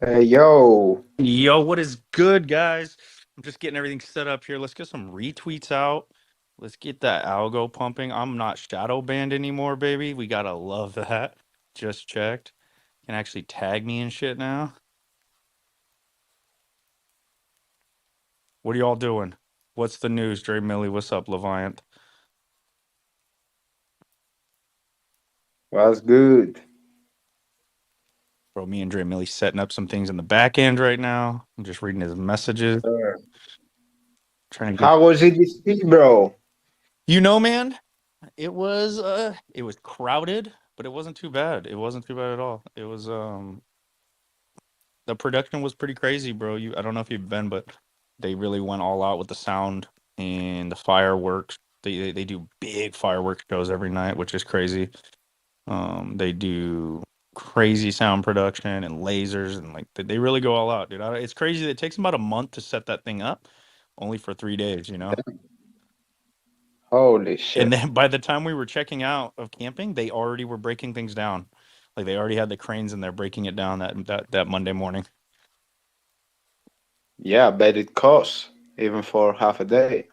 Hey, yo. Yo, what is good, guys? I'm just getting everything set up here. Let's get some retweets out. Let's get that algo pumping. I'm not shadow banned anymore, baby. We gotta love that. Just checked. Can actually tag me and shit now. What are y'all doing? What's the news, Dre Millie? What's up, Leviant? What's good? Bro, me and Dre Millie setting up some things in the back end right now. I'm just reading his messages, Sir. trying to get How was EDC, bro? man. It was crowded, but it wasn't too bad. It wasn't too bad at all. It was the production was pretty crazy, bro. I don't know if you've been, but they really went all out with the sound and the fireworks. They do big fireworks shows every night, which is crazy. They do crazy sound production and lasers and like they really go all out, dude. It's crazy. It takes them about a month to set that thing up, only for 3 days, you know. Holy And shit. then by the time we were checking out of camping, they already were breaking things down. Like they already had the cranes in there breaking it down that Monday morning. Yeah, I bet it costs, even for half a day.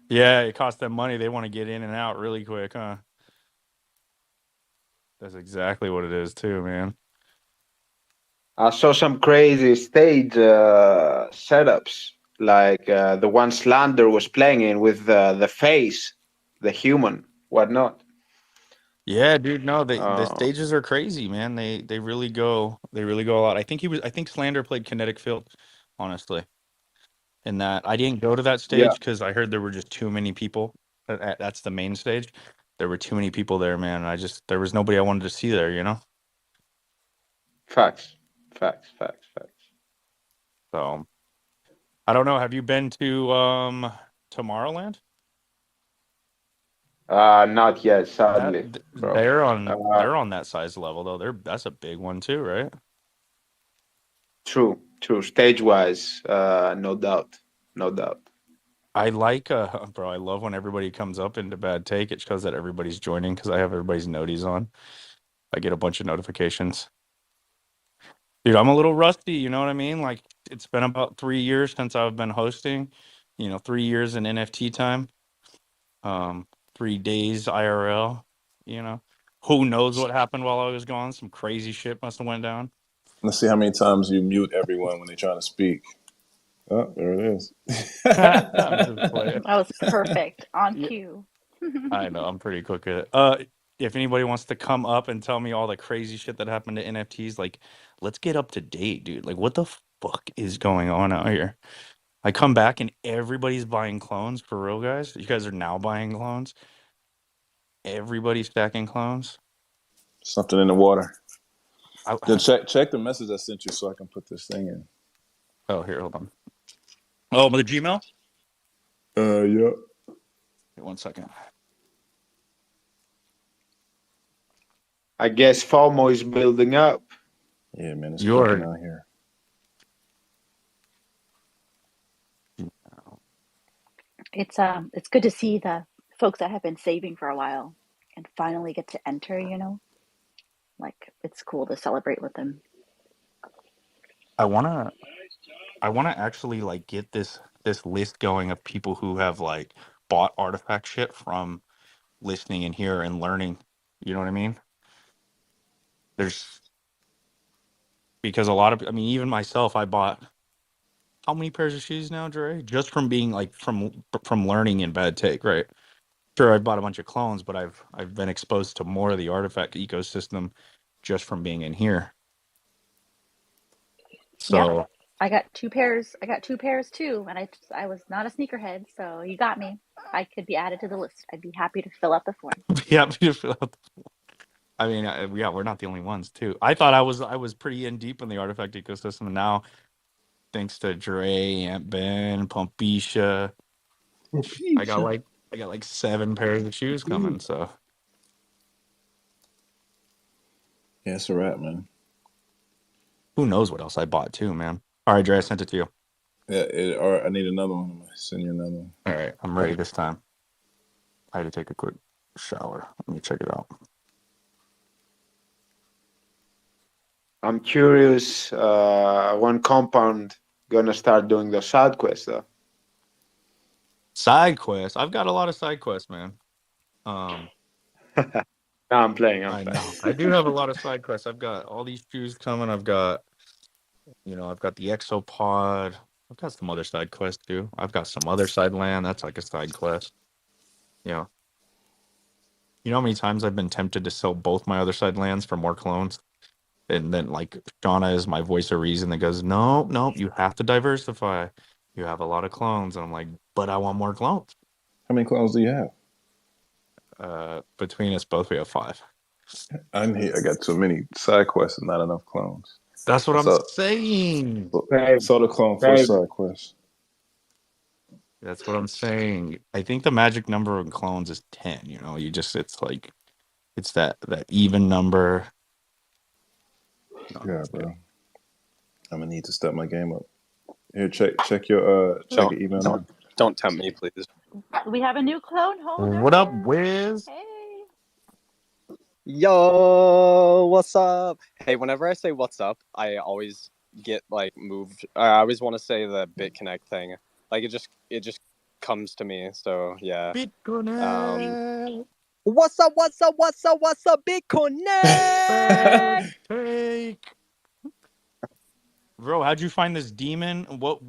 Yeah, it costs them money. They want to get in and out really quick, huh? That's exactly what it is, too, man. I saw some crazy stage setups, like the one Slander was playing in with the face, the human, whatnot. Yeah, dude. No, the Uh, stages are crazy, man. They really go a lot. I think Slander played Kinetic Field, honestly. In that I didn't go to that yeah, stage because I heard there were just too many people. That's the main stage. There were too many people there, man. There was nobody I wanted to see there, you know. facts, facts. So I don't know. Have you been to Tomorrowland? Not yet, That sadly, bro. Uh, they're on that size level though. That's a big one too, right? true. Stage-wise, no doubt, no doubt. I like bro, I love when everybody comes up into bad take. It shows that everybody's joining because I have everybody's noties on. I get a bunch of notifications. Dude, I'm a little rusty, you know what I mean? Like it's been about 3 years since I've been hosting, 3 years in NFT time. 3 days IRL, you know. Who knows what happened while I was gone? Some crazy shit must have went down. Let's see how many times you mute everyone when they're trying to speak. Oh, there it is. I'm just playing. That was perfect on Yeah, cue. I know. I'm pretty quick at it. If anybody wants to come up and tell me all the crazy shit that happened to NFTs, like, let's get up to date, dude. Like, what the fuck is going on out here? I come back and everybody's buying clones for real, guys. You guys are now buying clones. Everybody's stacking clones. Something in the water. I, Then check the message I sent you so I can put this thing in. oh, here, hold on. Oh, but the Gmail. Yeah. Wait, 1 second. I guess FOMO is building up. Yeah, man, it's cooking You're out here. It's good to see the folks that have been saving for a while and finally get to enter. Like it's cool to celebrate with them. I wanna I wanna actually like get this list going of people who have like bought artifact shit from listening in here and learning. You know what I mean? There's because a lot of I mean even myself I bought how many pairs of shoes now, Dre? Just from being like from learning in bad take, right? Sure, I bought a bunch of clones, but I've been exposed to more of the artifact ecosystem just from being in here. Yeah, So I got two pairs too, and I was not a sneakerhead, so you got me. I could be added to the list. I'd be happy to fill out the form. yeah, I mean, yeah, we're not the only ones too. I thought I was pretty in deep in the artifact ecosystem, and now thanks to Dre, Aunt Ben, Pompisha, I got Peach. like I got like 7 pairs of shoes coming. So Yeah, it's a wrap, man. who knows what else I bought too, man. All right, Dre, I sent it to you. Yeah, or I need another one. I'm gonna send you another one. All right, I'm ready this time. I had to take a quick shower. Let me check it out. I'm curious when Compound gonna start doing the side quests though. Side quests. I've got a lot of side quests, man. Um, No, I'm playing. I know. I do have a lot of side quests. I've got all these shoes coming. I've got the exopod. I've got some other side quests too. I've got some other side land. That's like a side quest. Yeah. You know how many times I've been tempted to sell both my other side lands for more clones? And then like Shauna is my voice of reason that goes, no, no, you have to diversify. You have a lot of clones. And I'm like, but I want more clones. How many clones do you have? Between us both, we have 5. I'm here. I got too many side quests and not enough clones. That's what I I'm saw, saying. I saw the clone for a side quest. That's what I'm saying. I think the magic number of clones is 10. It's like it's that even number. No, Yeah, bro. I'm gonna need to step my game up. Here, check your email now. Don't tempt me, please. We have a new clone holder. What up, Wiz? Hey. Yo, what's up? Hey, whenever I say what's up, I always get like moved. I always want to say the BitConnect thing. Like it just comes to me. So yeah. BitConnect. What's up? What's up? What's up? What's up? BitConnect. Take. Bro, how'd you find this demon? What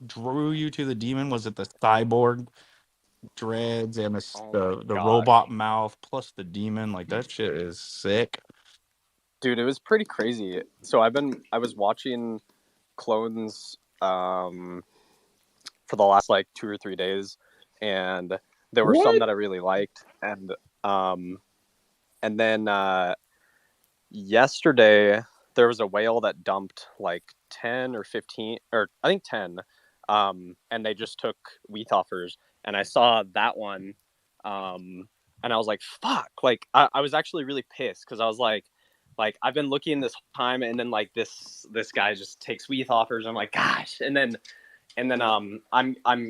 drew you to the demon? Was it the cyborg dreads and the robot mouth plus the demon? Like that shit is sick. Dude, it was pretty crazy. So I was watching clones for the last like 2 or 3 days, and there were some that I really liked, and then yesterday there was a whale that dumped like 10 or 15, or I think 10, and they just took WETH offers, and I saw that one, and I was like, fuck, like I was actually really pissed because I was like I've been looking this time, and then like this guy just takes WETH offers. I'm like, gosh, and then I'm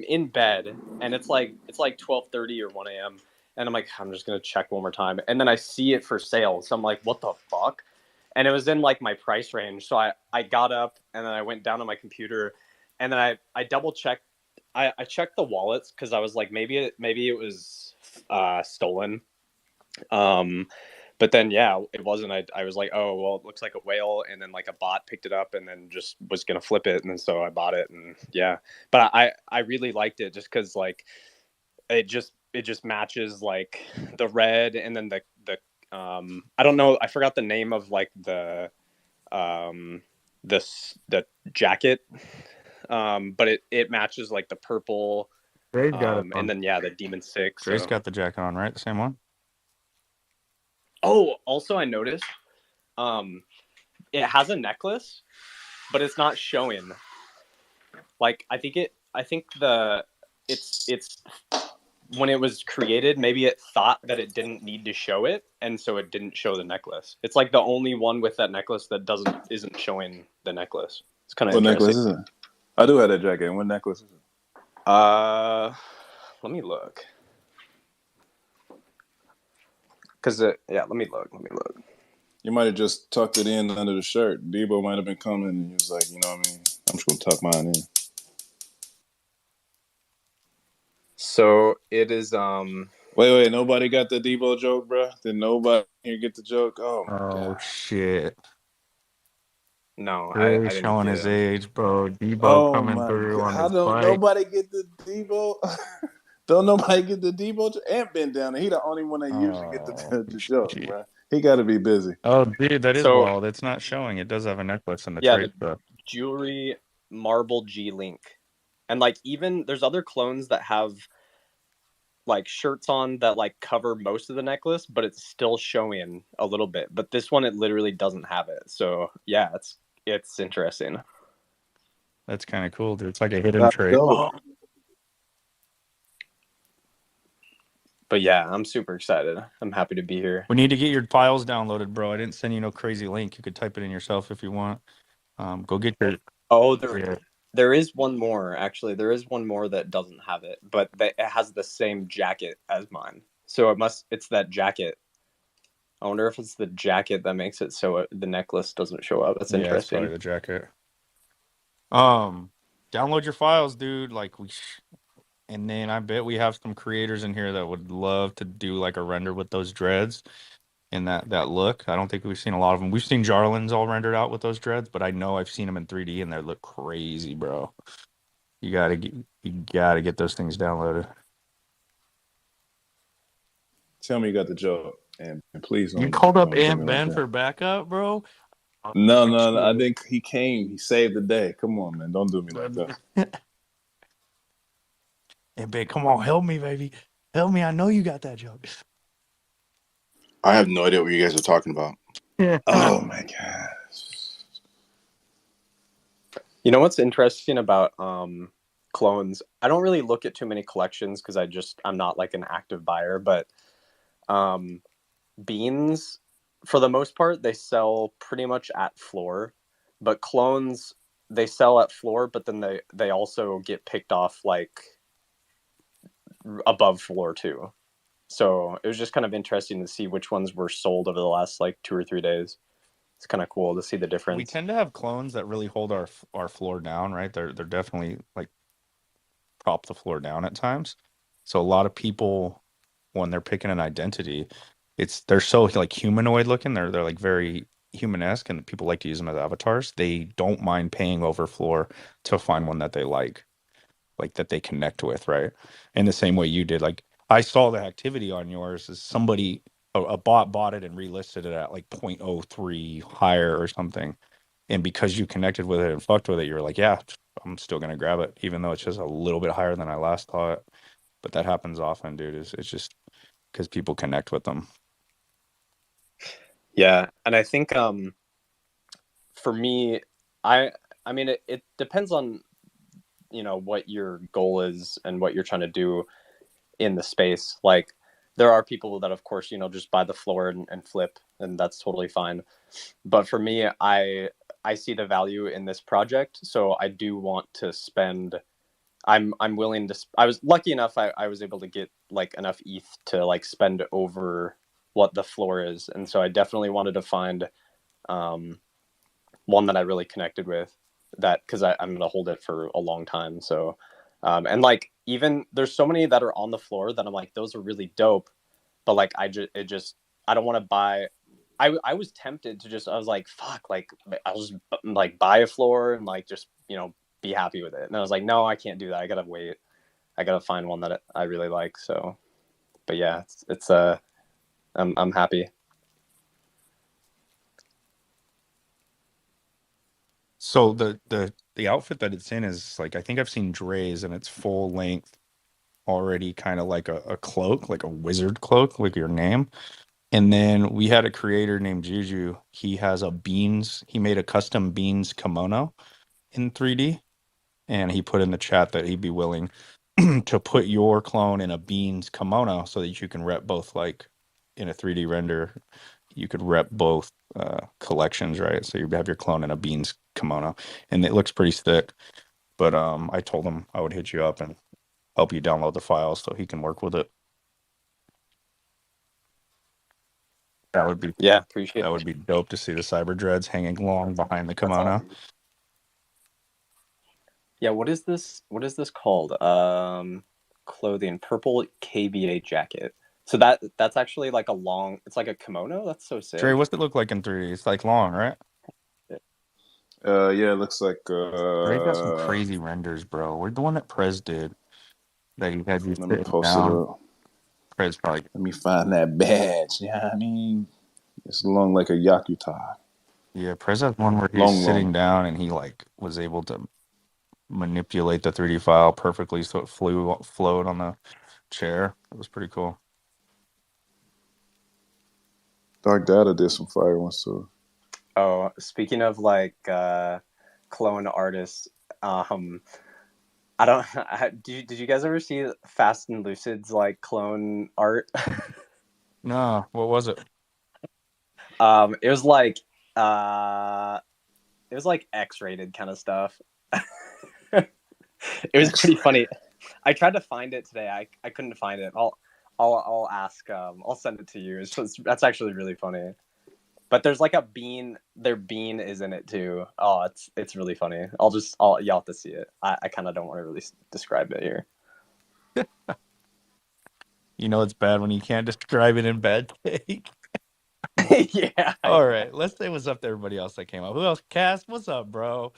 in bed, and it's like 12:30 or 1 a.m. and I'm like, I'm just gonna check one more time, and then I see it for sale, so I'm like, what the fuck? And it was in like my price range, so I got up, and then I went down to my computer, and then I double checked. I checked the wallets because I was like, maybe it was stolen. But then yeah, it wasn't. I was like, oh well, it looks like a whale, and then like a bot picked it up and then just was gonna flip it, and then so I bought it, and yeah. But I really liked it just because like it just matches like the red, and then the I don't know, I forgot the name of like the the jacket, but it matches like the purple, Dre's got it on. and then yeah, the Demon 6. Dre's got the jacket on, right? The same one. Oh, also I noticed it has a necklace, but it's not showing. Like I think it's when it was created, maybe it thought that it didn't need to show it, and so it didn't show the necklace. It's like the only one with that necklace that isn't showing the necklace. It's kind of What interesting. necklace is it? I do have that jacket. What necklace is it? Let me look. Let me look. You might have just tucked it in under the shirt. Debo might have been coming, and he was like, you know what I mean? I'm just gonna tuck mine in. So it is. Wait, nobody got the Debo joke, bro? Did nobody here get the joke? Oh my god! Shit! No, Dre I didn't showing get his it. age, bro. Debo Oh coming my through god! on How his don't bike. nobody get the Debo? Don't nobody get the Debo? Ant been down there. He the only one that usually get the joke, bro. He got to be busy. Oh, dude, that is So wild. It's not showing. It does have a necklace in the yeah, trade the stuff. jewelry marble G Link, and like even there's other clones that have like shirts on that like cover most of the necklace, but it's still showing a little bit. But this one, it literally doesn't have it. So yeah, it's interesting. That's kind of cool, dude. It's like a hidden That's trait. dope. But yeah, I'm super excited. I'm happy to be here. We need to get your files downloaded, bro. I didn't send you no crazy link. You could type it in yourself if you want. Go get your. Oh, there is one more, actually. There is one more that doesn't have it, but it has the same jacket as mine. So it's that jacket. I wonder if it's the jacket that makes it so the necklace doesn't show up. That's Yeah, it's interesting. probably the jacket. Download your files, dude. Like and then I bet we have some creators in here that would love to do like a render with those dreads and that look. I don't think we've seen a lot of them. We've seen Jarlins all rendered out with those dreads, but I know I've seen them in 3D and they look crazy, bro. You gotta get those things downloaded. Tell me you got the joke, and please You don't called up do me Aunt like Ben that. for backup, bro? No. I think he came. He saved the day. Come on, man. Don't do me like that. Aunt Ben, come on, help me, baby. Help me. I know you got that joke. I have no idea what you guys are talking about. Oh my gosh. You know what's interesting about clones? I don't really look at too many collections because I'm not like an active buyer, but beans, for the most part, they sell pretty much at floor, but clones, they sell at floor, but then they also get picked off like above floor too. So it was just kind of interesting to see which ones were sold over the last like 2 or 3 days. It's kind of cool to see the difference. We tend to have clones that really hold our floor down, right? They're definitely like prop the floor down at times. So a lot of people, when they're picking an identity, they're so like humanoid looking. They're like very humanesque, and people like to use them as avatars. They don't mind paying over floor to find one that they like that they connect with, right? In the same way you did. Like I saw the activity on yours is somebody a bot bought it and relisted it at like 0.03 higher or something. And because you connected with it and fucked with it, you were like, yeah, I'm still gonna grab it, even though it's just a little bit higher than I last thought. But that happens often, dude. It's just because people connect with them. Yeah, and I think for me, I mean it depends on what your goal is and what you're trying to do in the space. Like there are people that of course just buy the floor and flip, and that's totally fine. But for me, I see the value in this project, so I do want to spend. I'm willing to. I was lucky enough. I was able to get like enough ETH to like spend over what the floor is, and so I definitely wanted to find one that I really connected with. That because I'm going to hold it for a long time. So, and like even there's so many that are on the floor that I'm like those are really dope, but like I don't want to buy. I was tempted to I was like, fuck, like I'll just like buy a floor and like just be happy with it. And I was like, no, I can't do that. I gotta wait. I gotta find one that I really like. So, but yeah, it's I'm happy. So the outfit that it's in is like I think I've seen Dre's and it's full length already, kind of like a cloak, like a wizard cloak, like your name. And then we had a creator named Juju. He made a custom beans kimono in 3D. And he put in the chat that he'd be willing to put your clone in a beans kimono so that you can rep both, like in a 3D render, you could rep both collections, right? So you have your clone in a beans kimono, and it looks pretty thick. But I told him I would hit you up and help you download the files so he can work with it. That would be Appreciate that would be dope to see the cyber dreads hanging long behind the kimono. Awesome. Yeah, what is this called? Clothing, purple KBA jacket. So that's actually like it's like a kimono. That's so sick. Dre, what's it look like in 3D? It's like long, right? Yeah, it looks like Dre got some crazy renders, bro. We're the one that Prez did. That he had you let me sitting post down. it up. Prez probably. Let me find that badge. Yeah, I mean, it's long like a Yakuta. Yeah, Prez has one where he's sitting down and he like was able to manipulate the 3D file perfectly so it flowed on the chair. It was pretty cool. Dark Data did some fire ones too. Oh, speaking of like clone artists, I don't. Did you guys ever see Fast and Lucid's like clone art? No, what was it? It was like X-rated kind of stuff. It was pretty funny. I tried to find it today. I couldn't find it. I'll I'll ask. I'll send it to you. That's actually really funny. But there's like a bean. Their bean is in it too. Oh, it's really funny. Y'all have to see it. I kind of don't want to really describe it here. You know it's bad when you can't describe it in bad take. Yeah. All right, let's say what's up to everybody else that came up. Who else? Cass, what's up, bro?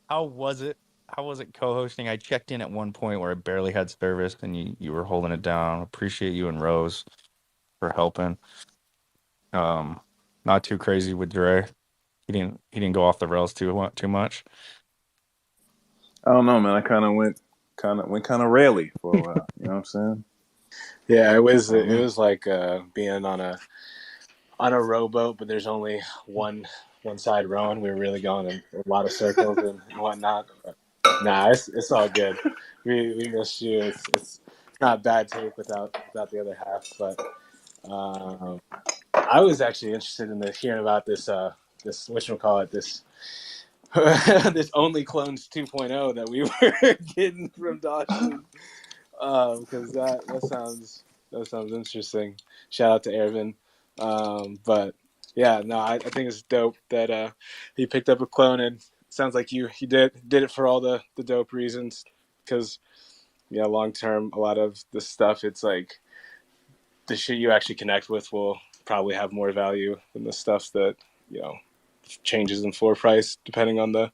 How was it? How was it co-hosting? I checked in at one point where I barely had service, and you were holding it down. Appreciate you and Rose for helping. Not too crazy with Dre. He didn't go off the rails too much. I don't know, man. I went kind of rarely for a while. You know what I'm saying? Yeah, it was I don't know. like being on a rowboat, but there's only one side rowing. We were really going in a lot of circles and whatnot. But, nah, it's all good. We missed you. It's not bad take without the other half, but I was actually interested in hearing about this whatchamacallit, this this only clones 2.0 that we were getting from Dawson, because that sounds interesting. Shout out to Ervin. But yeah, no, I think it's dope that he picked up a clone, and it sounds like he did it for all the dope reasons. Because yeah, long term, a lot of the stuff, it's like the shit you actually connect with will probably have more value than the stuff that you know changes in floor price depending on the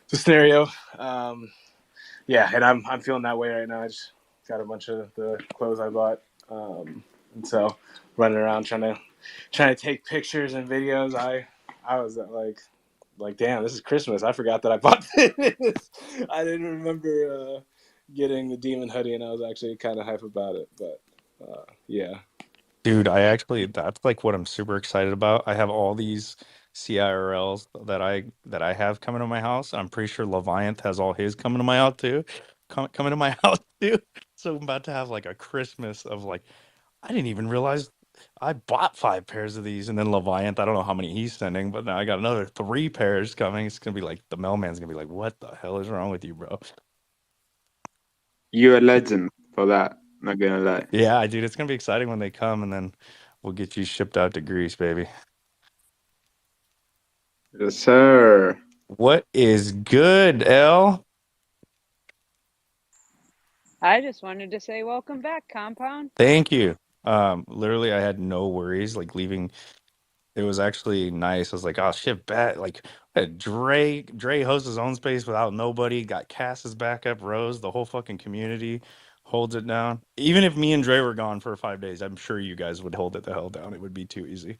scenario. Yeah, and I'm feeling that way right now. I just got a bunch of the clothes I bought, and so running around trying to take pictures and videos. I was like damn, this is Christmas. I forgot that I bought this. I didn't remember getting the demon hoodie, and I was actually kind of hype about it. But yeah. Dude, that's like what I'm super excited about. I have all these CIRLs that I have coming to my house. I'm pretty sure Leviant has all his coming to my house too. Coming to my house too. So I'm about to have like a Christmas of like I didn't even realize I bought 5 pairs of these, and then Leviant, I don't know how many he's sending, but now I got another 3 pairs coming. It's gonna be like the mailman's gonna be like, "What the hell is wrong with you, bro?" You're a legend for that. Not gonna lie. Yeah, dude, it's gonna be exciting when they come, and then we'll get you shipped out to Greece, baby. Yes, sir. What is good, L? I just wanted to say welcome back, Compound. Thank you. Literally, I had no worries like leaving. It was actually nice. I was like, oh shit, bat like Dre hosts his own space without nobody. Got Cass's backup, Rose, the whole fucking community holds it down. Even if me and Dre were gone for 5 days, I'm sure you guys would hold it the hell down. It would be too easy.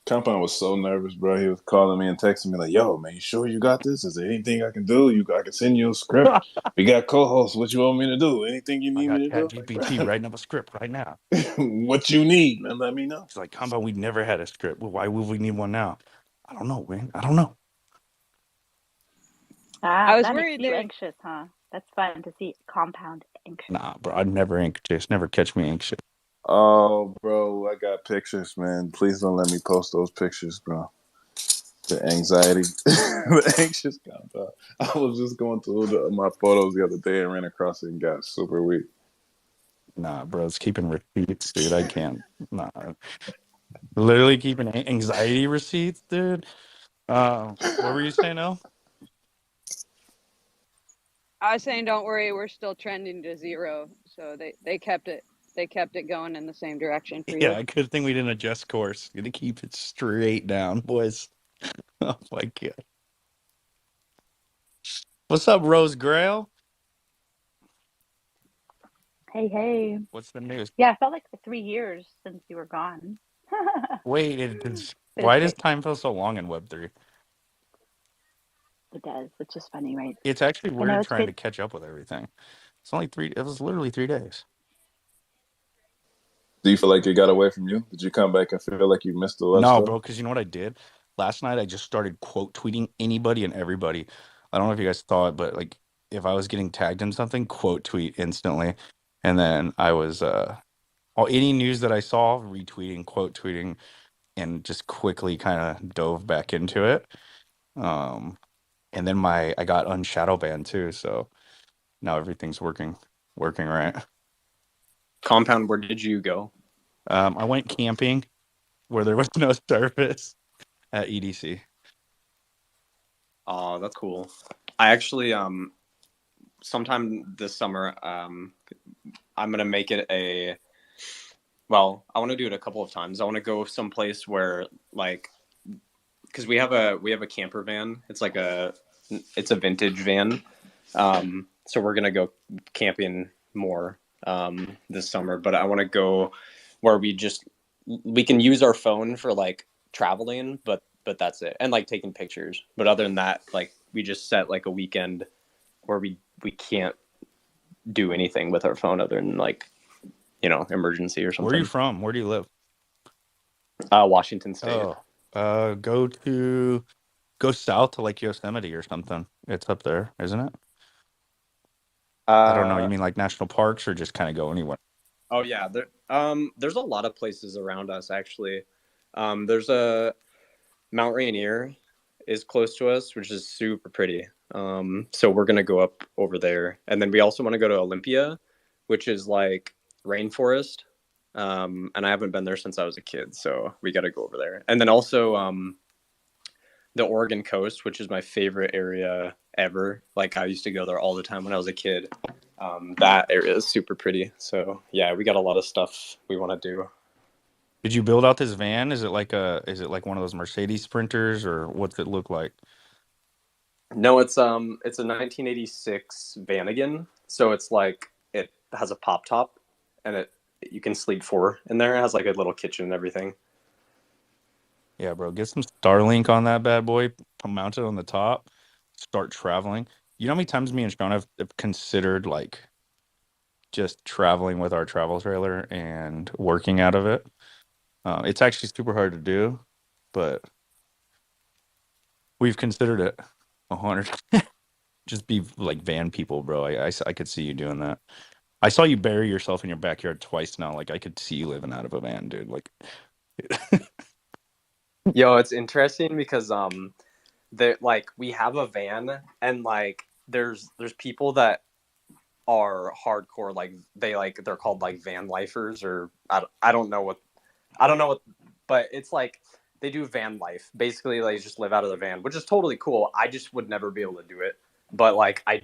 Compound was so nervous, bro. He was calling me and texting me like, "Yo, man, you sure you got this? Is there anything I can do? I can send you a script. We got co-hosts. What you want me to do? Anything you I need me got to do? Like, ChatGPT writing up a script right now. what you need, man? Let me know." He's like, Combo, we never had a script. Well, why would we need one now? I don't know, man. I don't know. I was That makes worried you there. anxious, huh? That's fun to see Compound anxious. Nah, bro, I'd never anxious. Never catch me anxious. Oh, bro, I got pictures, man. Please don't let me post those pictures, bro. The anxiety, the anxious compound. I was just going through my photos the other day and ran across it and got super weak. Nah, bro, it's keeping receipts, dude. I can't. Nah, literally keeping anxiety receipts, dude. What were you saying, El? I was saying, don't worry, we're still trending to 0. So they kept it going in the same direction for you. Yeah, good thing we didn't adjust course. Gonna keep it straight down, boys. Oh my god. What's up, Rose Grail? Hey. What's the news? Yeah, it felt like 3 years since you were gone. Wait, But it's why does great. time feel so long in Web3? It does, which is funny, right? It's actually I know weird it's trying to great. catch up with everything. It's only three. It was literally 3 days. Do you feel like it got away from you? Did you come back and feel like you missed the last No, stuff? bro, because you know what I did? Last night I just started quote tweeting anybody and everybody. I don't know if you guys saw it, but like if I was getting tagged in something, quote tweet instantly. And then I was any news that I saw, retweeting, quote tweeting, and just quickly kind of dove back into it. Um and then I got unshadow banned too, so now everything's working right. Compound, where did you go? I went camping where there was no service at EDC. Oh, that's cool. I actually sometime this summer I'm gonna make it a. Well, I want to do it a couple of times. I want to go someplace where like, because we have a camper van. It's a vintage van. So we're gonna go camping more this summer. But I want to go where we can use our phone for like traveling, but that's it, and like taking pictures. But other than that, like we just set like a weekend where we can't do anything with our phone other than like emergency or something. Where are you from? Where do you live? Washington State. Go south to like Yosemite or something. It's up there, isn't it? I don't know. You mean like national parks or just kind of go anywhere? Oh yeah, there's a lot of places around us actually. There's a Mount Rainier is close to us, which is super pretty. So we're gonna go up over there, and then we also want to go to Olympia, which is like rainforest. And I haven't been there since I was a kid, so we got to go over there. And then also the Oregon coast, which is my favorite area ever. Like I used to go there all the time when I was a kid. That area is super pretty. So yeah, we got a lot of stuff we want to do. Did you build out this van? Is it like one of those Mercedes Sprinters or what's it look like? No, it's a 1986 Vanagon. So it's like it has a pop top, and you can sleep 4 in there. It has like a little kitchen and everything. Yeah, bro, get some Starlink on that bad boy, mount it on the top, start traveling. You know how many times me and Sean have considered like just traveling with our travel trailer and working out of it? It's actually super hard to do, but we've considered it 100. Just be like van people, bro. I could see you doing that. I saw you bury yourself in your backyard twice now. Like I could see you living out of a van, dude. Like, Yo, it's interesting because like we have a van, and like there's people that are hardcore, like they're called like van lifers, or I don't know what, but it's like they do van life. Basically, they just live out of the van, which is totally cool. I just would never be able to do it, but like I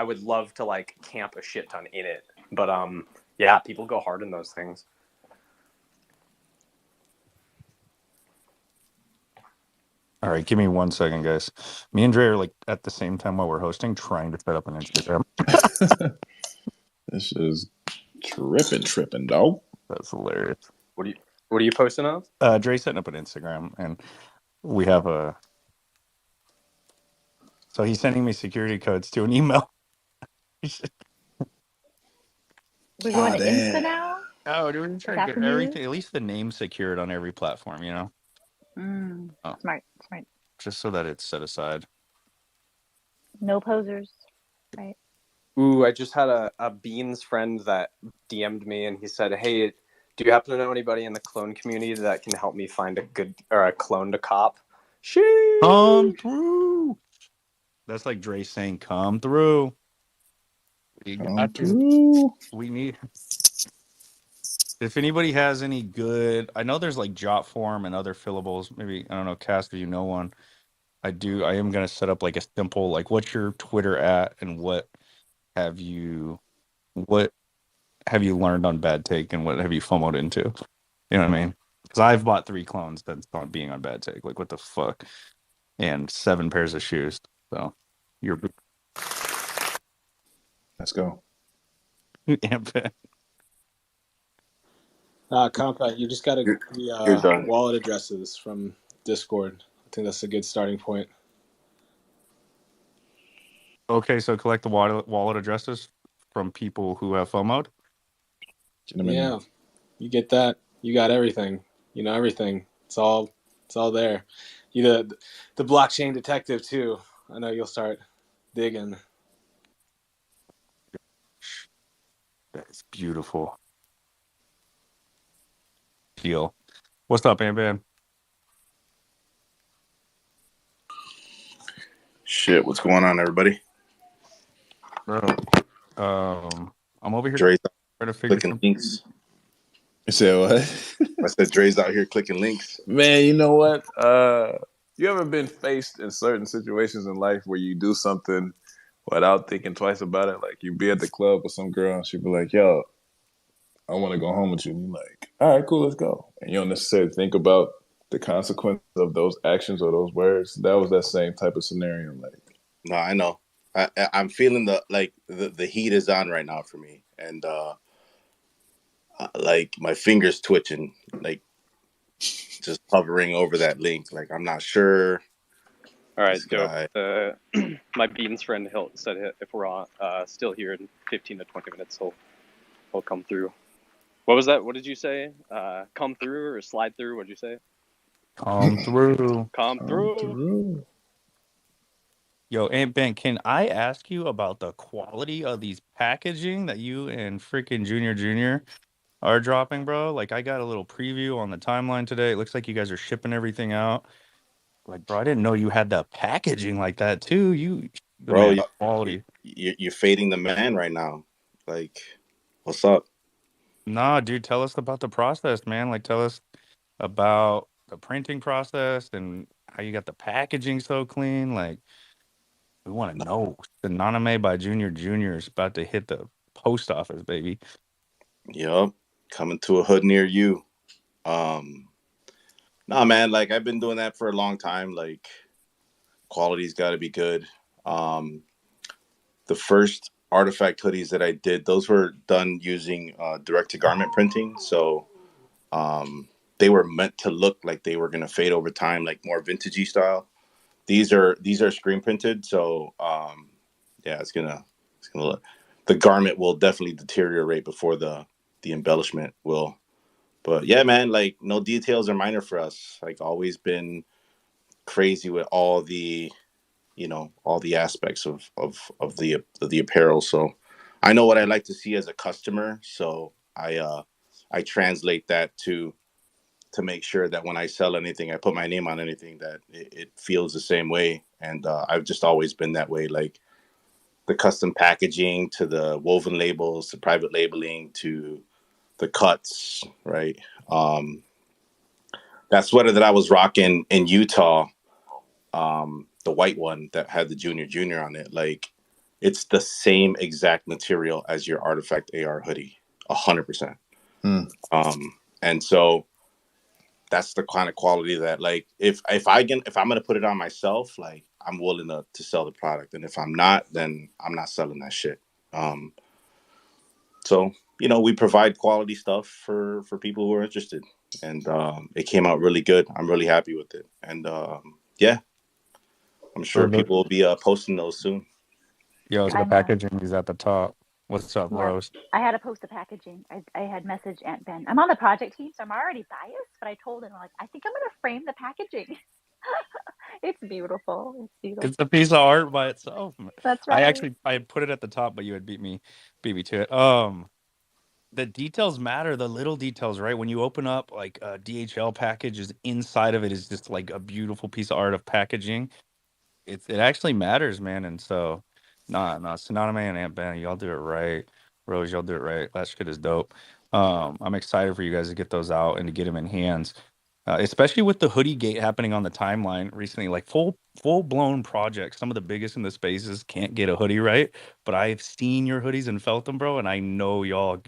would love to like camp a shit ton in it. But yeah, people go hard in those things. all right, give me 1 second, guys. Me and Dre are like at the same time while we're hosting, trying to set up an Instagram. This is tripping, dog. That's hilarious. What are you posting of? Dre's setting up an Instagram, and we have so he's sending me security codes to an email. We're going to Insta now? Oh, dude, we're trying to get everything, at least the name secured on every platform, you know? Smart. Just so that it's set aside. No posers, right? Ooh, I just had a Beans friend that DM'd me, and he said, "Hey, do you happen to know anybody in the clone community that can help me find a clone to cop?" Sheesh. Come through. That's like Dre saying, "Come through." We need. If anybody has any good, I know there's like Jot Form and other fillables. Maybe I don't know, Cass, if you know one. I am gonna set up like a simple, like, what's your Twitter at, and what have you learned on Bad Take, and what have you FOMO'd into? You know what I mean? Because I've bought 3 clones that's not being on Bad Take. Like, what the fuck? And 7 pairs of shoes. So you're. Let's go. Compa, you just got to the wallet addresses from Discord. I think that's a good starting point. Okay, so collect the wallet addresses from people who have FOMO'd. Yeah, you get that. You got everything. You know everything. It's all there. You the blockchain detective too. I know you'll start digging. That's beautiful. Deal. What's up, Bam? Shit, what's going on, everybody? Bro, I'm over here. Dre's Try to figure Clicking some. links. You said what? I said Dre's out here clicking links. Man, you know what? You ever been faced in certain situations in life where you do something without thinking twice about it? Like you be at the club with some girl and she be like, "Yo, I want to go home with you." And you're like, "All right, cool, let's go." And you don't necessarily think about the consequences of those actions or those words. That was that same type of scenario. Like, No, I know. I'm feeling the heat is on right now for me, and like my fingers twitching, like just hovering over that link. Like I'm not sure. All right, This dope. guy, My Beans friend said if we're on, still here in 15 to 20 minutes, he'll come through. What was that? What did you say? Come through or slide through? What did you say? Come through. Come come through. through. Yo, Aunt Ben, can I ask you about the quality of these packaging that you and freaking Junior are dropping, bro? Like, I got a little preview on the timeline today. It looks like you guys are shipping everything out. Like, bro, I didn't know you had the packaging like that too. The bro, man, quality. you're fading the man right now. Like, what's up? Nah, dude, tell us about the process, man. Like, tell us about the printing process and how you got the packaging so clean. Like, we want to know. The Naname by Junior is about to hit the post office, baby. Yup, coming to a hood near you. Um, nah, man. Like I've been doing that for a long time. Like, quality's got to be good. Um, the first artifact hoodies that I did, those were done using direct to garment printing. So um, they were meant to look like they were gonna fade over time, like more vintagey style. These are screen printed, so yeah, it's gonna look. The garment will definitely deteriorate before the embellishment will. But yeah, man, like no details are minor for us. Like always been crazy with all the all the aspects of the apparel. So I know what I like to see as a customer. So I translate that to make sure that when I sell anything, I put my name on anything that it feels the same way. And I've just always been that way. Like the custom packaging to the woven labels to private labeling to the cuts, right? Um, that sweater that I was rocking in Utah, the white one that had the Junior on it, like it's the same exact material as your Artifact AR hoodie, 100%. Hmm. And so that's the kind of quality that, like, if I'm gonna put it on myself, like I'm willing to sell the product, and if I'm not, then I'm not selling that shit. Um, so we provide quality stuff for people who are interested, and it came out really good. I'm really happy with it, and yeah, I'm So sure people will be posting those soon. the I'm packaging is at the top. What's up, yeah. Rose? I had to post the packaging. I had messaged Aunt Ben. I'm on the project team, so I'm already biased. But I told him like I think I'm gonna frame the packaging. It's beautiful. It's beautiful. It's a piece of art by itself. That's I right. actually I put it at the top, but you had beat me to it. The details matter, the little details, right? When you open up like a DHL package, is inside of it is just like a beautiful piece of art of packaging. It actually matters, man. And so, Synonymous and Aunt Ben, y'all do it right. Rose, y'all do it right. That shit is dope. I'm excited for you guys to get those out and to get them in hands, especially with the hoodie gate happening on the timeline recently. Like full blown projects. Some of the biggest in the spaces can't get a hoodie right, but I've seen your hoodies and felt them, bro, and I know y'all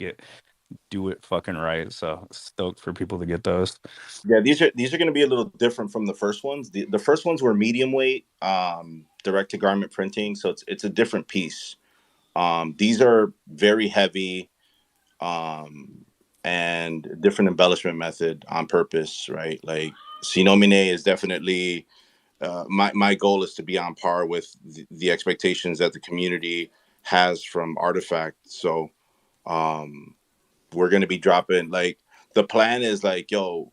do it fucking right. So stoked for people to get those. Yeah, these are going to be a little different from the first ones. The first ones were medium weight, direct to garment printing, so it's a different piece. These are very heavy, and different embellishment method on purpose, right? Like Sinomine is definitely my goal is to be on par with the expectations that the community has from Artifact. So we're going to be dropping, like, the plan is like, yo,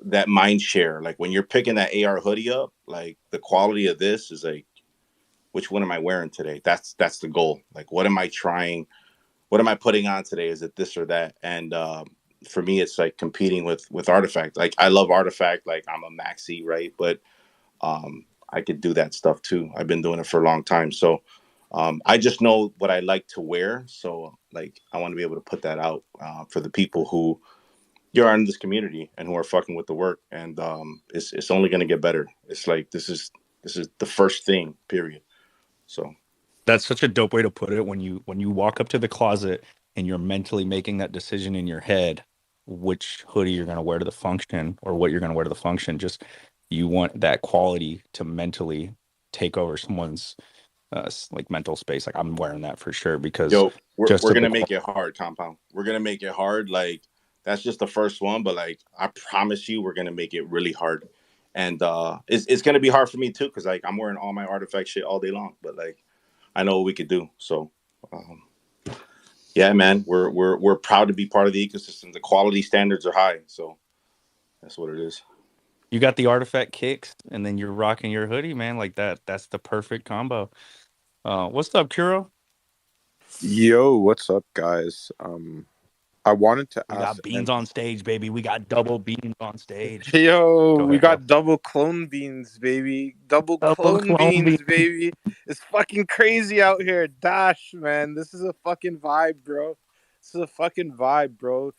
that mind share, like when you're picking that AR hoodie up, like the quality of this is like, which one am I wearing today? That's the goal. Like, what am I putting on today? Is it this or that? And for me, it's like competing with Artifact. Like I love Artifact, like I'm a maxi, right? But I could do that stuff too. I've been doing it for a long time. So I just know what I like to wear, so like I want to be able to put that out for the people who you're in this community and who are fucking with the work, and it's only gonna get better. It's like this is the first thing, period. So That's such a dope way to put it. When you walk up to the closet and you're mentally making that decision in your head, which hoodie you're going to wear to the function or what you're going to wear to the function, just you want that quality to mentally take over someone's like mental space. Like I'm wearing that for sure because yo, we're just we're of the gonna make it hard, compound. We're gonna make it hard. Like that's just the first one, but like I promise you, we're gonna make it really hard. And it's gonna be hard for me too, because like I'm wearing all my artifact shit all day long. But like I know what we could do. So um, yeah, man, we're proud to be part of the ecosystem. The quality standards are high, so that's what it is. you got the artifact kicks and then you're rocking your hoodie, man, like that. That's the perfect combo. What's up, Kuro? Yo, what's up, guys? I wanted to We ask, got beans and on stage, baby. We got double beans on stage. yo, Go we ahead, bro. got double clone beans, baby. Double Double clone clone beans. beans, baby. It's fucking crazy out here. Dash, man. This is a fucking vibe, bro. This is a fucking vibe, bro.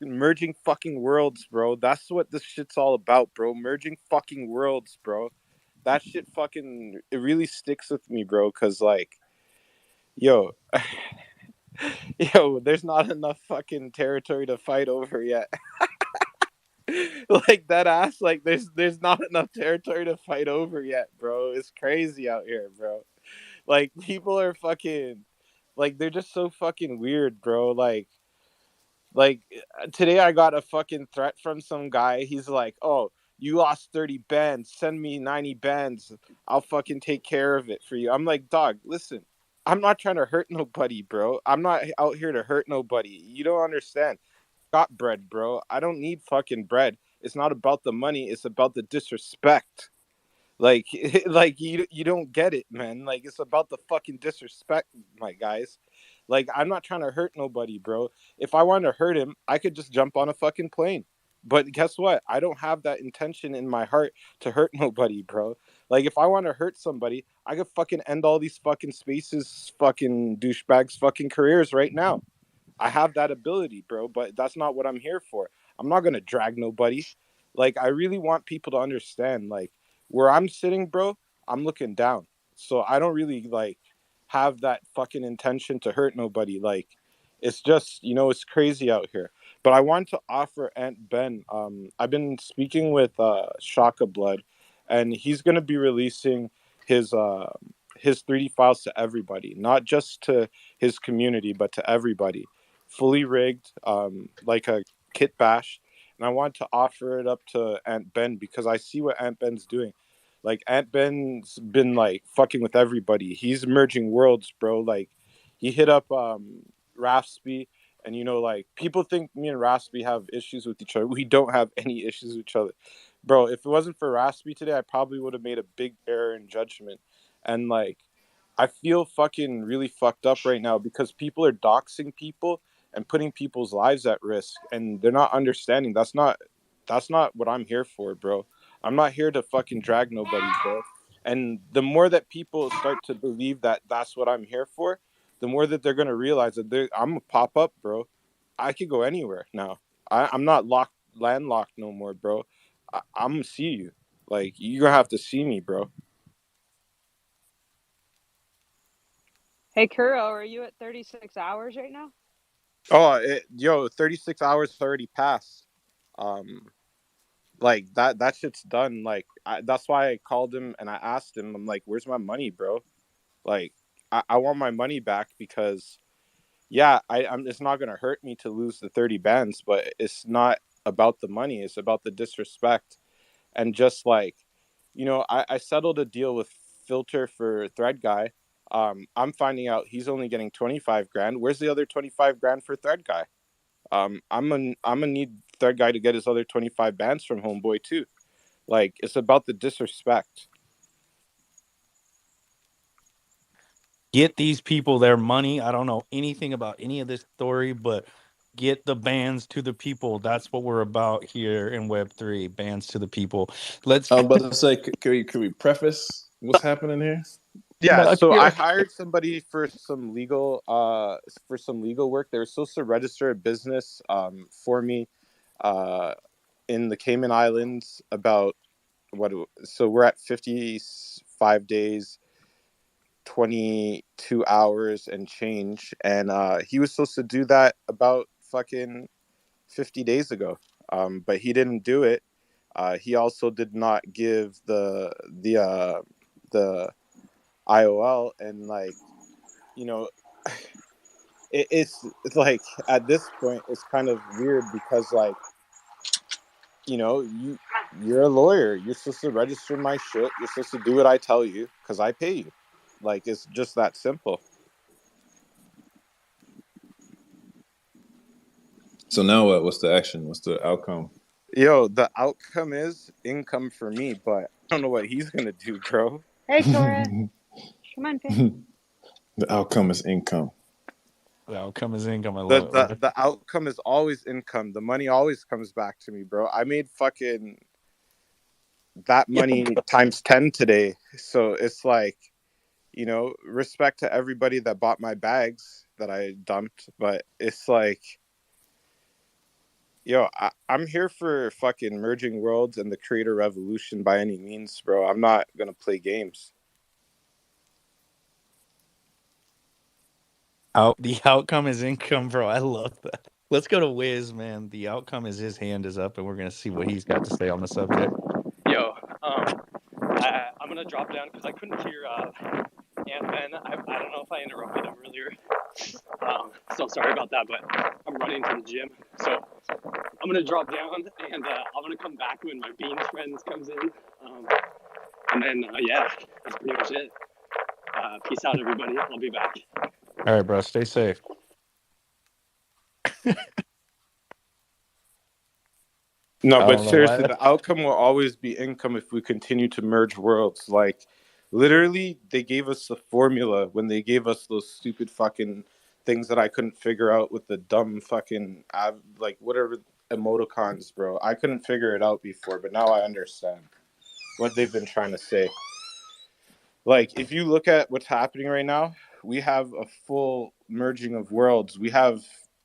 Merging fucking worlds, bro. That's what this shit's all about, bro. Merging fucking worlds, bro. That shit fucking, it really sticks with me, bro, because, like, yo, yo, there's not enough fucking territory to fight over yet. Like that ass, like there's not enough territory to fight over yet, bro. It's crazy out here, bro. Like people are fucking, like they're just so fucking weird, bro. Like today I got a fucking threat from some guy. He's like, "Oh, you lost 30 bands. Send me 90 bands. I'll fucking take care of it for you." I'm like, "Dog, listen. I'm not trying to hurt nobody, bro. I'm not out here to hurt nobody. You don't understand. Got bread, bro. I don't need fucking bread. It's not about the money. It's about the disrespect. Like, like you don't get it, man. Like, it's about the fucking disrespect, my guys. Like, I'm not trying to hurt nobody, bro. If I wanted to hurt him, I could just jump on a fucking plane. But guess what? I don't have that intention in my heart to hurt nobody, bro. Like, if I want to hurt somebody, I could fucking end all these fucking spaces, fucking douchebags, fucking careers right now. I have that ability, bro, but that's not what I'm here for. I'm not gonna drag nobody. Like, I really want people to understand, like, where I'm sitting, bro, I'm looking down. So I don't really like have that fucking intention to hurt nobody. Like, it's just, it's crazy out here. But I want to offer Aunt Ben. I've been speaking with Shaka Blood, and he's gonna be releasing his uh his 3D files to everybody, not just to his community, but to everybody, fully rigged, like a kit bash. And I want to offer it up to Aunt Ben because I see what Aunt Ben's doing. Like Aunt Ben's been like fucking with everybody. He's merging worlds, bro. Like he hit up Raspy, and like people think me and Raspy have issues with each other. We don't have any issues with each other, bro. If it wasn't for Raspy today, I probably would have made a big error in judgment. And like I feel fucking really fucked up right now because people are doxing people and putting people's lives at risk, and they're not understanding. That's not what I'm here for, bro. I'm not here to fucking drag nobody, bro. And the more that people start to believe that that's what I'm here for, the more that they're gonna realize that I'm gonna pop up, bro. I could go anywhere now. I'm not landlocked no more, bro. I'm gonna see you. Like you're gonna have to see me, bro. Hey, Kuro, are you at 36 hours right now? Oh, 36 hours already passed. Um, like that shit's done. Like that's why I called him and I asked him. I'm like, "Where's my money, bro? Like, I want my money back because, yeah, I'm. It's not gonna hurt me to lose the 30 bands, but it's not about the money. It's about the disrespect and just like, I settled a deal with Filter for Thread Guy. I'm finding out he's only getting 25 grand. Where's the other 25 grand for Thread Guy? I'm gonna need Thread Guy to get his other 25 bands from Homeboy too. Like it's about the disrespect. Get these people their money. I don't know anything about any of this story, but get the bands to the people. That's what we're about here in Web3. Bands to the people. Let's I was about to say, could we preface what's happening here? Yeah, Knock so I your hired somebody for some legal work. They were supposed to register a business for me uh in the Cayman Islands about so we're at 55 days, 22 hours and change, and he was supposed to do that about fucking 50 days ago. But he didn't do it. He also did not give the IOL, and like, you know, it's like at this point it's kind of weird because, like, you're a lawyer. You're supposed to register my shit. You're supposed to do what I tell you because I pay you. Like, it's just that simple. So now what? What's the action? What's the outcome? Yo, the outcome is income for me, but I don't know what he's gonna do, bro. Hey, Tora. The Come on, Finn. outcome is income. the outcome is income. I The love the it. the outcome is always income. The money always comes back to me, bro. I made fucking that Yeah, money times 10 today. So it's like, respect to everybody that bought my bags that I dumped, but it's like, yo, I'm here for fucking merging worlds and the creator revolution by any means, bro. I'm not gonna play games. the outcome is income, bro. I love that. Let's go to Wiz, man. The outcome is his hand is up, and we're gonna see what he's got to say on the subject. Yo, I'm gonna drop down because I couldn't hear Ant Man. I don't know if I interrupted him earlier. So sorry about that, but I'm running to the gym, so I'm gonna drop down and I'm gonna come back when my Beans friends comes in, and then yeah, that's pretty much it. Peace out, everybody. I'll be back. All right, bro. Stay safe. No, I but don't know seriously, why. the outcome will always be income if we continue to merge worlds. Like, literally, they gave us the formula when they gave us those stupid fucking things that I couldn't figure out with the dumb fucking, like, whatever emoticons, bro. I couldn't figure it out before, but now I understand what they've been trying to say. Like, if you look at what's happening right now, we have a full merging of worlds.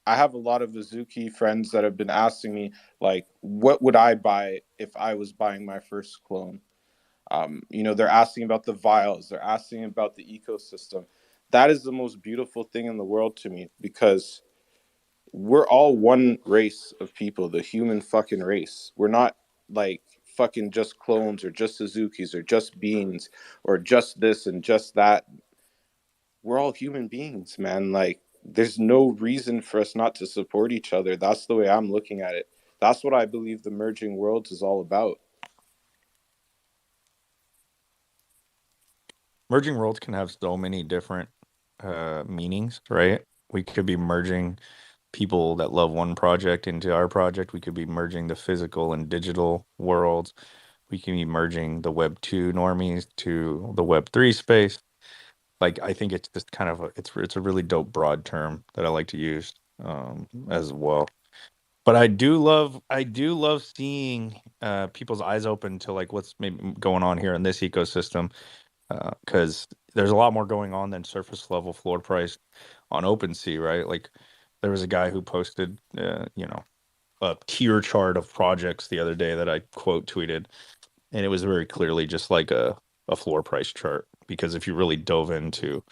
I have a lot of Azuki friends that have been asking me, like, what would I buy if I was buying my first clone? They're asking about the vials, they're asking about the ecosystem. That is the most beautiful thing in the world to me, because we're all one race of people, the human fucking race. We're not like fucking just clones or just Suzukis or just beans or just this and just that. We're all human beings, man. Like, there's no reason for us not to support each other. That's the way I'm looking at it. That's what I believe the merging worlds is all about. Merging worlds can have so many different meanings, right? We could be merging people that love one project into our project. We could be merging the physical and digital worlds. We can be merging the Web 2 normies to the Web 3 space. Like, I think it's just kind of it's a really dope broad term that I like to use as well. But I do love seeing people's eyes open to like what's maybe going on here in this ecosystem, because there's a lot more going on than surface level floor price on OpenSea, right? Like, there was a guy who posted, a tier chart of projects the other day that I quote tweeted, and it was very clearly just like a floor price chart. Because if you really dove into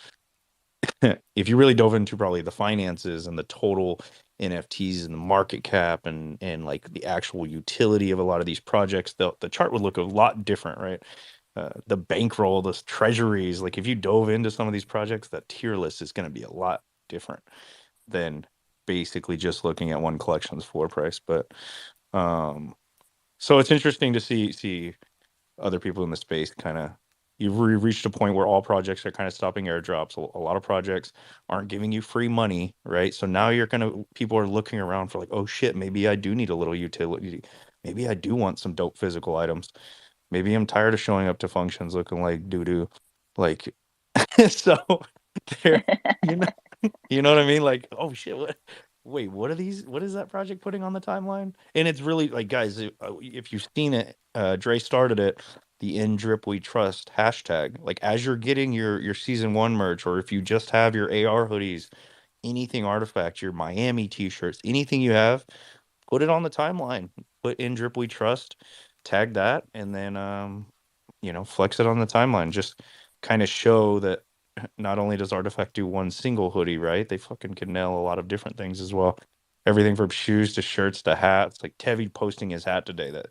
probably the finances and the total NFTs and the market cap and like the actual utility of a lot of these projects, the chart would look a lot different, right? The bankroll, the treasuries, like if you dove into some of these projects, that tier list is going to be a lot different than basically just looking at one collection's floor price. But um, so it's interesting to see other people in the space kind of, you've reached a point where all projects are kind of stopping airdrops. A lot of projects aren't giving you free money, right? So now people are looking around for like, oh shit, maybe I do need a little utility. Maybe I do want some dope physical items. Maybe I'm tired of showing up to functions looking like doo doo. Like, so there, you know, you know what I mean? Like, oh shit, wait, what are these? What is that project putting on the timeline? And it's really like, guys, if you've seen it, Dre started it. the in drip we trust hashtag. Like as you're getting your season one merch, or if you just have your AR hoodies, anything artifact, your Miami t-shirts, anything you have, put it on the timeline. Put in drip we trust, tag that, and then flex it on the timeline. Just kind of show that not only does Artifact do one single hoodie, right? They fucking can nail a lot of different things as well. Everything from shoes to shirts to hats. Like Tevi posting his hat today. That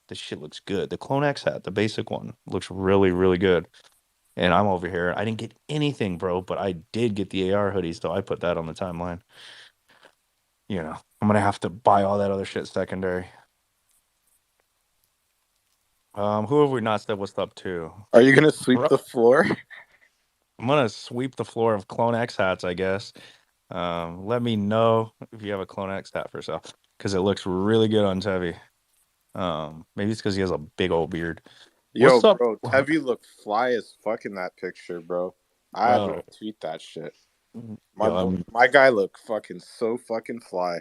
this shit looks good. The CloneX hat, the basic one, looks really, really good. And I'm over here. I didn't get anything, bro, but I did get the AR hoodie, so I put that on the timeline. I'm gonna have to buy all that other shit secondary. Who have we not said what's up to? Are you gonna sweep the floor? I'm gonna sweep the floor of CloneX hats, I guess. Let me know if you have a CloneX hat for sale, because it looks really good on Tevi. Maybe it's because he has a big old beard. Yo, What's up, bro, Tevi looked fly as fuck in that picture, bro. I had to bro? tweet that shit. Yo, My guy looked fucking so fucking fly.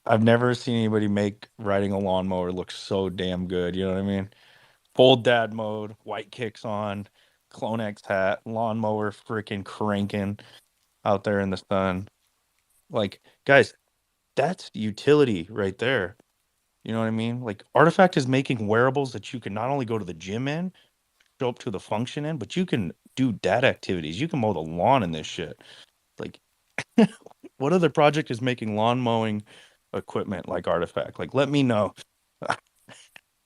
I've never seen anybody make riding a lawnmower look so damn good. You know what I mean? Full dad mode, white kicks on, CloneX hat, lawnmower freaking cranking out there in the sun. Like, guys, that's utility right there. You know what I mean? Like, Artifact is making wearables that you can not only go to the gym in, show up to the function in, but you can do data activities. You can mow the lawn in this shit. Like, what other project is making lawn mowing equipment like Artifact? Like, let me know.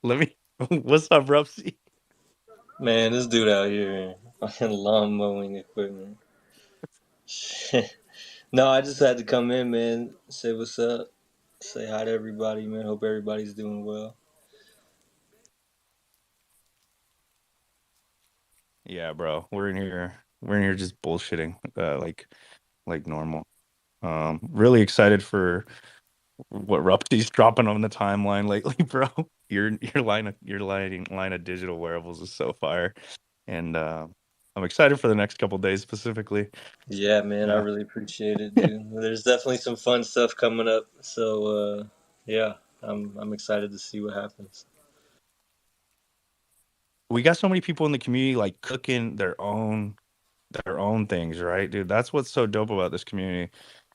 Let me. What's up, Rupsy? Man, this dude out here, fucking lawn mowing equipment. No, I just had to come in, man. Say what's up. Say hi to everybody, man. Hope everybody's doing well. Yeah, bro. We're in here. We're in here just bullshitting, like normal. Really excited for what Rupsy's dropping on the timeline lately, bro. Your line of digital wearables is so fire, and I'm excited for the next couple days specifically. Yeah, man, I Yeah, really appreciate it, dude. There's definitely some fun stuff coming up. So, yeah, I'm excited to see what happens. we got so many people in the community like cooking their own things, right, dude? That's what's so dope about this community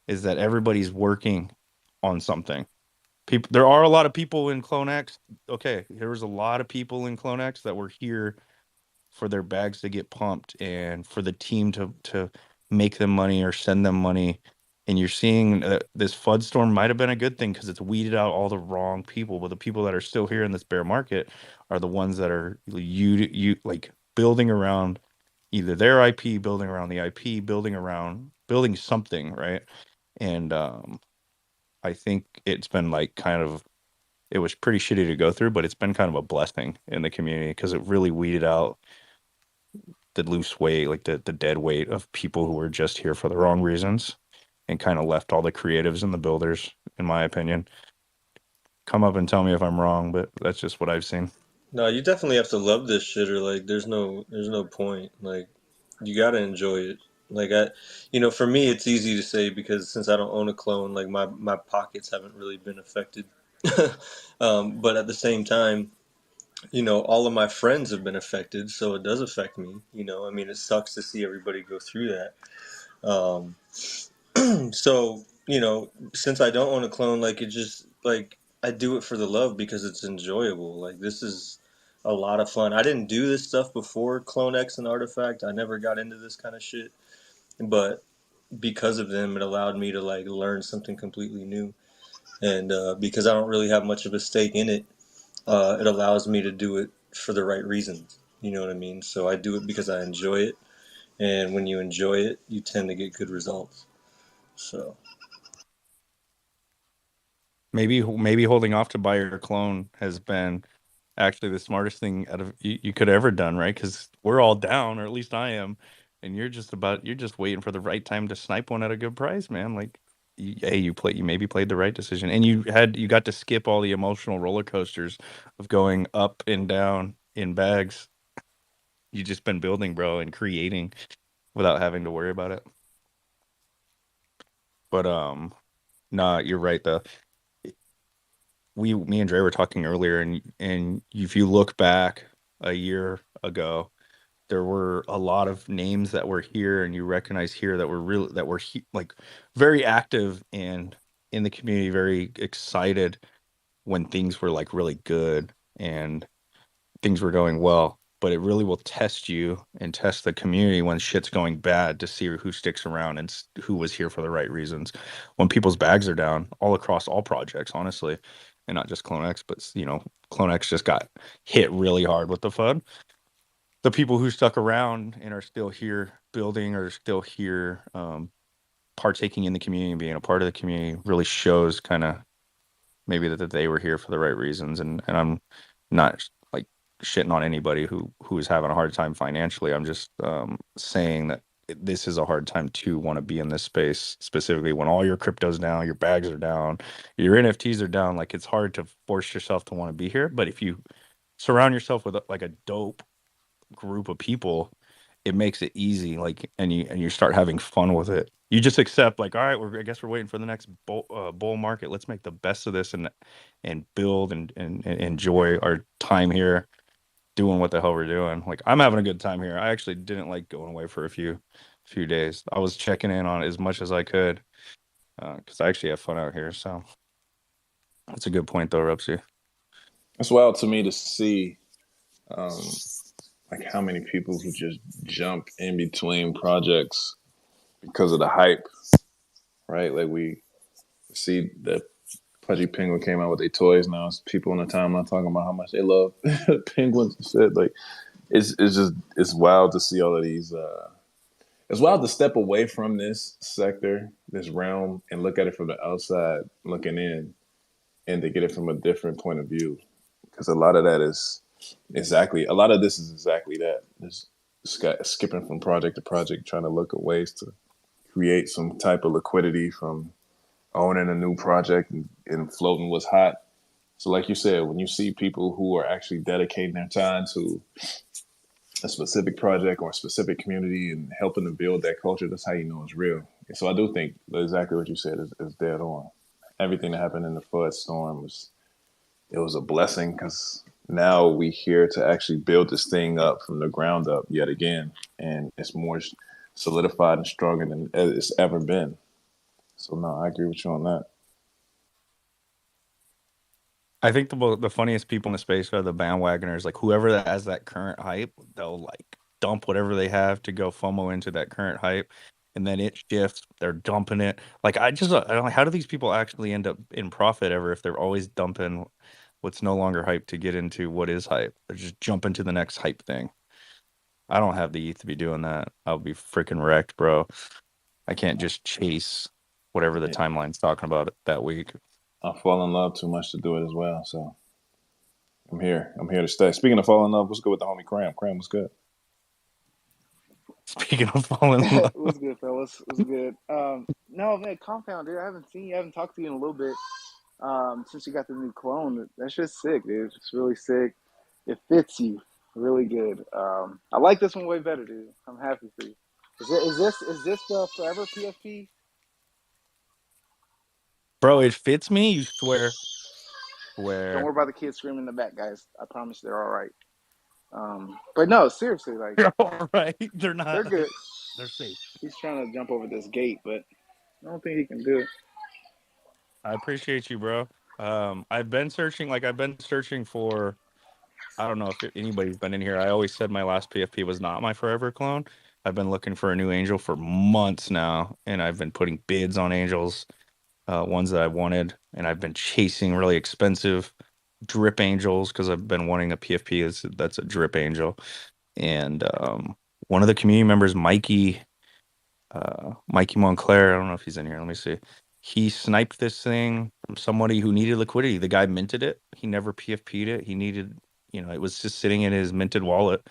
is that everybody's working on something. There are a lot of people in CloneX. Okay, there was a lot of people in CloneX that were here for their bags to get pumped and for the team to make them money or send them money. And you're seeing this FUD storm might have been a good thing because it's weeded out all the wrong people. But the people that are still here in this bear market are the ones that are you like building around either their IP, building around the IP, building something, right? And I think it's been like it was pretty shitty to go through, but it's been kind of a blessing in the community because it really weeded out the loose weight, like the dead weight of people who were just here for the wrong reasons and kind of left all the creatives and the builders, in my opinion. Come up and tell me if I'm wrong, but that's just what I've seen. No, you definitely have to love this shit, or like, there's no point. Like, you gotta enjoy it. Like for me, it's easy to say because since I don't own a clone, like my pockets haven't really been affected. But at the same time, all of my friends have been affected, so it does affect me. I mean, it sucks to see everybody go through that. Um, so, since I don't own a clone, like, it just, like, I do it for the love because it's enjoyable. Like, this is a lot of fun. I didn't do this stuff before CloneX and Artifact. I never got into this kind of shit. But because of them, it allowed me to, like, learn something completely new. And because I don't really have much of a stake in it, it allows me to do it for the right reasons. You know what I mean? So I do it because I enjoy it, and when you enjoy it, you tend to get good results. So Maybe holding off to buy your clone has been actually the smartest thing out of you could have ever done, right? Because we're all down, or at least I am, and you're just waiting for the right time to snipe one at a good price, man. Like, you maybe played the right decision, and you got to skip all the emotional roller coasters of going up and down in bags. You just been building, bro, and creating without having to worry about it. But nah, you're right. Me and Dre were talking earlier, and if you look back ago, there were a lot of names that were here and you recognize here that were real that were like very active and in the community, very excited when things were like really good and things were going well. But it really will test you and test the community when shit's going bad to see who sticks around and who was here for the right reasons. When people's bags are down, all across all projects, honestly, and not just CloneX, but you know, CloneX just got hit really hard with the FUD. The people who stuck around and are still here building or still here partaking in the community and being a part of the community really shows kind of maybe that they were here for the right reasons. And I'm not like shitting on anybody who is having a hard time financially. I'm just saying that this is a hard time to want to be in this space, specifically when all your crypto's down, your bags are down, your NFTs are down. Like, it's hard to force yourself to want to be here. But if you surround yourself with like a dope group of people, it makes it easy. Like, and you start having fun with it. You just accept, like, all right, I guess we're waiting for the next bull market. Let's make the best of this and build and enjoy our time here doing what the hell we're doing. Like, I'm having a good time here. I actually didn't like going away for a few days. I was checking in on it as much as I could because I actually have fun out here. So that's a good point, though, Rupsy. It's wild to me to see like how many people who just jump in between projects because of the hype, right? Like, we see that Pudgy Penguin came out with their toys. Now it's people on the timeline talking about how much they love penguins and shit. Like, it's wild to see all of these. It's wild to step away from this sector, this realm, and look at it from the outside looking in, and to get it from a different point of view. Because a lot of this is exactly that. Just skipping from project to project, trying to look at ways to create some type of liquidity from owning a new project and floating what's hot. So like you said, when you see people who are actually dedicating their time to a specific project or a specific community and helping to build that culture, that's how you know it's real. And so I do think exactly what you said is dead on. Everything that happened in the flood storm was a blessing, because now we here to actually build this thing up from the ground up yet again, and it's more solidified and stronger than it's ever been. So no, I agree with you on that. I think the funniest people in the space are the bandwagoners. Like, whoever that has that current hype, they'll like dump whatever they have to go FOMO into that current hype, and then it shifts. They're dumping it. Like, I don't know, how do these people actually end up in profit ever if they're always dumping what's no longer hype to get into what is hype? They're just jumping to the next hype thing. I don't have the ETH to be doing that. I'll be freaking wrecked, bro. I can't just chase whatever the timeline's talking about that week. I fall in love too much to do it as well. So I'm here. I'm here to stay. Speaking of falling in love, what's good with the homie Cram? Cram, what's good? Speaking of falling in love. What's good, fellas? What's good? No, man, Compound, dude. I haven't talked to you in a little bit. Since you got the new clone. That's just sick, dude. It's really sick. It fits you really good. I like this one way better, dude. I'm happy for you. Is this the forever PFP? Bro, it fits me, you swear. Don't worry Where about the kids screaming in the back, guys. I promise they're all right. But no, seriously, like they're all right. They're they're not. good. They're safe. He's trying to jump over this gate, but I don't think he can do it. I appreciate you, bro. I've been searching for. I don't know if anybody's been in here. I always said my last PFP was not my forever clone. I've been looking for a new angel for months now, and I've been putting bids on angels, ones that I wanted, and I've been chasing really expensive drip angels because I've been wanting a PFP that's a drip angel. And one of the community members, Mikey Montclair, I don't know if he's in here. Let me see. He sniped this thing from somebody who needed liquidity. The guy minted it. He never PFP'd it. He needed, it was just sitting in his minted wallet,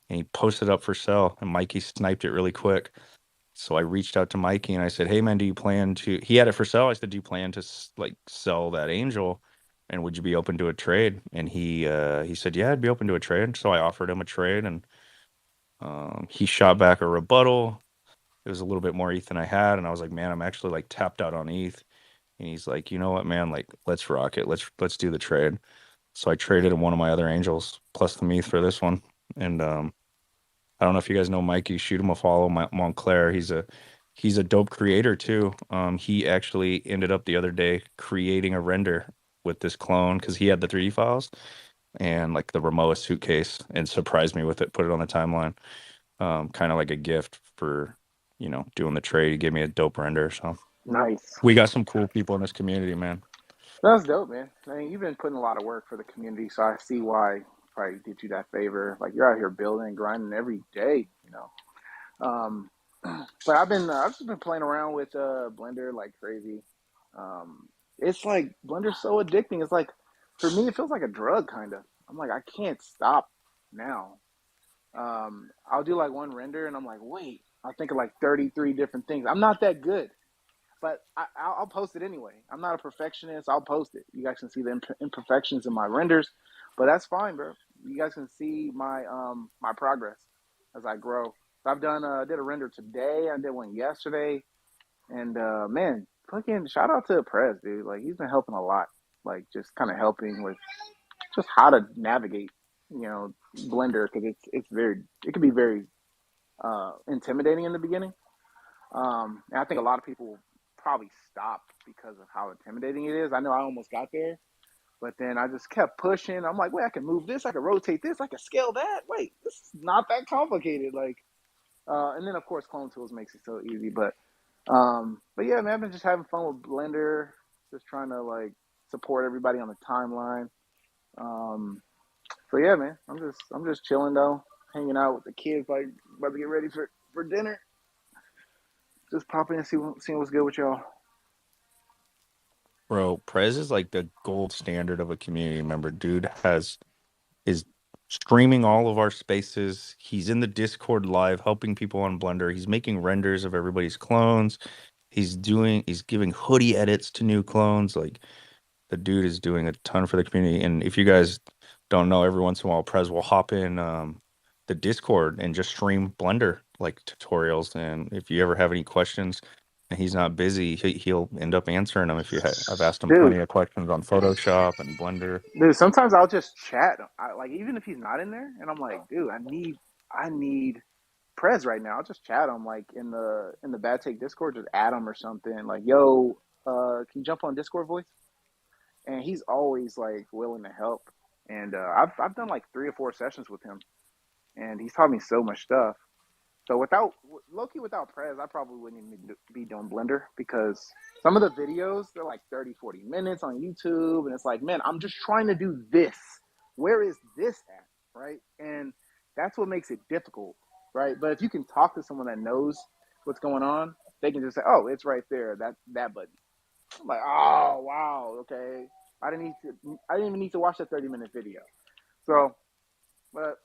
and he posted up for sale. And Mikey sniped it really quick. So I reached out to Mikey and I said, "Hey man, do you plan to?" He had it for sale. I said, "Do you plan to sell that angel? And would you be open to a trade?" And he said, "Yeah, I'd be open to a trade." So I offered him a trade, and he shot back a rebuttal. It was a little bit more ETH than I had, and I was like, "Man, I'm actually like tapped out on ETH." And he's like, "You know what, man? Like, let's rock it. Let's do the trade." So I traded one of my other angels plus the ETH for this one, And I don't know if you guys know Mikey. Shoot him a follow, Montclair. He's a dope creator too. He actually ended up the other day creating a render with this clone because he had the 3D files and like the Rimowa suitcase and surprised me with it. Put it on the timeline, kind of like a gift for doing the trade. He gave me a dope render. So Nice. we got some cool people in this community, man. That's dope, man. I mean, you've been putting a lot of work for the community, so I see why probably did you that favor. Like you're out here building, grinding every day, you know. Um, but I've just been playing around with Blender like crazy. It's like Blender's so addicting. It's like for me, it feels like a drug kind of. I'm like I can't stop now. I'll do like one render, and I'm like, wait, I'll think of like 33 different things. I'm not that good, but I'll post it anyway. I'm not a perfectionist. I'll post it. You guys can see the imperfections in my renders, but that's fine, bro. You guys can see my progress as I grow. I've done did a render today. I did one yesterday, and man, fucking shout out to Prez, dude. Like he's been helping a lot. Like just kind of helping with just how to navigate, Blender because it can be very intimidating in the beginning. And I think a lot of people probably stopped because of how intimidating it is. I know I almost got there, but then I just kept pushing. I'm like, wait, I can move this, I can rotate this, I can scale that. Wait, this is not that complicated. Like, and then of course, Clone Tools makes it so easy. But yeah, man, I've been just having fun with Blender, just trying to like support everybody on the timeline. So yeah, man, I'm just chilling though, hanging out with the kids, like about to get ready for dinner. Just popping and seeing what's good with y'all. Bro, Prez is like the gold standard of a community member. Dude is streaming all of our spaces. He's in the Discord live helping people on Blender. He's making renders of everybody's clones. He's giving hoodie edits to new clones. Like the dude is doing a ton for the community. And if you guys don't know, every once in a while Prez will hop in the Discord and just stream Blender like tutorials. And if you ever have any questions and he's not busy, he'll end up answering them. I've asked him Dude, plenty of questions on Photoshop and Blender. sometimes I'll just chat. Like even if he's not in there, and I'm like, dude, I need Prez right now. I'll just chat him like in the Bad Take Discord, just add him or something. Like, yo, can you jump on Discord voice? And he's always like willing to help. And I've done like 3 or 4 sessions with him, and he's taught me so much stuff. So without Prez, I probably wouldn't even be doing Blender because some of the videos, they're like 30, 40 minutes on YouTube. And it's like, man, I'm just trying to do this. Where is this at? Right. And that's what makes it difficult. Right. But if you can talk to someone that knows what's going on, they can just say, oh, it's right there. That button. I'm like, oh, wow. Okay. I didn't even need to watch that 30-minute video. So, but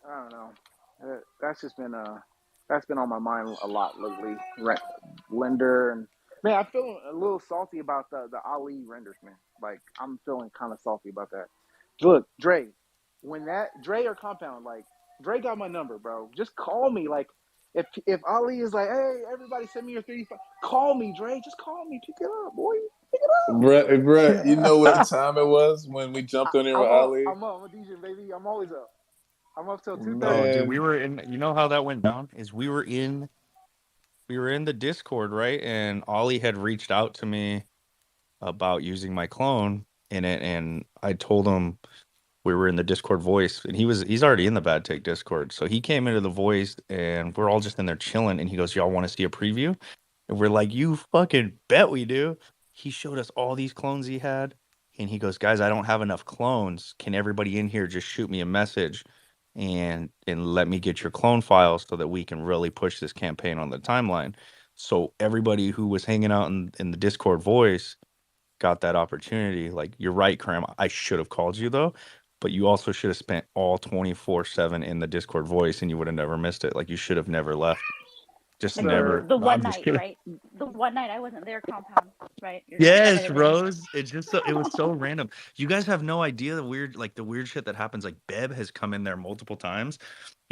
I don't know. That's just been that's been on my mind a lot lately. Blender and man, I feel a little salty about the Ali renders, man. Like I'm feeling kind of salty about that. Look, Dre, when that Dre or Compound, like Dre got my number, bro. Just call me. Like if Ali is like, hey, everybody send me your 35, call me, Dre. Just call me. Pick it up, boy. Pick it up. Bruh, you know what time it was when we jumped on there with Ali? I'm up. I'm a DJ, baby. I'm always up. I'm up till 2:30. Oh, dude, we Man, were in. You know how that went down? We were in the Discord, right? And Ollie had reached out to me about using my clone in it, and I told him we were in the Discord voice, and he's already in the Bad Take Discord. So he came into the voice, and we're all just in there chilling, and he goes, "Y'all want to see a preview?" And we're like, "You fucking bet we do." He showed us all these clones he had, and he goes, "Guys, I don't have enough clones. Can everybody in here just shoot me a message and let me get your clone files so that we can really push this campaign on the timeline?" So everybody who was hanging out in the Discord voice got that opportunity. Like, you're right, Cram. I should have called you though, but you also should have spent all 24/7 in the Discord voice and you would have never missed it. Like, you should have never left. Just Like the Sir, never. the No, one I'm just night, kidding. right? The one night I wasn't there, Compound, right? You're gonna rub Yes, it in. Rose. It was so random. You guys have no idea the weird shit that happens. Like, Beb has come in there multiple times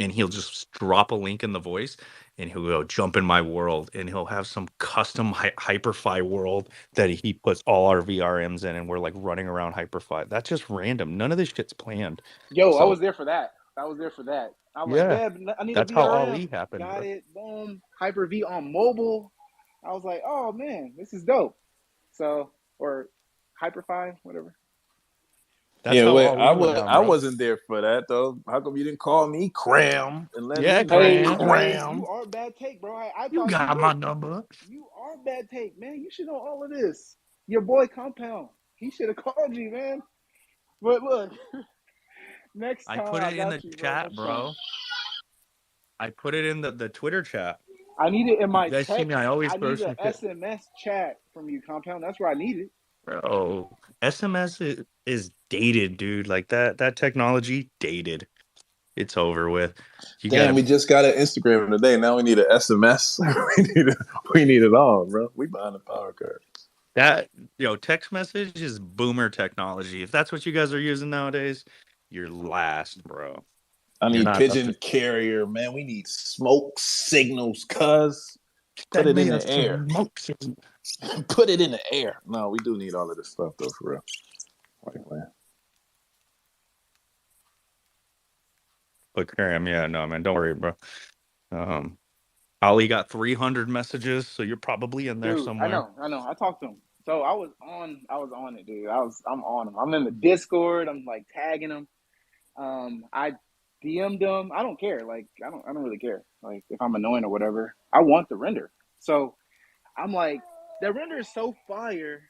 and he'll just drop a link in the voice and he'll go jump in my world and he'll have some custom hyperfi world that he puts all our VRMs in and we're like running around hyperfi. That's just random. None of this shit's planned. yo, I So was there for that. I was there for that. I was like, Yeah, Deb, I need a that's how VRM. Ali happened, Got bro. it. Boom. Hyper-V on mobile. I was like, oh man, this is dope. So, or Hyper-Fi, whatever. That's Yeah, how wait, Ali went down, I bro. wasn't there for that though. How come you didn't call me Cram and let me Yeah, know? Hey, Cram. Dre, you Cram. are bad take, bro. I You thought you got my would. number. You are bad take, man. You should know all of this. Your boy Compound. He should have called you, man. But look, next I time put I it in got the you, bro. chat, Next time. bro. I put it in the Twitter chat. I need it in You my guys see me? text. I always I need post an some shit. SMS chat from you, Compound. That's where I need it. Bro, SMS is dated, dude. Like that technology dated. It's over with. You Damn, gotta we just got an Instagram today. Now we need an SMS. we need it all, bro. We behind the power curve. that text message is boomer technology. If that's what you guys are using nowadays, you're last, bro. I You're need not up pigeon to carrier, man. We need smoke signals, cuz. Put send it in me a the air. smoke signal. Put it in the air. No, we do need all of this stuff though, for real. Like, man. But Karam, yeah, no, man, don't worry, bro. Um, Ali got 300 messages, so you're probably in there Dude, I somewhere. know. I talked to him. So I was on it, dude. I'm on him. I'm in the Discord. I'm like tagging him. I DM'd him. I don't care. Like I don't really care. Like if I'm annoying or whatever. I want the render. So I'm like, the render is so fire.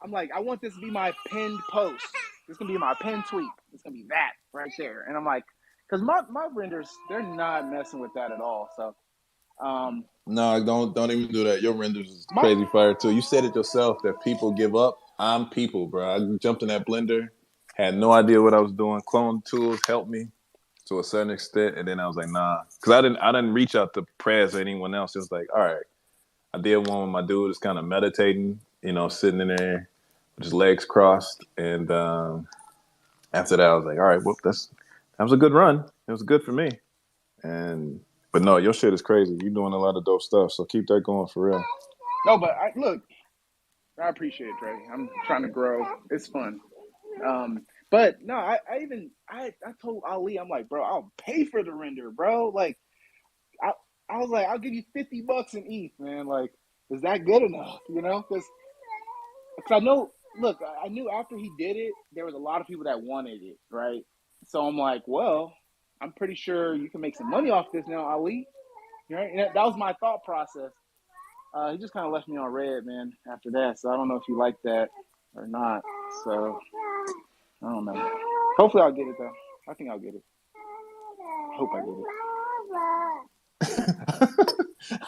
I'm like, I want this to be my pinned post. This gonna be my pinned tweet. It's gonna be that right there. And I'm like, because my renders, they're not messing with that at all. So No, don't even do that. Your renders is my crazy fire too. You said it yourself that people give up. I'm people, bro. I jumped in that blender, had no idea what I was doing. Clone tools helped me to a certain extent, and then I was like, nah, because I didn't reach out to Prez or anyone else. It was like, all right, I did one with my dude. It's kind of meditating, sitting in there with his legs crossed, and after that, I was like, all right, well, that was a good run. It was good for me, but no, your shit is crazy. You're doing a lot of dope stuff, so keep that going for real. no, but look, I appreciate it, Trey. I'm trying to grow. It's fun. But no, I told Ali, I'm like, bro, I'll pay for the render, bro. Like I I was like, I'll give you $50 in ETH, man. Like, is that good enough? Because I know. Look, I knew after he did it, there was a lot of people that wanted it, right? So I'm like, well, I'm pretty sure you can make some money off this now, Ali. Right? And that was my thought process. He just kind of left me on red, man, after that. So I don't know if you like that or not. So I don't know. Hopefully I'll get it, though. I think I'll get it. Hope I get it.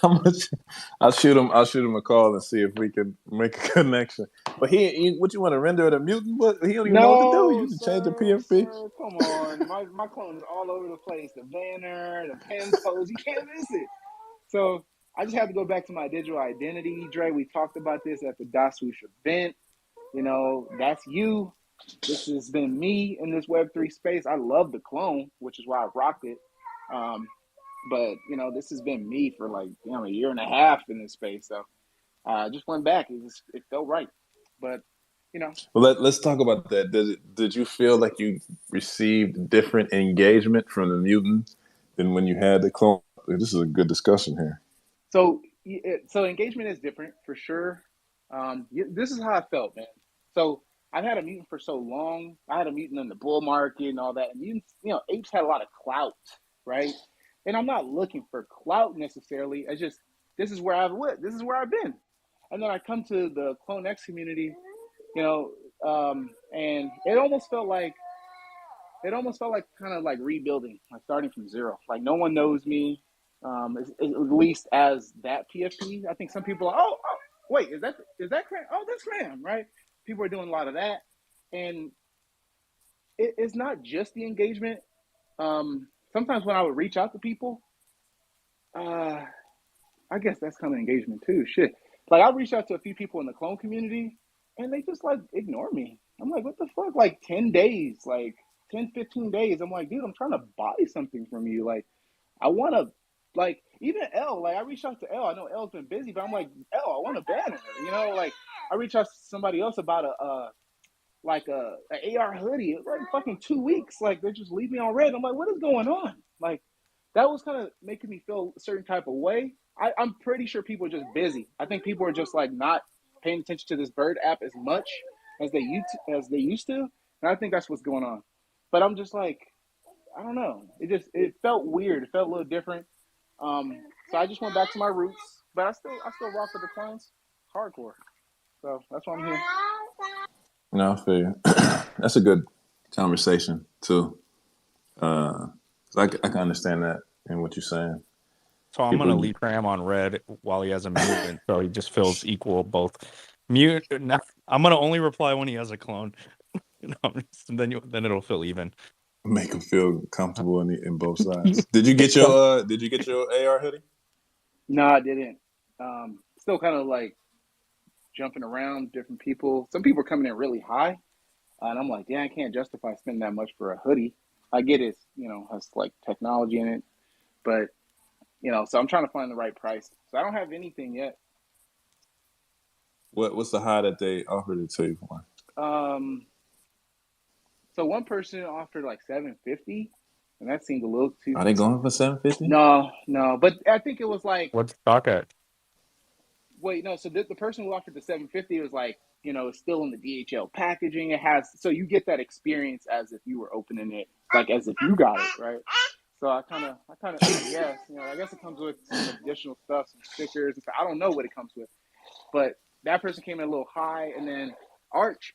How much? I'll shoot him. I'll shoot him a call and see if we can make a connection. But what you want to render it a mutant? What he don't even know what to do. No, You can change the sir, PFP. come on. My clone is all over the place. The banner, the pin pose, you can't miss it. So I just have to go back to my digital identity, Dre. We talked about this at the DasWoosh event. That's you. This has been me in this Web3 space. I love the clone, which is why I rocked it. But this has been me for like a year and a half in this space. So I just went back. It felt right. But Well, let's talk about that. Did you feel like you received different engagement from the mutant than when you had the clone? This is a good discussion here. so engagement is different for sure. This is how I felt, man. So I've had a mutant for so long. I had a mutant in the bull market and all that. And mutants, apes had a lot of clout, right? And I'm not looking for clout necessarily. I just this is where I've lived. This is where I've been. And then I come to the CloneX community, and it almost felt like kind of like rebuilding, like starting from zero. Like no one knows me, at least as that PFP. I think some people are, oh wait, is that Cram? Oh, that's Cram, right? People are doing a lot of that, and it's not just the engagement. Sometimes when I would reach out to people, uh, I guess that's kind of engagement too. Shit, like I reached out to a few people in the clone community, and they just like ignore me. I'm like, what the fuck? Like 10 days, like 10, 15 days. I'm like, dude, I'm trying to buy something from you. Like, I want to, like, even L, like, I reached out to L. I know L's been busy, but I'm like, L, I want a banner. Like, I reached out to somebody else about like a AR hoodie. It was like fucking 2 weeks. Like they just leave me on red. I'm like, what is going on? Like that was kind of making me feel a certain type of way. I'm pretty sure people are just busy. I think people are just like not paying attention to this bird app as much as they used to. And I think that's what's going on. But I'm just like, I don't know. It felt weird. It felt a little different. So I just went back to my roots. But I still rock with the clones hardcore. So that's why I'm here. No, I feel you. That's a good conversation too. I can understand that and what you're saying. So I'm gonna leave Cram on red while he has a mutant, so he just feels equal both. Mute. I'm gonna only reply when he has a clone. Then it'll feel even. Make him feel comfortable in both sides. Did you get your AR hoodie? No, I didn't. Still kind of like jumping around different people. Some people are coming in really high, and I'm like, yeah, I can't justify spending that much for a hoodie. I get it, has like technology in it, but so I'm trying to find the right price. So I don't have anything yet. What's the high that they offered it to you for? So one person offered like $750, and that seemed a little too. Are they going for $750? No, but I think it was like. What's StockX? Wait, no. So the person who offered the $750 was like, it's still in the DHL packaging. It has, so you get that experience as if you were opening it, like as if you got it, right? So I kind of, yes, I guess it comes with some additional stuff, some stickers and stuff. I don't know what it comes with, but that person came in a little high, and then Arch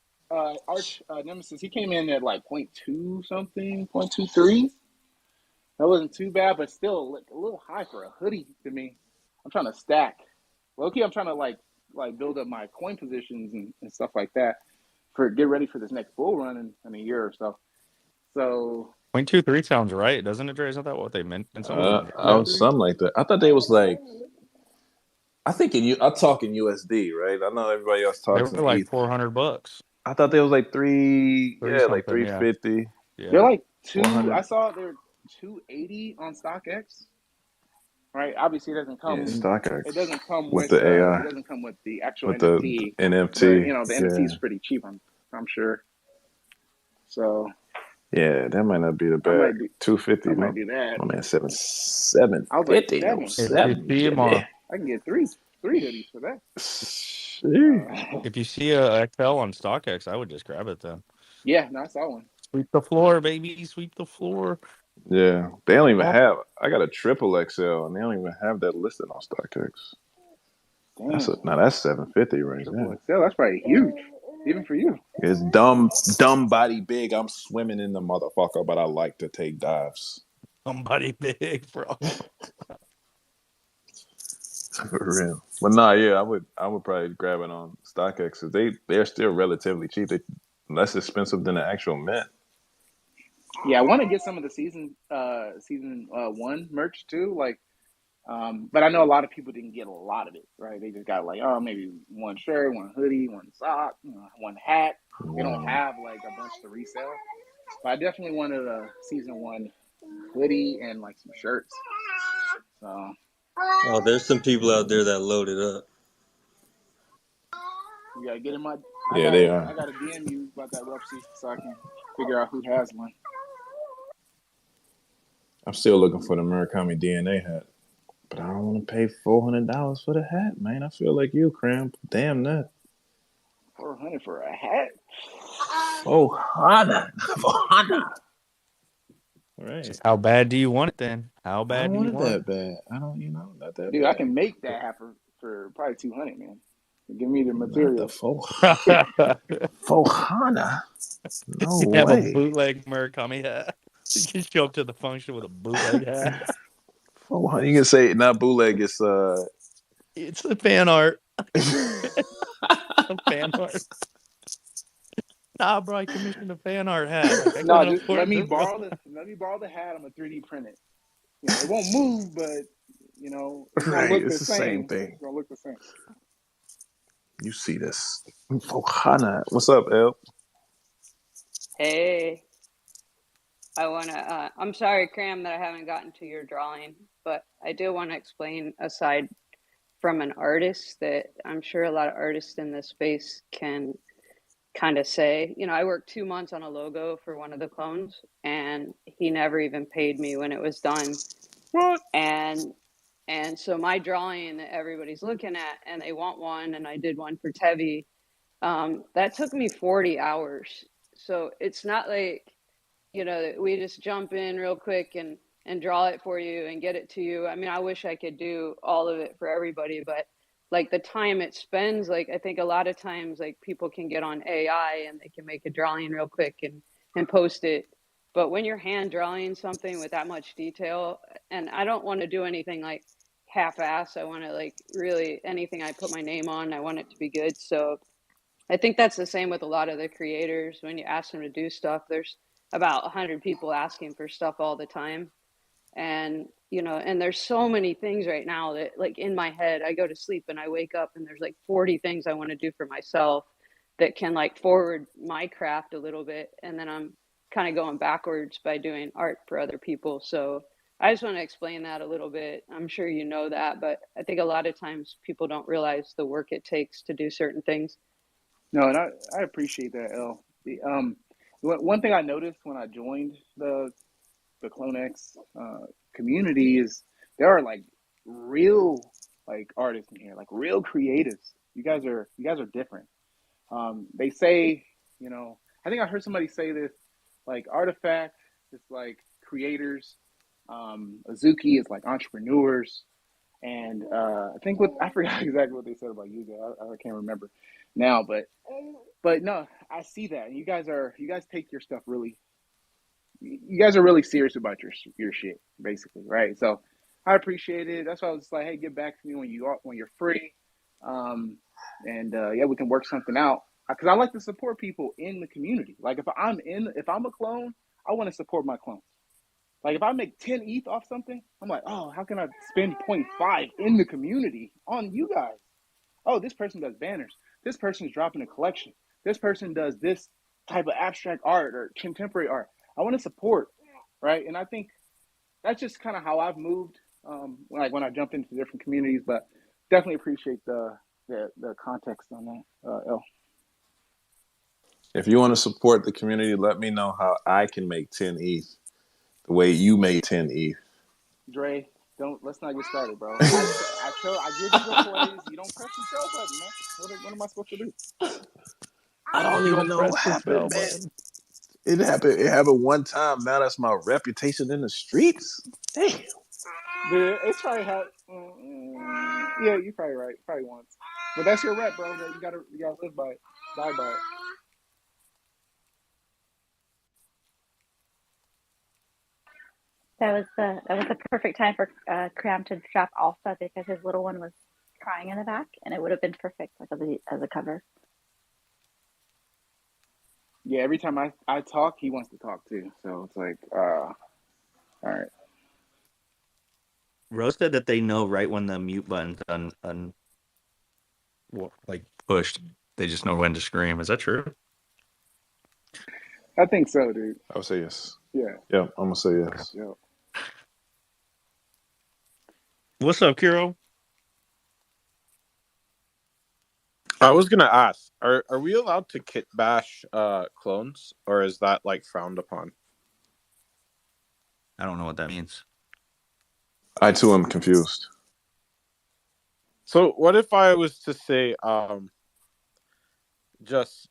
Nemesis, he came in at like 0.2 something, 0.23. That wasn't too bad, but still like a little high for a hoodie to me. I'm trying to stack. I'm trying to like build up my coin positions and stuff like that get ready for this next bull run in a year or so. So 0.23 sounds right, doesn't it, Dre? Isn't that what they meant? I was something like that. I thought they was like. I think I talk in USD, right? I know everybody else They talks were in like ETH. $400. I thought they was like like 350. Yeah. They're like 400. I saw they're 280 on StockX. Right, obviously it doesn't come. Yeah, StockX. It doesn't come with with the AI. It doesn't come with the actual with NFT. The NFT. But, the NFT is pretty cheap. I'm sure. So. Yeah, that might not be the bad. 250. I might do that. My man, 750. I was like, I can get three hoodies for that. If you see a XL on StockX, I would just grab it then. Yeah, no, I saw one. Sweep the floor, baby. Sweep the floor. Yeah, they don't even have. I got a triple XL, and they don't even have that listed on StockX. Damn. That's 750 right there. XL, that's probably huge, even for you. It's dumb body big. I'm swimming in the motherfucker, but I like to take dives. Somebody big, bro. For real. But I would probably grab it on StockX because they're still relatively cheap. They're less expensive than the actual mint. Yeah, I want to get some of the season 1 merch too. Like, but I know a lot of people didn't get a lot of it, right? They just got like, maybe one shirt, one hoodie, one sock, one hat. They don't have like a bunch to resell. But I definitely wanted a season 1 hoodie and like some shirts. So. Oh, there's some people out there that load it up. You gotta get in my. They are. I gotta DM you about that Rupsy so I can figure out who has one. I'm still looking for the Murakami DNA hat, but I don't want to pay $400 for the hat, man. I feel like you, Cram. Damn that. $400 for a hat. $400. Right. Just how bad do you want it then? How bad do you want it? That bad. I don't, not that Dude, bad. I can make that hat for probably $200, man. Give me the material. Not the $400. No way. Have a bootleg Murakami hat. You can show up to the function with a bootleg hat. $400. You can say not bootleg. It's the fan art. Fan art. Nah, bro, I commissioned a fan art hat. Like, no, just let me borrow the hat. I'm gonna 3D print it. It won't move, but it's gonna look the same thing. It's gonna look the same. You see this? $400. What's up, El? Hey, I wanna. I'm sorry, Cram, that I haven't gotten to your drawing, but I do want to explain aside from an artist that I'm sure a lot of artists in this space can kind of say, I worked 2 months on a logo for one of the clones, and he never even paid me when it was done. What? And so my drawing that everybody's looking at, and they want one, and I did one for Tevi, that took me 40 hours. So it's not like, we just jump in real quick and draw it for you and get it to you. I mean, I wish I could do all of it for everybody, but like the time it spends, like I think a lot of times like people can get on AI and they can make a drawing real quick and post it. But when you're hand drawing something with that much detail, and I don't want to do anything like half-ass, I want to like really anything I put my name on, I want it to be good. So I think that's the same with a lot of the creators. When you ask them to do stuff, there's about 100 people asking for stuff all the time. And, and there's so many things right now that like in my head, I go to sleep and I wake up and there's like 40 things I want to do for myself that can like forward my craft a little bit. And then I'm kind of going backwards by doing art for other people. So I just want to explain that a little bit. I'm sure you know that, but I think a lot of times people don't realize the work it takes to do certain things. No, and I appreciate that, L. One thing I noticed when I joined the CloneX community is there are like real like artists in here, like real creatives. You guys are different. They say, I think I heard somebody say this, like Artifact is like creators, Azuki is like entrepreneurs, and I think I forgot exactly what they said about you guys. I can't remember now, but no, I see that. And you guys take your stuff really, you guys are really serious about your shit, basically, right? So I appreciate it. That's why I was just like, hey, get back to me when you're free, and yeah, we can work something out. Because I like to support people in the community. Like if I'm a clone, I want to support my clones. Like if I make 10 ETH off something, I'm like, oh, how can I spend point 0.5 in the community on you guys? Oh, this person does banners. This person is dropping a collection. This person does this type of abstract art or contemporary art. I want to support, right? And I think that's just kind of how I've moved, when I jump into different communities. But definitely appreciate the context on that, L. If you want to support the community, let me know how I can make 10 ETH the way you made 10 ETH. Dre, let's not get started, bro. I give you the plays. You don't press the sell button, man. What am I supposed to do? I don't You even don't know press what the happened, spell man. button. It happened. It happened one time. Now that's my reputation in the streets. Damn. Dude, it's probably yeah, you're probably right. Probably once, but that's your rep, bro. You gotta live by it, die by it. That was the perfect time for Cram to drop Alpha because his little one was crying in the back, and it would have been perfect like as a cover. Yeah, every time I talk, he wants to talk too. So it's like, all right. Rose said that they know right when the mute button's like pushed. They just know when to scream. Is that true? I think so, dude. I would say yes. Yeah. Yeah, I'm gonna say yes. Yeah. What's up, Kiro? I was gonna ask, are we allowed to kit bash clones, or is that like frowned upon? I don't know what that means. I too am confused. So what if I was to say, just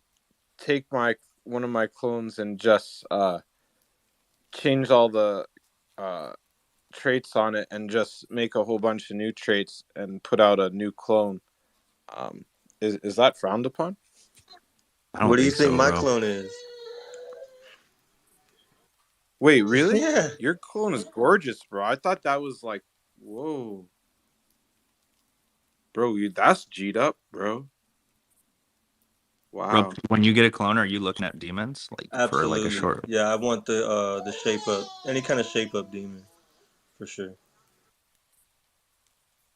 take one of my clones and just change all the uh traits on it and just make a whole bunch of new traits and put out a new clone? Um, is that frowned upon? I don't What do you think think so, my bro. clone is? Wait, really? Yeah, Your clone is gorgeous, bro. I thought that was like, whoa, bro. That's G'd up, bro. Bro, Wow. when you get a clone, are you looking at demons like for like a absolutely. short? Yeah, I want the shape up, any kind of shape up demon for sure.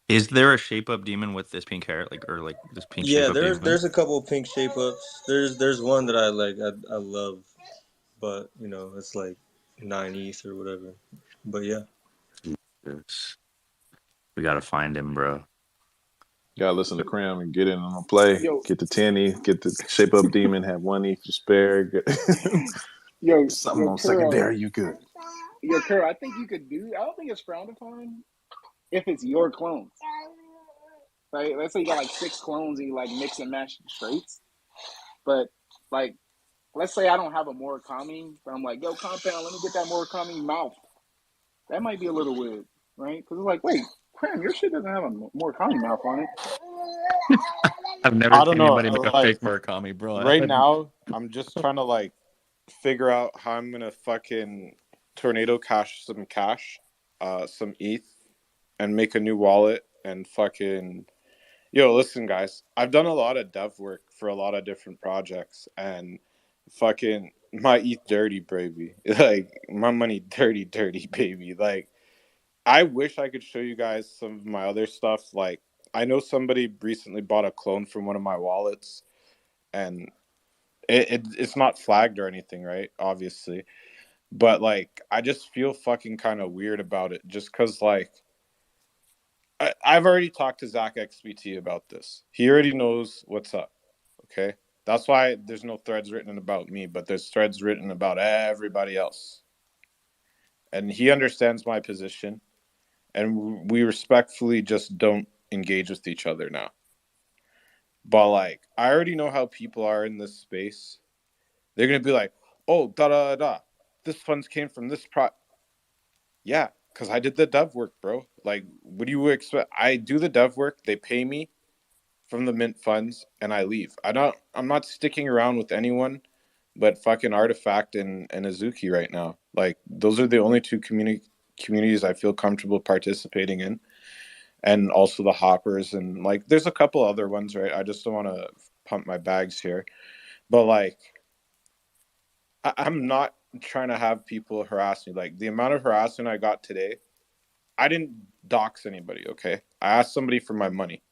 Is there a shape up demon with this pink hair, like or like this pink shape Yeah, up there's demon? there's a couple of pink shape ups. There's one that I like. I love, but it's like 9 ETH or whatever. But yeah. Yes. We gotta find him, bro. Gotta listen to Cram and get in on a play. Yo, Get the 10 ETH, get the shape up demon, have 1 ETH to spare. Something yo, on Kuro. secondary, you good. Yo, Kuro, I think you could do. I don't think it's frowned upon if it's your clones. Right? Let's say you got like 6 clones and you like mix and match the traits. But like, let's say I don't have a Murakami, but I'm like, yo, Compound, let me get that Murakami mouth. That might be a little weird, right? Because it's like, wait, Cram, your shit doesn't have a Murakami mouth on it. I've never I seen don't know. anybody make a Like fake Murakami, bro. right now, I'm just trying to like figure out how I'm gonna fucking tornado cash some cash, some ETH, and make a new wallet and fucking. Yo, listen, guys. I've done a lot of dev work for a lot of different projects, and fucking my ETH dirty, baby. Like my money dirty, dirty, baby. Like I wish I could show you guys some of my other stuff. Like I know somebody recently bought a clone from one of my wallets, and it's not flagged or anything, right? Obviously, but like I just feel fucking kind of weird about it, just because like I've already talked to Zach XBT about this. He already knows what's up. Okay, that's why there's no threads written about me, but there's threads written about everybody else, and he understands my position, and we respectfully just don't engage with each other now. But like I already know how people are in this space. They're gonna be like, oh, da da da. This funds came from this pro. Yeah, because I did the dev work, bro. Like, what do you expect? I do the dev work. They pay me from the mint funds, and I leave. I'm not sticking around with anyone, but fucking Artifact and Azuki right now. Like, those are the only two communities I feel comfortable participating in, and also the Hoppers, and like, there's a couple other ones, right? I just don't want to pump my bags here, but like. I'm not trying to have people harass me. Like the amount of harassment I got today, I didn't dox anybody, okay? I asked somebody for my money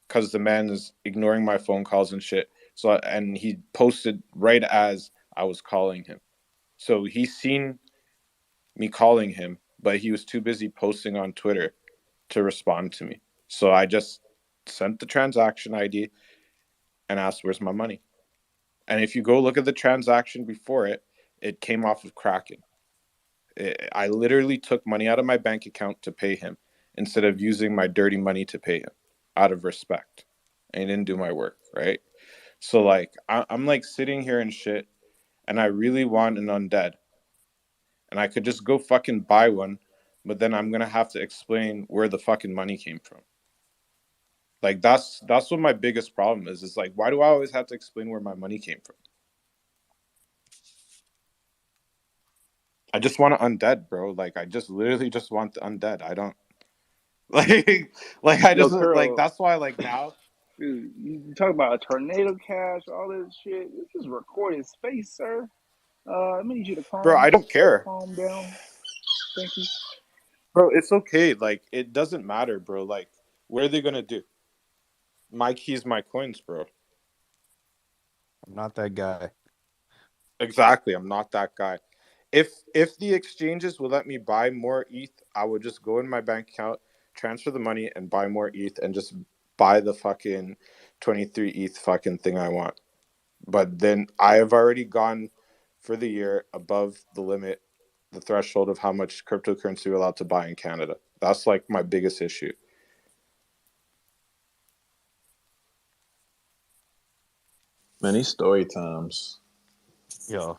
because the man is ignoring my phone calls and shit. So, and he posted right as I was calling him. So he's seen me calling him, but he was too busy posting on Twitter to respond to me. So I just sent the transaction ID and asked, where's my money? And if you go look at the transaction before it, it came off of Kraken. I literally took money out of my bank account to pay him instead of using my dirty money to pay him out of respect. And he didn't do my work, right? So like I'm like sitting here and shit, and I really want an undead, and I could just go fucking buy one, but then I'm gonna have to explain where the fucking money came from. Like that's what my biggest problem is. It's like, why do I always have to explain where my money came from? I just want an undead, bro. Like I just literally just want the undead. I don't like I Yo, just like Kuro, that's why like now, dude, you talk about a tornado cash, all this shit. This is recorded space, sir. I need you to bro. I don't care, calm down. Thank you. bro. It's okay. Like it doesn't matter, bro. Like what are they gonna do? My keys, my coins, bro. I'm not that guy. Exactly. I'm not that guy. If the exchanges will let me buy more ETH, I would just go in my bank account, transfer the money, and buy more ETH, and just buy the fucking 23 ETH fucking thing I want. But then I have already gone for the year above the limit, the threshold of how much cryptocurrency we're allowed to buy in Canada. That's like my biggest issue. Many story times. Yo,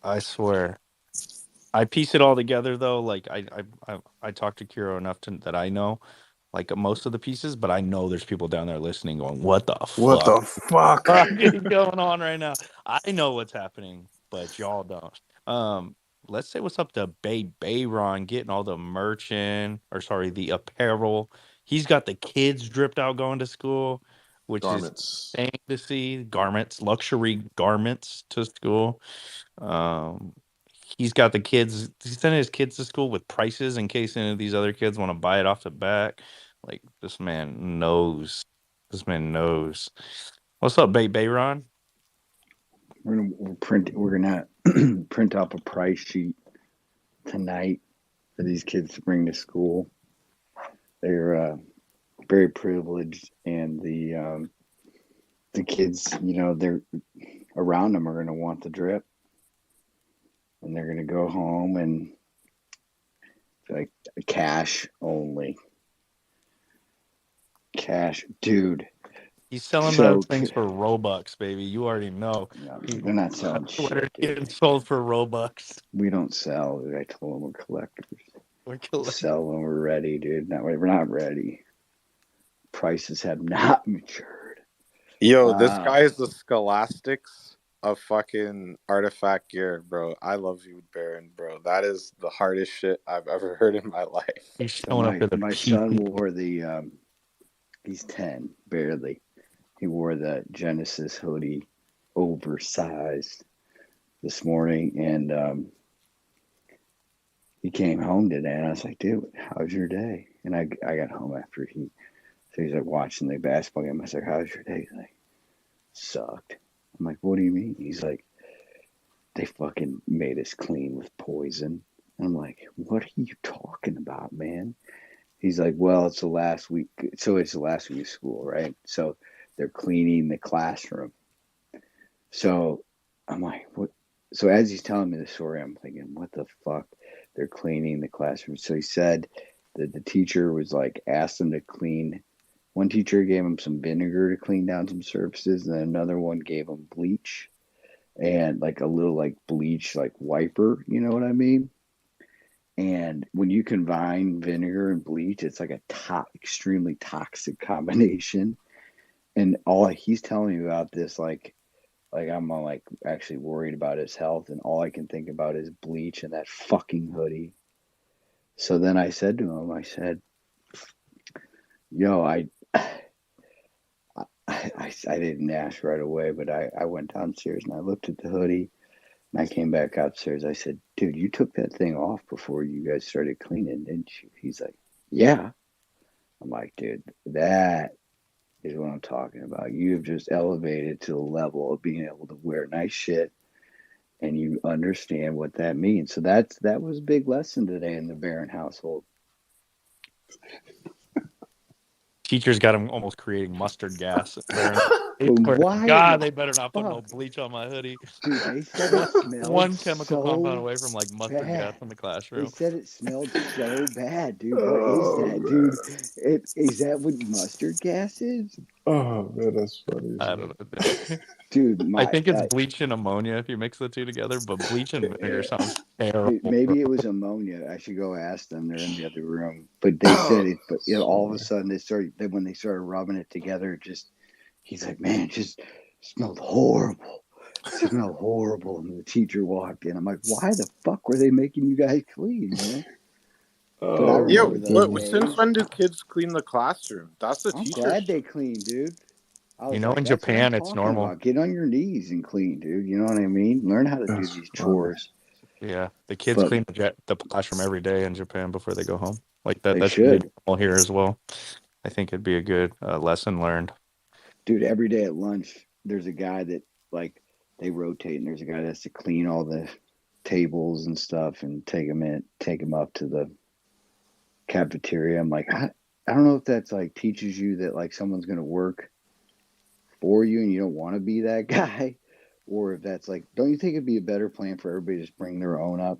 I swear. I piece it all together though. Like I talked to Kiro enough that I know like most of the pieces, but I know there's people down there listening going, "What the What fuck the fuck? is going on right now?" I know what's happening, but y'all don't. Let's say what's up to Bayron getting all the merch in, or sorry, the apparel. He's got the kids dripped out going to school, which is Garments. insane to see. Garments, luxury garments to school. Um, he's got the kids. He's sending his kids to school with prices in case any of these other kids want to buy it off the back. Like this man knows. This man knows. What's up, Bayron? We're gonna print off a price sheet tonight for these kids to bring to school. they're very privileged, and the kids, they're around them are going to want the drip, and they're going to go home and like cash only, cash, dude. He's selling So those things for Robux, baby. You already know. no, they're not selling Sweater shit, dude. getting sold for Robux. We don't sell. I told them we're collectors. We're We'll sell when we're ready, dude. We're not ready. Prices have not matured. Yo, this guy is the Scholastics of fucking artifact gear, bro. I love you, Baron, bro. That is the hardest shit I've ever heard in my life. He's So showing up to the my son wore the he's 10, barely. He wore the Genesis hoodie, oversized, this morning, and he came home today, and I was like, dude, how's your day? And I got home after so he's like watching the basketball game. I was like, how's your day? He's like, sucked. I'm like, what do you mean? He's like, they fucking made us clean with poison. And I'm like, what are you talking about, man? He's like, well, it's the last week. So it's the last week of school, right? So they're cleaning the classroom. So I'm like, what? So as he's telling me the story, I'm thinking, what the fuck? They're cleaning the classroom. So he said that the teacher was like, asked them to clean. One teacher gave him some vinegar to clean down some surfaces, and then another one gave him bleach and like a little like bleach like wiper, you know what I mean? And when you combine vinegar and bleach, it's like a extremely toxic combination. And all he's telling me about this, like I'm like actually worried about his health, and all I can think about is bleach and that fucking hoodie. So then I said to him, I said, yo, I didn't ask right away, but I went downstairs and I looked at the hoodie, and I came back upstairs. I said, dude, you took that thing off before you guys started cleaning, didn't you? He's like, yeah. I'm like, dude, that is what I'm talking about. You've just elevated to the level of being able to wear nice shit, and you understand what that means. So that was a big lesson today in the Barron household. teachers got him almost creating mustard gas. Why? God, they better not put no bleach on my hoodie. Dude, they said it smelled one chemical so compound away from like mustard bad. gas in the classroom. They said it smelled so bad, dude. What is that, dude? Is that what mustard gas is? Oh man, that's funny. I don't know. Dude, I think it's bleach and ammonia if you mix the two together, but bleach and vinegar sounds terrible. Maybe it was ammonia. I should go ask them. They're in the other room. But they said it. But all of a sudden, when they started rubbing it together, he's like, man, it just smelled horrible. It smelled horrible. And the teacher walked in. I'm like, why the fuck were they making you guys clean, man? But I remember those days. Since when do kids clean the classroom? That's the teacher. I'm glad they clean, dude. In Japan, it's normal. Get on your knees and clean, dude. You know what I mean? Learn how to do these chores. Yeah, the kids clean the classroom every day in Japan before they go home. Like that. They should. Normal here as well. I think it'd be a good lesson learned. Dude, every day at lunch, there's a guy that they rotate, and there's a guy that has to clean all the tables and stuff and take them up to the cafeteria. I'm like, I don't know if that's teaches you that someone's going to work for you and you don't want to be that guy, or if that's don't you think it'd be a better plan for everybody to just bring their own up?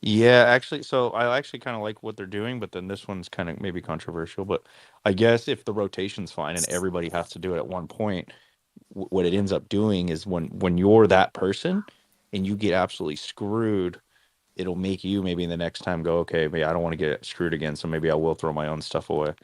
Yeah, actually, so I actually kind of like what they're doing, but then this one's kind of maybe controversial. But I guess if the rotation's fine and everybody has to do it at one point, what it ends up doing is when you're that person and you get absolutely screwed, it'll make you maybe the next time go, okay, maybe I don't want to get screwed again, so maybe I will throw my own stuff away.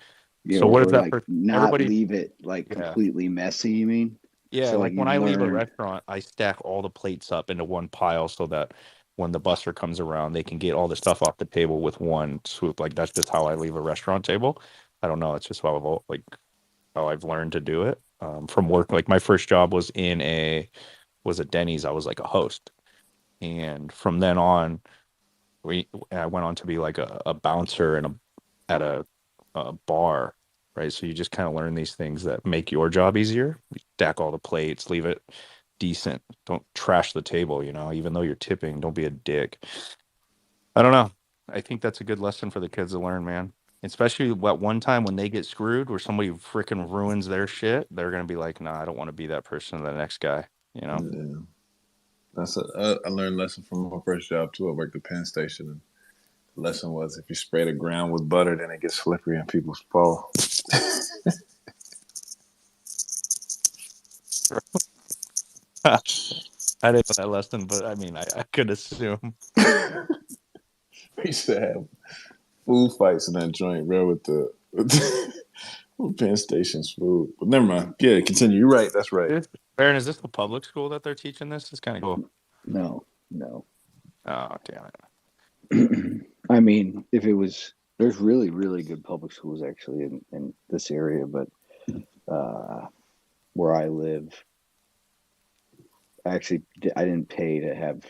Yeah, so what is that? Not leave it completely messy. You mean? Yeah, so when I leave a restaurant, I stack all the plates up into one pile so that when the busser comes around, they can get all the stuff off the table with one swoop. That's just how I leave a restaurant table. I don't know. It's just how I've learned to do it from work. My first job was at Denny's. I was a host, and from then on, I went on to be a bouncer at a bar, right? So you just kind of learn these things that make your job easier. You stack all the plates, leave it decent. Don't trash the table, even though you're tipping, don't be a dick. I don't know. I think that's a good lesson for the kids to learn, man. Especially at one time when they get screwed, where somebody freaking ruins their shit, they're gonna be like, "Nah, I don't want to be that person to the next guy." You know. Yeah. I learned a lesson from my first job too. I worked at Penn Station, and the lesson was if you spray the ground with butter, then it gets slippery and people fall. I didn't know that lesson, but I mean, I could assume. We used to have food fights in that joint, bro, with Penn Station's food. But never mind. Yeah, continue. You're right. That's right. Baron, is this the public school that they're teaching this? It's kind of cool. No. Oh, damn it. I mean, if it was, there's really, really good public schools actually in this area, but where I live, I didn't pay to have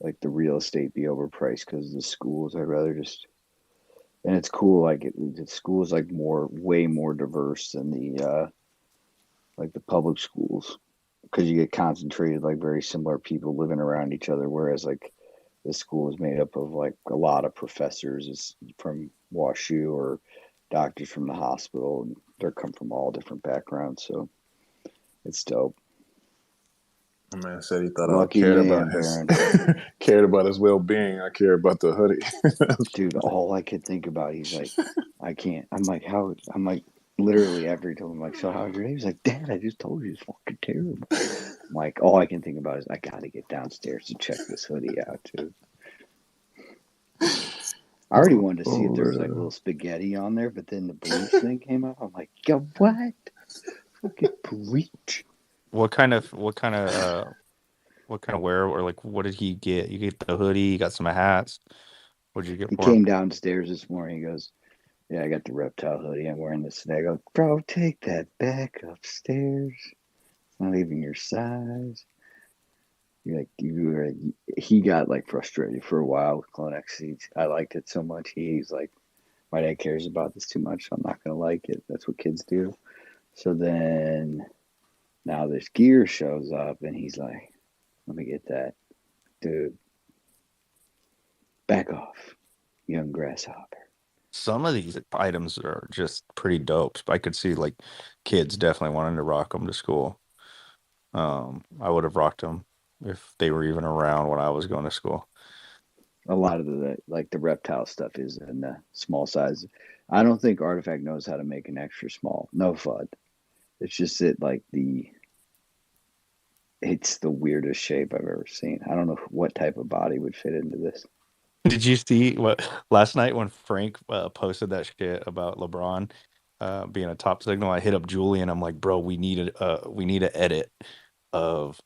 like the real estate be overpriced because of the schools. I'd rather just, and it's cool. Like the school is like way more diverse than the public schools because you get concentrated like very similar people living around each other. Whereas like the school is made up of like a lot of professors from WashU or doctors from the hospital, and they come from all different backgrounds. So it's dope. My man said he thought Lucky I cared man, about his Baron. cared about his well being. I care about the hoodie. Dude, all I could think about, he's like, I can't. I'm like, how? I'm like, literally after he told me, like, so how's your day? He's like, Dad, I just told you it's fucking terrible. I'm like, all I can think about is I gotta get downstairs to check this hoodie out, too. I already wanted to see if there was like a little spaghetti on there, but then the bleach thing came up. I'm like, yo, what? Fucking bleach. What kind of wear, or like what did he get? You get the hoodie, you got some hats. What did you get He for him? came downstairs this morning. He goes, yeah, I got the reptile hoodie. I'm wearing this today. I go, bro, take that back upstairs. It's not even your size. He got like frustrated for a while with CloneX. I liked it so much. He's like, my dad cares about this too much, so I'm not gonna like it. That's what kids do. So then now this gear shows up, and he's like, let me get that. Dude, back off, young grasshopper. Some of these items are just pretty dope. I could see like kids definitely wanting to rock them to school. I would have rocked them if they were even around when I was going to school. A lot of the reptile stuff is in the small size. I don't think Artifact knows how to make an extra small. No FUD. It's just it's the weirdest shape I've ever seen. I don't know what type of body would fit into this. Did you see what last night when Frank posted that shit about LeBron being a top signal? I hit up Julian. I'm like, bro, we need an edit of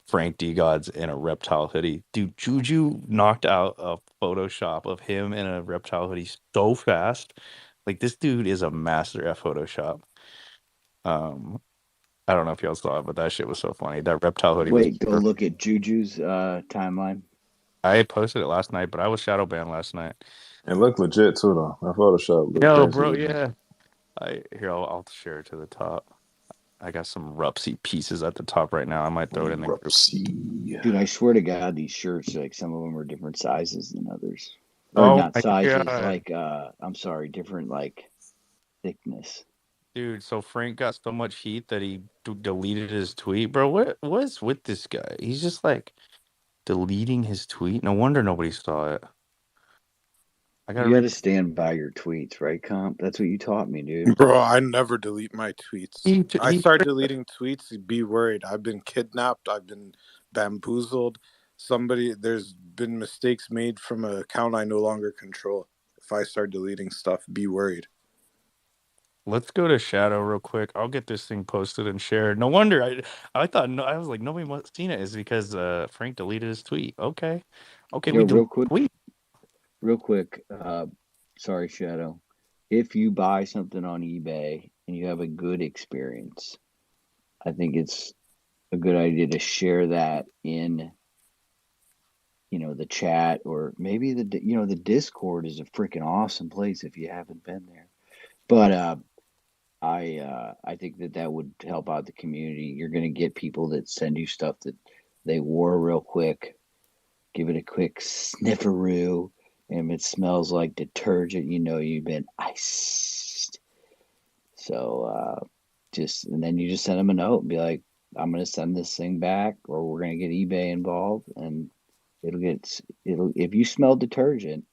Frank D Gods in a reptile hoodie. Dude, Juju knocked out a Photoshop of him in a reptile hoodie so fast. Like, this dude is a master at Photoshop. I don't know if y'all saw it, but that shit was so funny. That reptile hoodie was Wait, go perfect. look at Juju's timeline. I posted it last night, but I was shadow banned last night. It looked legit too, though. That Photoshop looked Yo, crazy. bro, Legit. yeah. I'll share it to the top. I got some Rupsy pieces at the top right now. I might throw it in the group. Dude, I swear to God, these shirts, like some of them are different sizes than others. Or Oh not my sizes, God. like I'm sorry, different like thickness. Dude, so Frank got so much heat that he deleted his tweet. Bro, what's with this guy? He's just like deleting his tweet. No wonder nobody saw it. I gotta You got read. to stand by your tweets, right, Comp? That's what you taught me, dude. Bro, I never delete my tweets. I He start deleting tweets, be worried. I've been kidnapped. I've been bamboozled. There's been mistakes made from an account I no longer control. If I start deleting stuff, be worried. Let's go to Shadow real quick. I'll get this thing posted and shared. No wonder I thought, no, I was like, nobody must have seen it. Is because Frank deleted his tweet. Okay, Yo, we delete real quick. Sorry, Shadow. If you buy something on eBay and you have a good experience, I think it's a good idea to share that in, the chat, or maybe the Discord is a freaking awesome place if you haven't been there. But I think that would help out the community. You're gonna get people that send you stuff that they wore real quick, give it a quick snifferoo, And if it smells like detergent, you know you've been iced. So and then you just send them a note and be like, I'm going to send this thing back, or we're going to get eBay involved, and if you smell detergent,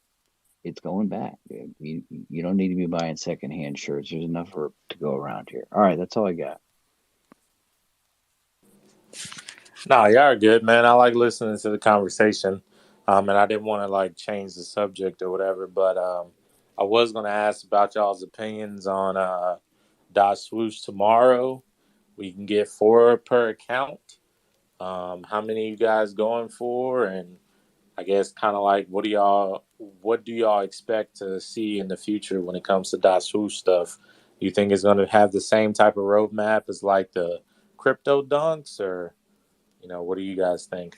it's going back. You don't need to be buying secondhand shirts. There's enough to go around here. All right, that's all I got. Nah, y'all are good, man. I like listening to the conversation. And I didn't want to like change the subject or whatever, but I was gonna ask about y'all's opinions on Dot Swoosh tomorrow. We can get 4 per account. How many you guys going for? And I guess kind of like what do y'all expect to see in the future when it comes to Dot Swoosh stuff? Do you think it's gonna have the same type of roadmap as like the crypto dunks, or what do you guys think?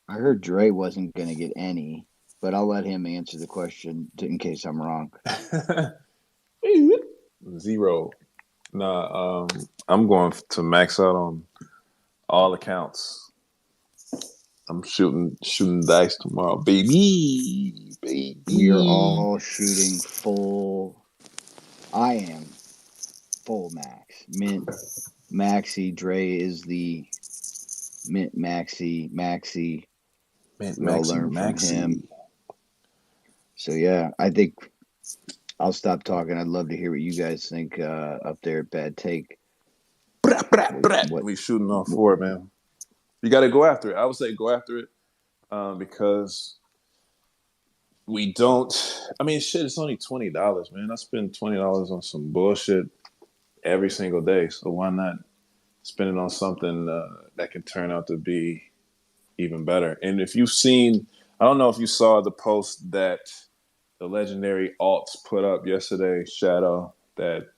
I heard Dre wasn't going to get any, but I'll let him answer the question in case I'm wrong. 0. Nah, I'm going to max out on all accounts. I'm shooting dice tomorrow, baby. We are all shooting full. I am full max. Mint Maxi. Dre is the Mint Maxi. Mint We all learn from him. So yeah, I think I'll stop talking. I'd love to hear what you guys think up there at Bad Take. We shooting on 4, man. You got to go after it. I would say go after it because we don't. I mean, shit, it's only $20, man. I spend $20 on some bullshit every single day. So why not spend it on something that can turn out to be even better? And if you've seen, I don't know if you saw the post that the legendary alts put up yesterday, Shadow, that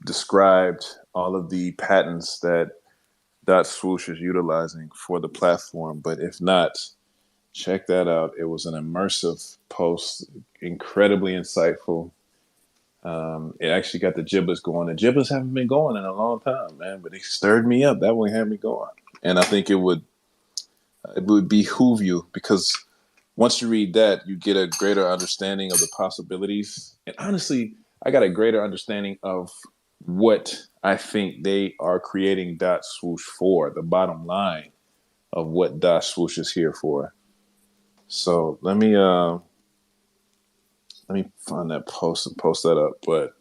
described all of the patents that Dot Swoosh is utilizing for the platform. But if not, check that out. It was an immersive post, incredibly insightful. It actually got the giblets going. The giblets haven't been going in a long time, man, but it stirred me up. That one had me going. And I think it would behoove you, because once you read that, you get a greater understanding of the possibilities. And honestly, I got a greater understanding of what I think they are creating Dot Swoosh for, the bottom line of what Dot Swoosh is here for. So let me find that post and post that up. But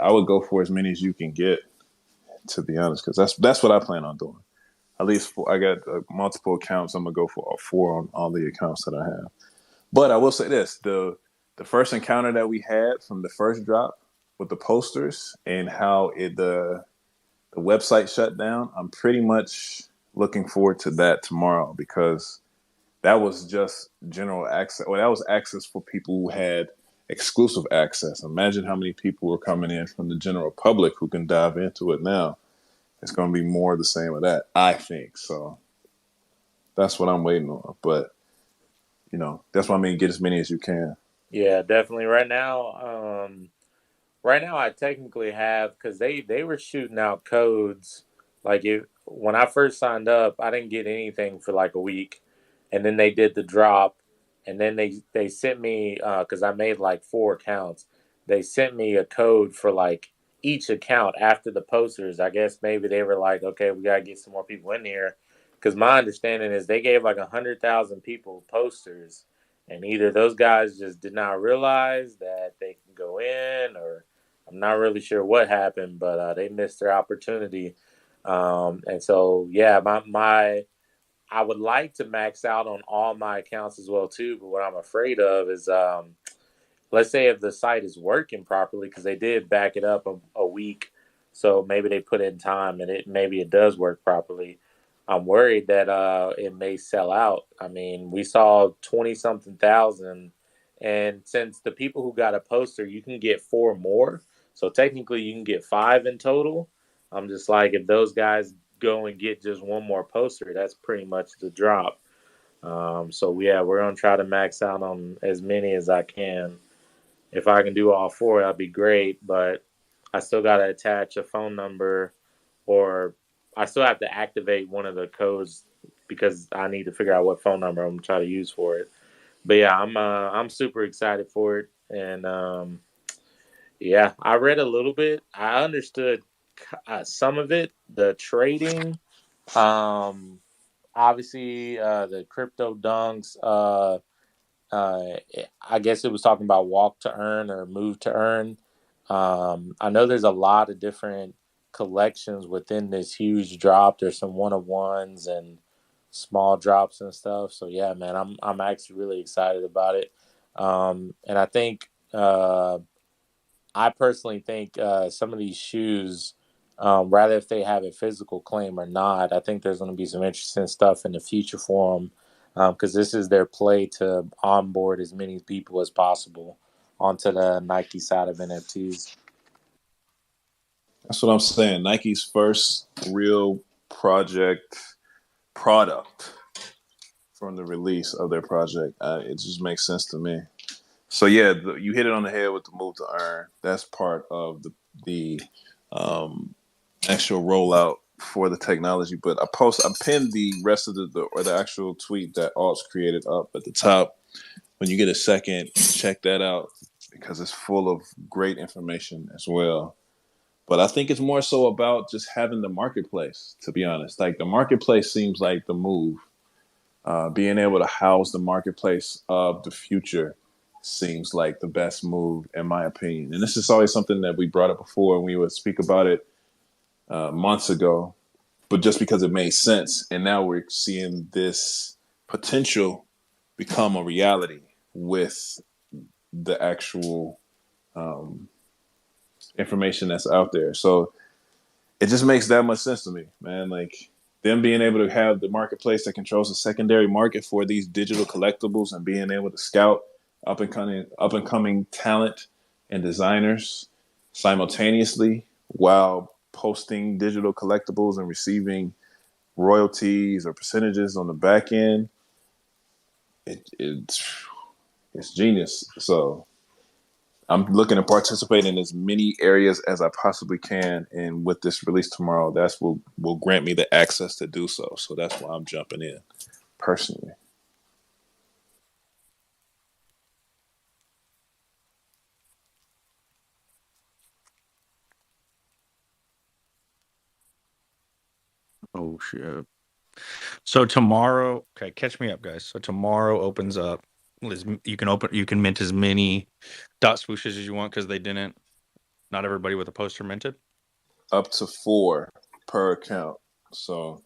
I would go for as many as you can get, to be honest, because that's what I plan on doing. At least I got multiple accounts. I'm gonna go for 4 on all the accounts that I have. But I will say this: the first encounter that we had from the first drop with the posters and how the website shut down, I'm pretty much looking forward to that tomorrow, because that was just general access. Well, that was access for people who had exclusive access. Imagine how many people were coming in from the general public who can dive into it now. It's going to be more of the same of that, I think. So that's what I'm waiting on. But, that's what I mean. Get as many as you can. Yeah, definitely. Right now I technically have, because they were shooting out codes. Like when I first signed up, I didn't get anything for like a week, and then they did the drop, and then they sent me, because I made like 4 accounts. They sent me a code for like each account after the posters. I guess maybe they were like, okay, we gotta get some more people in here, because my understanding is they gave like 100,000 people posters, and either those guys just did not realize that they can go in, or I'm not really sure what happened, but they missed their opportunity. And so, yeah, my I would like to max out on all my accounts as well too. But what I'm afraid of is, let's say if the site is working properly, because they did back it up a week, so maybe they put in time and maybe it does work properly. I'm worried that it may sell out. I mean, we saw 20 something thousand, and since the people who got a poster, you can get 4 more, so technically you can get 5 in total. I'm just like, if those guys go and get just 1 more poster, that's pretty much the drop. So yeah, we're gonna try to max out on as many as I can. If I can do all 4, that'd be great. But I still got to attach a phone number, or I still have to activate one of the codes because I need to figure out what phone number I'm gonna try to use for it. But yeah, I'm super excited for it, and yeah, I read a little bit. I understood some of it, the trading. Um, Obviously, the crypto dunks. Uh, I guess it was talking about walk to earn or move to earn. I know there's a lot of different collections within this huge drop. There's some one of ones and small drops and stuff. So yeah, man, I'm actually really excited about it. And I think I personally think some of these shoes, rather if they have a physical claim or not, I think there's going to be some interesting stuff in the future for them because this is their play to onboard as many people as possible onto the Nike side of NFTs. That's what I'm saying. Nike's first real product from the release of their project. It just makes sense to me. So yeah, you hit it on the head with the move to earn. That's part of the actual rollout for the technology. But I pinned the rest of the actual tweet that Alts created up at the top. When you get a second, check that out because it's full of great information as well. But I think it's more so about just having the marketplace, to be honest. Like the marketplace seems like the move. Being able to house the marketplace of the future seems like the best move, in my opinion. And this is always something that we brought up before, and we would speak about it months ago, but just because it made sense. And now we're seeing this potential become a reality with the actual information that's out there. So it just makes that much sense to me, man. Like them being able to have the marketplace that controls the secondary market for these digital collectibles and being able to scout up and coming talent and designers simultaneously while posting digital collectibles and receiving royalties or percentages on the back end. It's genius. So I'm looking to participate in as many areas as I possibly can, and with this release tomorrow, that's what will grant me the access to do so. So that's why I'm jumping in personally. Oh shit. So tomorrow, okay, catch me up, guys. So tomorrow opens up. You can mint as many dot swooshes as you want because they didn't. Not everybody with a poster minted. Up to 4 per account. So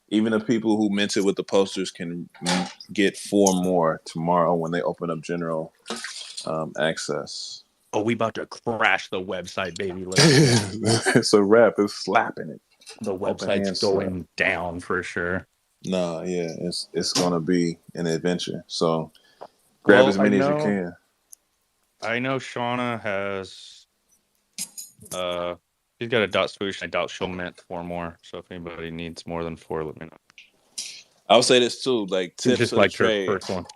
even the people who minted with the posters can get 4 more tomorrow when they open up general access. Oh, we about to crash the website, baby. Let's go. It's a wrap. It's slapping it. The Open website's hand slap. going down for sure. Nah, yeah, it's gonna be an adventure. So grab as many as you can. I know Shauna has she's got a dot swoosh. I doubt she'll mint 4 more. So if anybody needs more than 4, let me know. I'll say this too, like She tips just of the liked her trade. first one.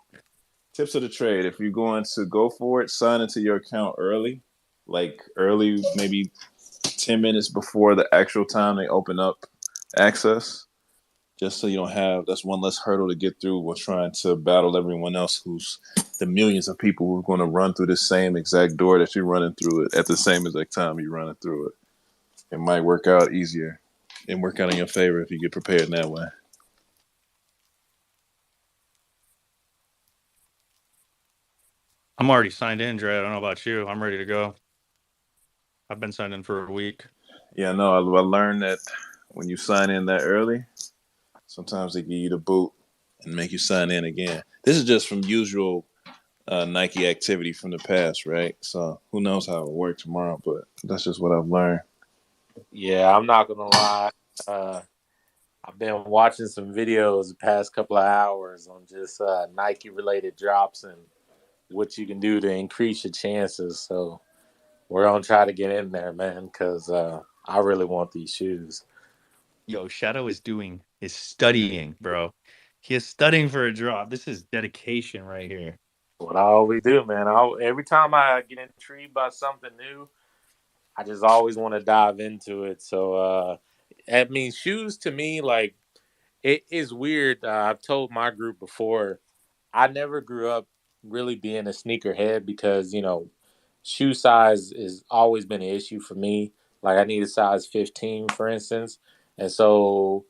Tips of the trade. If you're going to go for it, sign into your account early, maybe 10 minutes before the actual time they open up access, just so you don't have, that's one less hurdle to get through while trying to battle everyone else who's the millions of people who are going to run through the same exact door that you're running through it at the same exact time you're running through it. It might work out easier and work out in your favor if you get prepared in that way. I'm already signed in, Dre. I don't know about you. I'm ready to go. I've been signed in for a week. Yeah, no, I learned that when you sign in that early, sometimes they give you the boot and make you sign in again. This is just from usual Nike activity from the past, right? So who knows how it will work tomorrow, but that's just what I've learned. Yeah, I'm not gonna lie. I've been watching some videos the past couple of hours on just Nike related drops and what you can do to increase your chances. So we're gonna try to get in there, man, because I really want these shoes. Yo, Shadow is studying, bro. He is studying for a drop. This is dedication right here. What I always do, man. Every time I get intrigued by something new, I just always want to dive into it. So, I mean, shoes to me, like, it is weird. I've told my group before, I never grew up really being a sneakerhead because, shoe size has always been an issue for me. Like I need a size 15, for instance. And so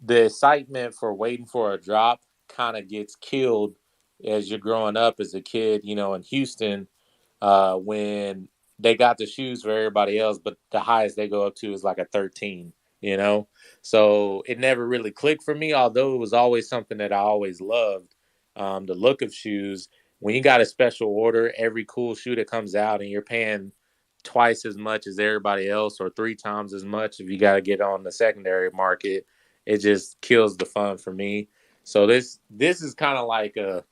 the excitement for waiting for a drop kind of gets killed as you're growing up as a kid, in Houston, when they got the shoes for everybody else, but the highest they go up to is like a 13, you know? So it never really clicked for me, although it was always something that I always loved, the look of shoes. When you got a special order, every cool shoe that comes out and you're paying twice as much as everybody else or three times as much if you got to get on the secondary market, it just kills the fun for me. So this is kind of like a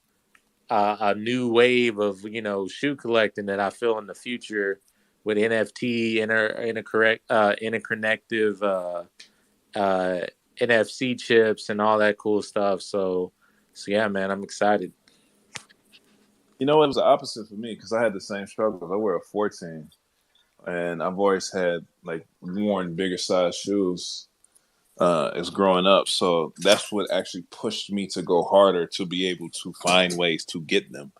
new wave of shoe collecting that I feel in the future with NFT interconnective uh, NFC chips and all that cool stuff. So yeah, man, I'm excited. You know, it was the opposite for me because I had the same struggles. I wear a 14, and I've always had like worn bigger size shoes as growing up. So that's what actually pushed me to go harder to be able to find ways to get them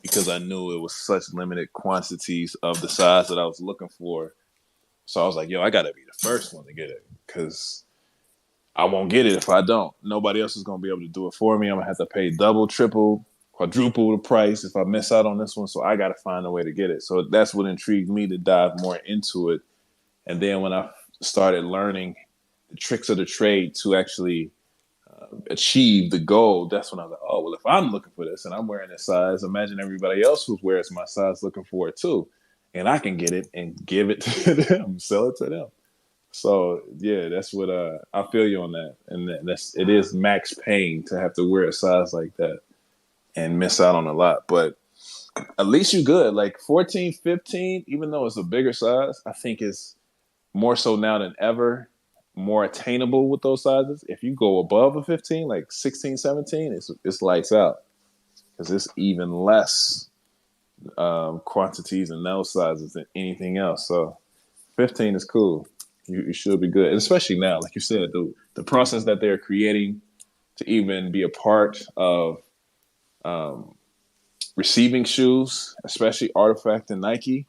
because I knew it was such limited quantities of the size that I was looking for. So I was like, yo, I got to be the first one to get it because I won't get it if I don't. Nobody else is going to be able to do it for me. I'm going to have to pay double, triple, quadruple the price if I miss out on this one. So I got to find a way to get it. So that's what intrigued me to dive more into it. And then when I started learning the tricks of the trade to actually achieve the goal, that's when I was like, oh, well, if I'm looking for this and I'm wearing this size, imagine everybody else who wears my size looking for it too. And I can get it and give it to them, sell it to them. So yeah, that's what I feel you on that. And it is max pain to have to wear a size like that and miss out on a lot. But at least you good. Like 14, 15, even though it's a bigger size, I think is more so now than ever, more attainable with those sizes. If you go above a 15, like 16, 17, it's lights out because it's even less quantities in those sizes than anything else. So 15 is cool. You should be good, and especially now, like you said, the process that they're creating to even be a part of um, receiving shoes, especially Artifact and Nike,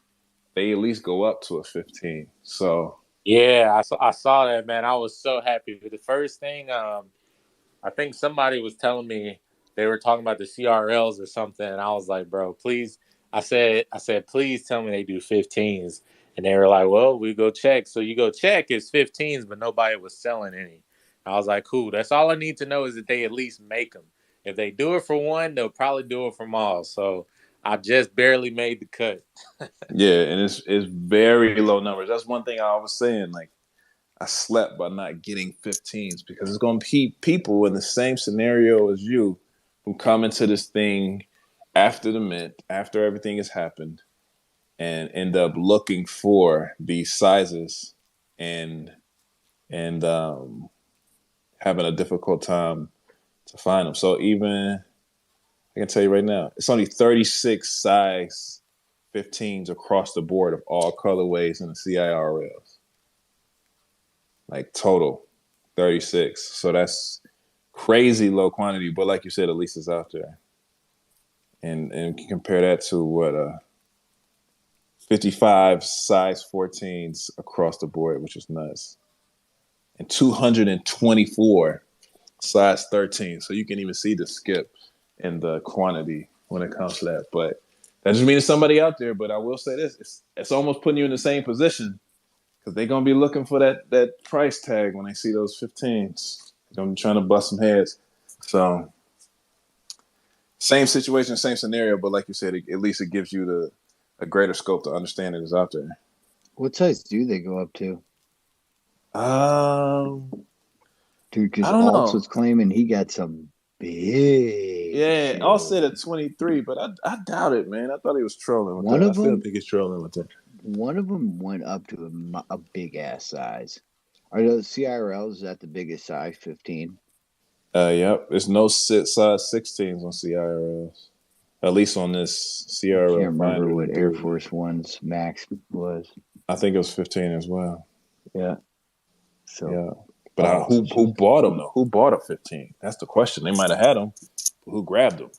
they at least go up to a 15. So Yeah, I saw that, man. I was so happy. But the first thing, I think somebody was telling me they were talking about the CRLs or something, and I was like, bro, please. I said, please tell me they do 15s. And they were like, well, we go check. So you go check, it's 15s, but nobody was selling any. I was like, cool. That's all I need to know is that they at least make them. If they do it for one, they'll probably do it for all. So I just barely made the cut. yeah, and it's very low numbers. That's one thing I was saying. Like I slept by not getting 15s because it's going to be people in the same scenario as you who come into this thing after the mint, after everything has happened, and end up looking for these sizes and and having a difficult time to find them. So even I can tell you right now, it's only 36 size 15s across the board of all colorways in the CIRLs. Like total 36. So that's crazy low quantity, but like you said, at least it's out there. And compare that to what 55 size 14s across the board, which is nuts. And 224 size 13. So you can even see the skip in the quantity when it comes to that. But that just means somebody out there. But I will say this: it's almost putting you in the same position because they're gonna be looking for that price tag when they see those 15s. They're gonna be trying to bust some heads. So same situation, same scenario, but like you said, at least it gives you a greater scope to understand it is out there. What size do they go up to? Dude, I because don't Alts know. was claiming he got some big Yeah, I'll say shoes. the 23, but I doubt it, man. I thought he was trolling with One that. I of still them, think he's trolling with that. one of them went up to a big ass size. Are those CRLs? Is that the biggest size? 15. Yep. There's no size 16s on CIRLs. At least on this I CRL can't remember finder, the what Air dude. Force One's max was. I think it was 15 as well. Yeah. So Yeah. But who bought them though? Who bought a 15? That's the question. They might have had them. But who grabbed them?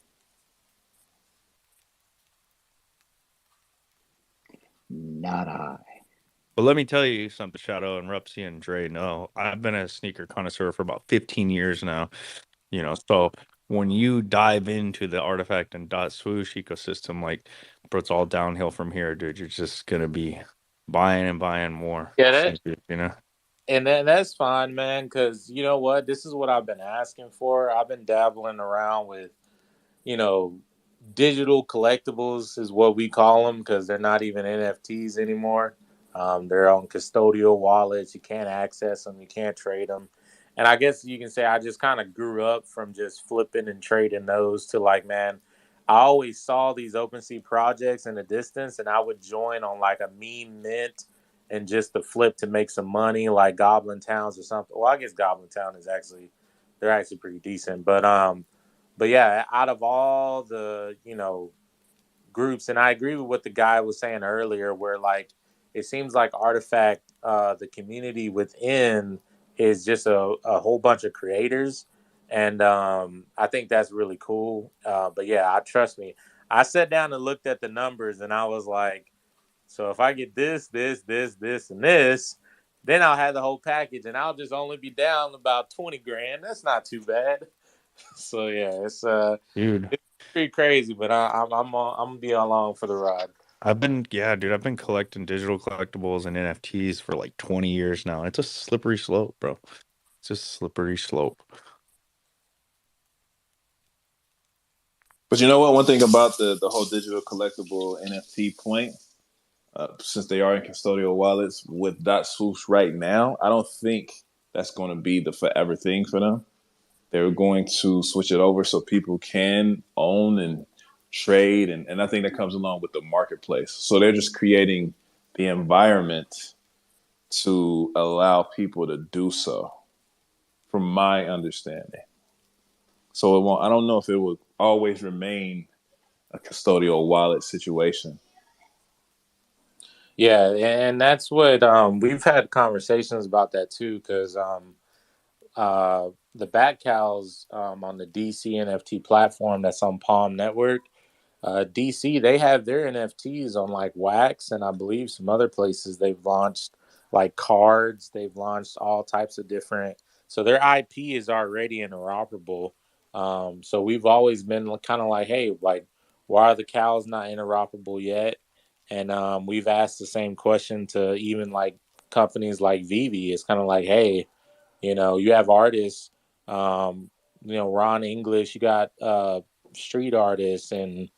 Not I. But let me tell you something, Shadow and Rupsy and Dre. No, I've been a sneaker connoisseur for about 15 years now. So when you dive into the Artifact and Dot Swoosh ecosystem, like, bro, it's all downhill from here, dude. You're just gonna be buying and buying more Yeah, sneakers. and that's fine, man. Because you know what, this is what I've been asking for. I've been dabbling around with, you know, digital collectibles is what we call them because they're not even NFTs anymore. They're on custodial wallets. You can't access them. You can't trade them. And I guess you can say I just kind of grew up from just flipping and trading those to like, man, I always saw these OpenSea projects in the distance and I would join on like a meme mint and just to flip to make some money like Goblin Towns or something. Well, I guess Goblin Town is they're actually pretty decent. But yeah, out of all the, groups, and I agree with what the guy was saying earlier, where like it seems like Artifact, the community within is just a whole bunch of creators, and I think that's really cool. But yeah, trust me, I sat down and looked at the numbers, and I was like, so if I get this, and this, then I'll have the whole package, and I'll just only be down about 20 grand. That's not too bad. So yeah, Dude, it's pretty crazy, but I'm gonna be along for the ride. I've been collecting digital collectibles and NFTs for like 20 years now. It's a slippery slope, bro. It's a slippery slope. But you know what? One thing about the whole digital collectible NFT point, since they are in custodial wallets with Dot Swoosh right now, I don't think that's going to be the forever thing for them. They're going to switch it over so people can own and trade, and I think that comes along with the marketplace. So they're just creating the environment to allow people to do so, from my understanding. So it won't. I don't know if it will always remain a custodial wallet situation. Yeah, and that's what we've had conversations about that too, because the Bat Cows on the DC NFT platform that's on Palm Network. DC, they have their NFTs on like Wax, and I believe some other places they've launched like cards. They've launched all types of different. So their IP is already interoperable. So we've always been kind of like, hey, like, why are the cows not interoperable yet? And we've asked the same question to even like companies like Vivi. It's kind of like, hey, you have artists, um, Ron English, you got street artists, and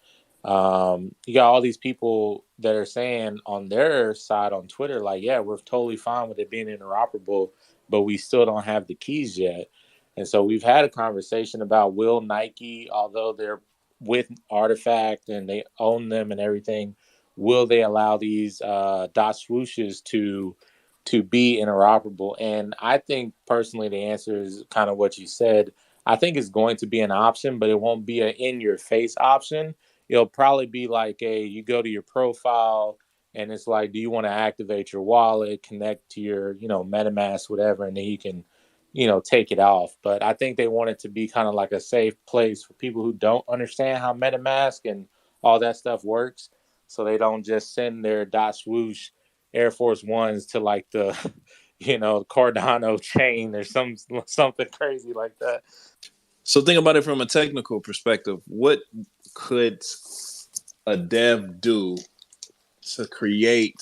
you got all these people that are saying on their side on Twitter, like, yeah, we're totally fine with it being interoperable, but we still don't have the keys yet. And so we've had a conversation about will Nike, although they're with Artifact and they own them and everything, will they allow these dot swooshes to be interoperable? And I think personally the answer is kind of what you said. I think it's going to be an option, but it won't be an in your face option. It'll probably be like you go to your profile and it's like, do you want to activate your wallet, connect to your, MetaMask, whatever, and then you can, take it off. But I think they want it to be kind of like a safe place for people who don't understand how MetaMask and all that stuff works. So they don't just send their dot swoosh Air Force Ones to like the, Cardano chain or something crazy like that. So think about it from a technical perspective. What could a dev do to create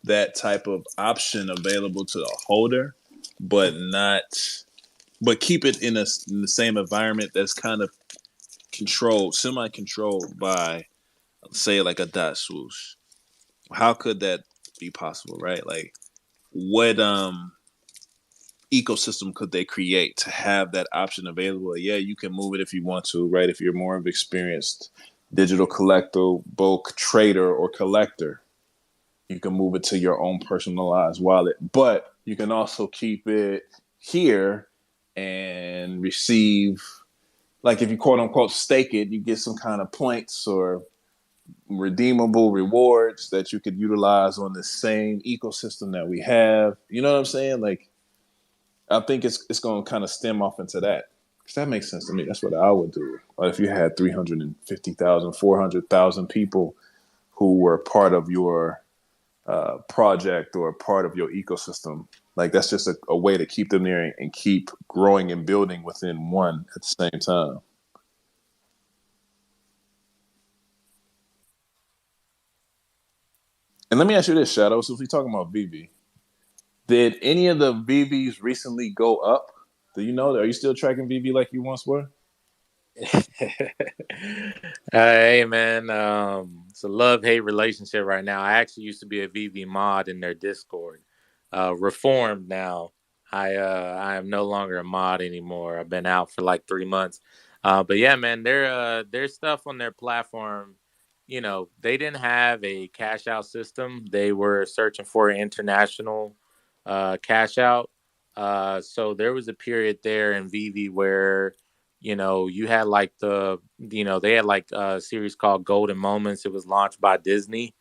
that type of option available to a holder, but keep it in the same environment that's kind of semi-controlled by, say, like a dot swoosh? How could that be possible, right? Like, what ecosystem could they create to have that option available? Yeah, you can move it if you want to, right? If you're more of an experienced digital collectible trader or collector, you can move it to your own personalized wallet, but you can also keep it here and receive, like, if you quote unquote stake it, you get some kind of points or redeemable rewards that you could utilize on the same ecosystem that we have. You know what I'm saying? Like, I think it's going to kind of stem off into that. Because that makes sense to me. That's what I would do. But if you had 350,000, 400,000 people who were part of your project or part of your ecosystem, like that's just a way to keep them there and keep growing and building within one at the same time. And let me ask you this, Shadow. So if we're talking about VV, did any of the VVs recently go up? Do you know? Are you still tracking VV like you once were? Hey man, it's a love-hate relationship right now. I actually used to be a VV mod in their Discord. Reformed now. I am no longer a mod anymore. I've been out for like 3 months. But yeah, man, their stuff on their platform, they didn't have a cash out system. They were searching for an international cash out. So there was a period there in VV where you had like they had like a series called Golden Moments. It was launched by Disney,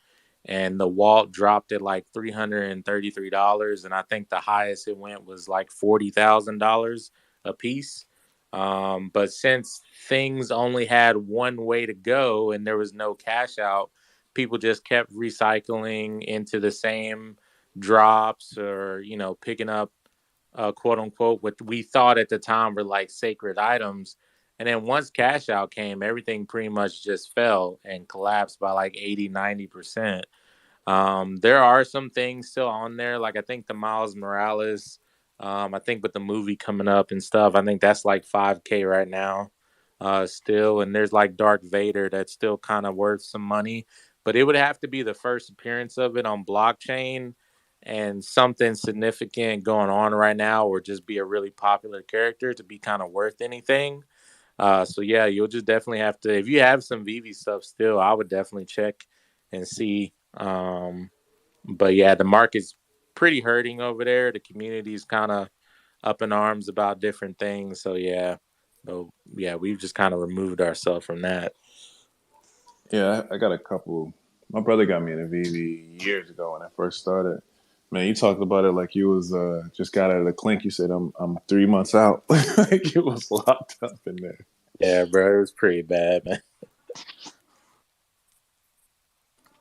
and the Walt dropped it like $333, and I think the highest it went was like $40,000 a piece. But since things only had one way to go and there was no cash out, people just kept recycling into the same drops, or picking up quote unquote what we thought at the time were like sacred items. And then once cash out came, everything pretty much just fell and collapsed by like 80-90%. There are some things still on there, like I think the Miles Morales. I think with the movie coming up and stuff, I think that's like 5K right now, still. And there's like Darth Vader that's still kind of worth some money, but it would have to be the first appearance of it on blockchain and something significant going on right now, or just be a really popular character to be kind of worth anything. So yeah, you'll just definitely have to, if you have some VV stuff still, I would definitely check and see. But yeah, the market's pretty hurting over there. The community's kind of up in arms about different things. So yeah, we've just kind of removed ourselves from that. Yeah, I got a couple. My brother got me in a VV years ago when I first started. Man, you talked about it like you was just got out of the clink. You said I'm 3 months out. Like you was locked up in there. Yeah, bro, it was pretty bad, man.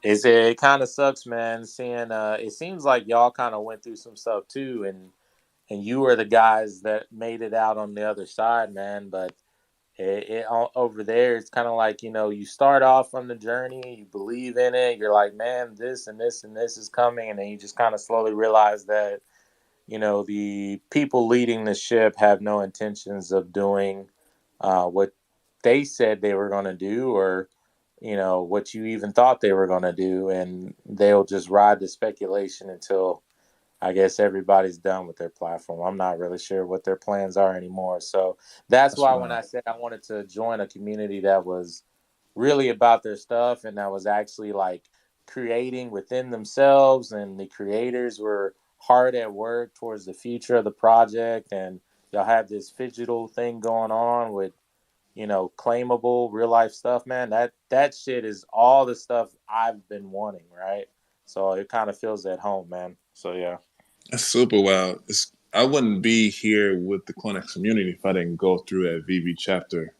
It kind of sucks, man. Seeing it seems like y'all kind of went through some stuff too, and you were the guys that made it out on the other side, man. But over there, it's kind of like you start off on the journey, you believe in it, you're like, man, this and this and this is coming, and then you just kind of slowly realize that the people leading the ship have no intentions of doing what they said they were going to do, or what you even thought they were going to do, and they'll just ride the speculation until I guess everybody's done with their platform. I'm not really sure what their plans are anymore. So that's That's why when wild. I said I wanted to join a community that was really about their stuff and that was actually like creating within themselves, and the creators were hard at work towards the future of the project, and y'all have this digital thing going on with claimable real life stuff, man. That shit is all the stuff I've been wanting, right? So it kind of feels at home, man. So yeah. That's super wild. I wouldn't be here with the CloneX community if I didn't go through that VV chapter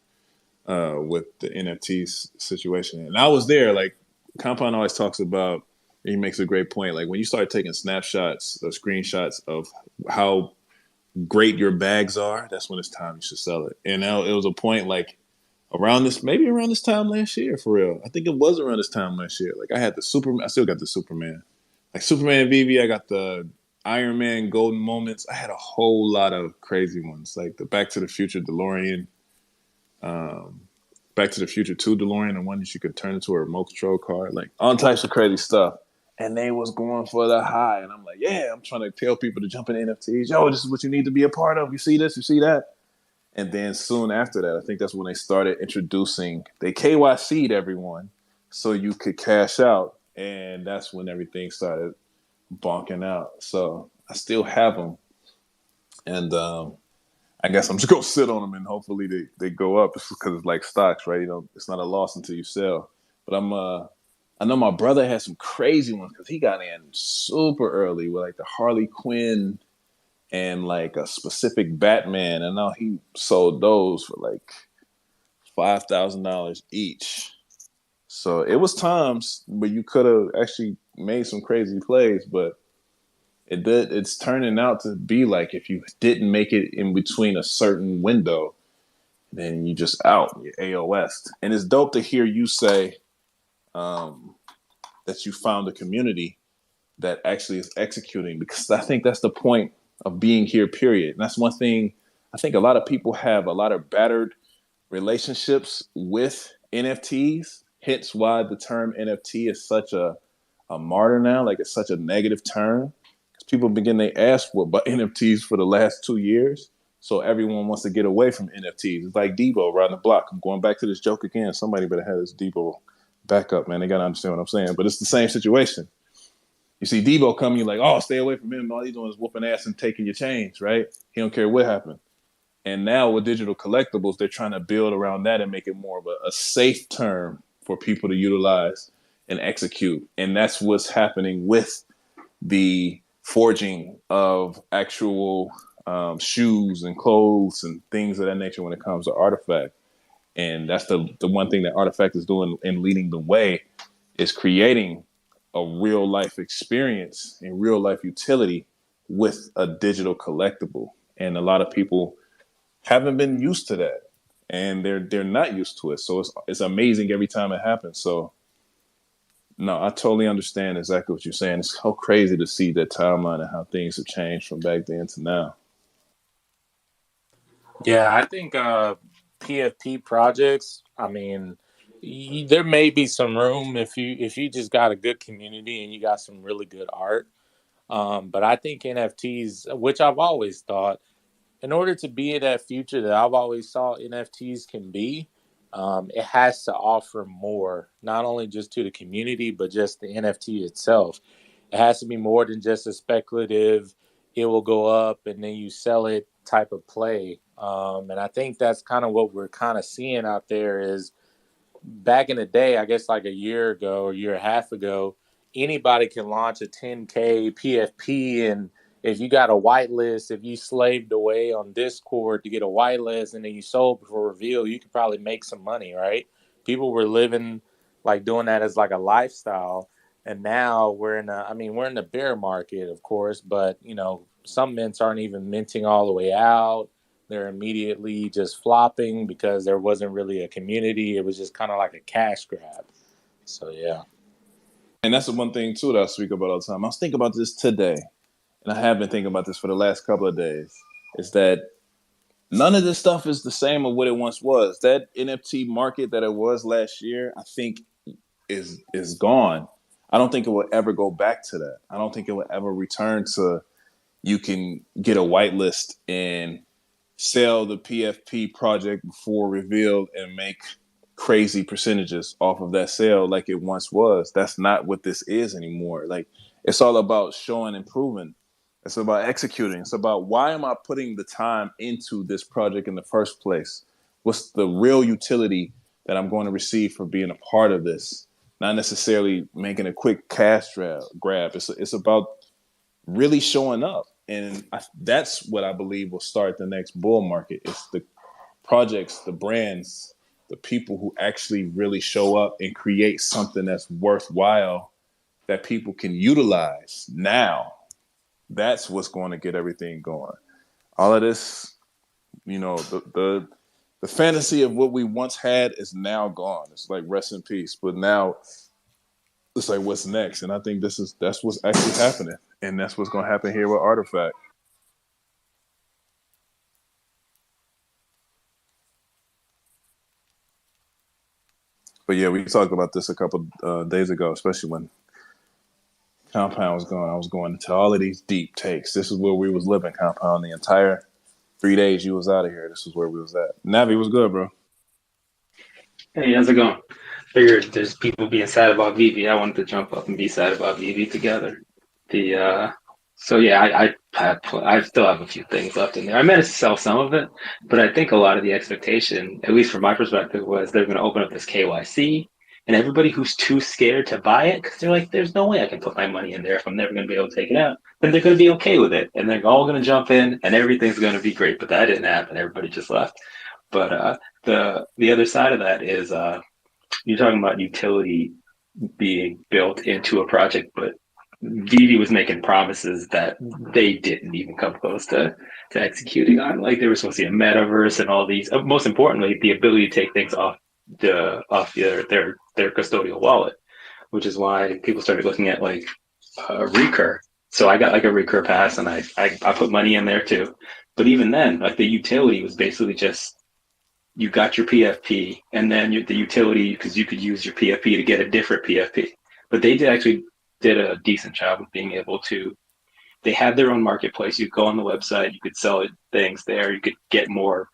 with the NFTs situation. And I was there. Like Compound always talks about. He makes a great point. Like when you start taking snapshots or screenshots of how great your bags are, that's when it's time you should sell it. And now it was a point like maybe around this time last year, for real. I think it was around this time last year. Like I had the Superman. I still got the Superman. Like Superman VV, I got the Iron Man Golden Moments. I had a whole lot of crazy ones, like the Back to the Future DeLorean, um, Back to the Future 2 DeLorean, the one that you could turn into a remote control car, like all types of crazy stuff. And they was going for the high. And I'm like, yeah, I'm trying to tell people to jump in NFTs. Yo, this is what you need to be a part of. You see this, you see that. And then soon after that, I think that's when they started introducing, they KYC'd everyone so you could cash out. And that's when everything started bonking out. So I still have them. And I guess I'm just going to sit on them and hopefully they go up because it's like stocks, right? It's not a loss until you sell. But I know my brother has some crazy ones because he got in super early with like the Harley Quinn and like a specific Batman, and now he sold those for like $5,000 each. So it was times where you could have actually made some crazy plays, but it's turning out to be like if you didn't make it in between a certain window, then you just out, you're AOS. And it's dope to hear you say that you found a community that actually is executing, because I think that's the point of being here, period. And that's one thing I think a lot of people have a lot of battered relationships with NFTs, hence why the term NFT is such a martyr now, like it's such a negative term. Because people begin to ask what about NFTs for the last 2 years. So everyone wants to get away from NFTs. It's like Debo riding the block. I'm going back to this joke again. Somebody better have this Debo back up, man. They got to understand what I'm saying. But it's the same situation. You see Debo come, you're like, oh, stay away from him. All he's doing is whooping ass and taking your change, right? He don't care what happened. And now with digital collectibles, they're trying to build around that and make it more of a safe term for people to utilize and execute. And that's what's happening with the forging of actual shoes and clothes and things of that nature when it comes to Artifact. And that's the one thing that Artifact is doing and leading the way, is creating a real life experience and real life utility with a digital collectible. And a lot of people haven't been used to that, and they're not used to it. So it's amazing every time it happens. So no, I totally understand exactly what you're saying. It's so crazy to see that timeline and how things have changed from back then to now. Yeah, I think PFP projects, I mean, there may be some room if you just got a good community and you got some really good art. But I think NFTs, which I've always thought, in order to be in that future that I've always saw NFTs can be, it has to offer more, not only just to the community, but just the NFT itself. It has to be more than just a speculative, it will go up and then you sell it type of play. And I think that's kind of what we're kind of seeing out there is back in the day, I guess like a year ago or a year and a half ago, anybody can launch a 10K PFP. And if you got a whitelist, if you slaved away on Discord to get a whitelist and then you sold before reveal, you could probably make some money, right? People were living like doing that as like a lifestyle. And now we're in the bear market, of course, but some mints aren't even minting all the way out. They're immediately just flopping because there wasn't really a community. It was just kind of like a cash grab. So, yeah. And that's the one thing too that I speak about all the time. I was thinking about this today, and I have been thinking about this for the last couple of days, is that none of this stuff is the same of what it once was. That NFT market that it was last year, I think is gone. I don't think it will ever go back to that. I don't think it will ever return to you can get a whitelist and sell the PFP project before revealed and make crazy percentages off of that sale like it once was. That's not what this is anymore. Like, it's all about showing and proving. It's about executing. It's about, why am I putting the time into this project in the first place? What's the real utility that I'm going to receive for being a part of this? Not necessarily making a quick cash grab. It's about really showing up. And that's what I believe will start the next bull market. It's the projects, the brands, the people who actually really show up and create something that's worthwhile that people can utilize now. That's what's going to get everything going. All of this, the fantasy of what we once had is now gone. It's like rest in peace. But now it's like, what's next? And I think that's what's actually happening. And that's what's going to happen here with Artifact. But yeah, we talked about this a couple days ago, especially when Compound was going. I was going into all of these deep takes. This is where we was living, Compound. The entire 3 days you was out of here, this is where we was at. Navi was good, bro. Hey, how's it going? Figured there's people being sad about Vivi. I wanted to jump up and be sad about Vivi together. So yeah, I still have a few things left in there. I managed to sell some of it, but I think a lot of the expectation, at least from my perspective, was they're going to open up this KYC. And everybody who's too scared to buy it, because they're like, there's no way I can put my money in there if I'm never going to be able to take it out, then they're going to be okay with it. And they're all going to jump in and everything's going to be great. But that didn't happen. Everybody just left. But the other side of that is you're talking about utility being built into a project, but Vivi was making promises that they didn't even come close to executing on. Like there was supposed to be a metaverse and all these. Most importantly, the ability to take things off their custodial wallet, which is why people started looking at like Recur. So I got like a Recur pass, and I put money in there too. But even then, like the utility was basically just you got your PFP, and then the utility because you could use your PFP to get a different PFP. But they did a decent job of being able to. They had their own marketplace. You could go on the website, you could sell things there, you could get more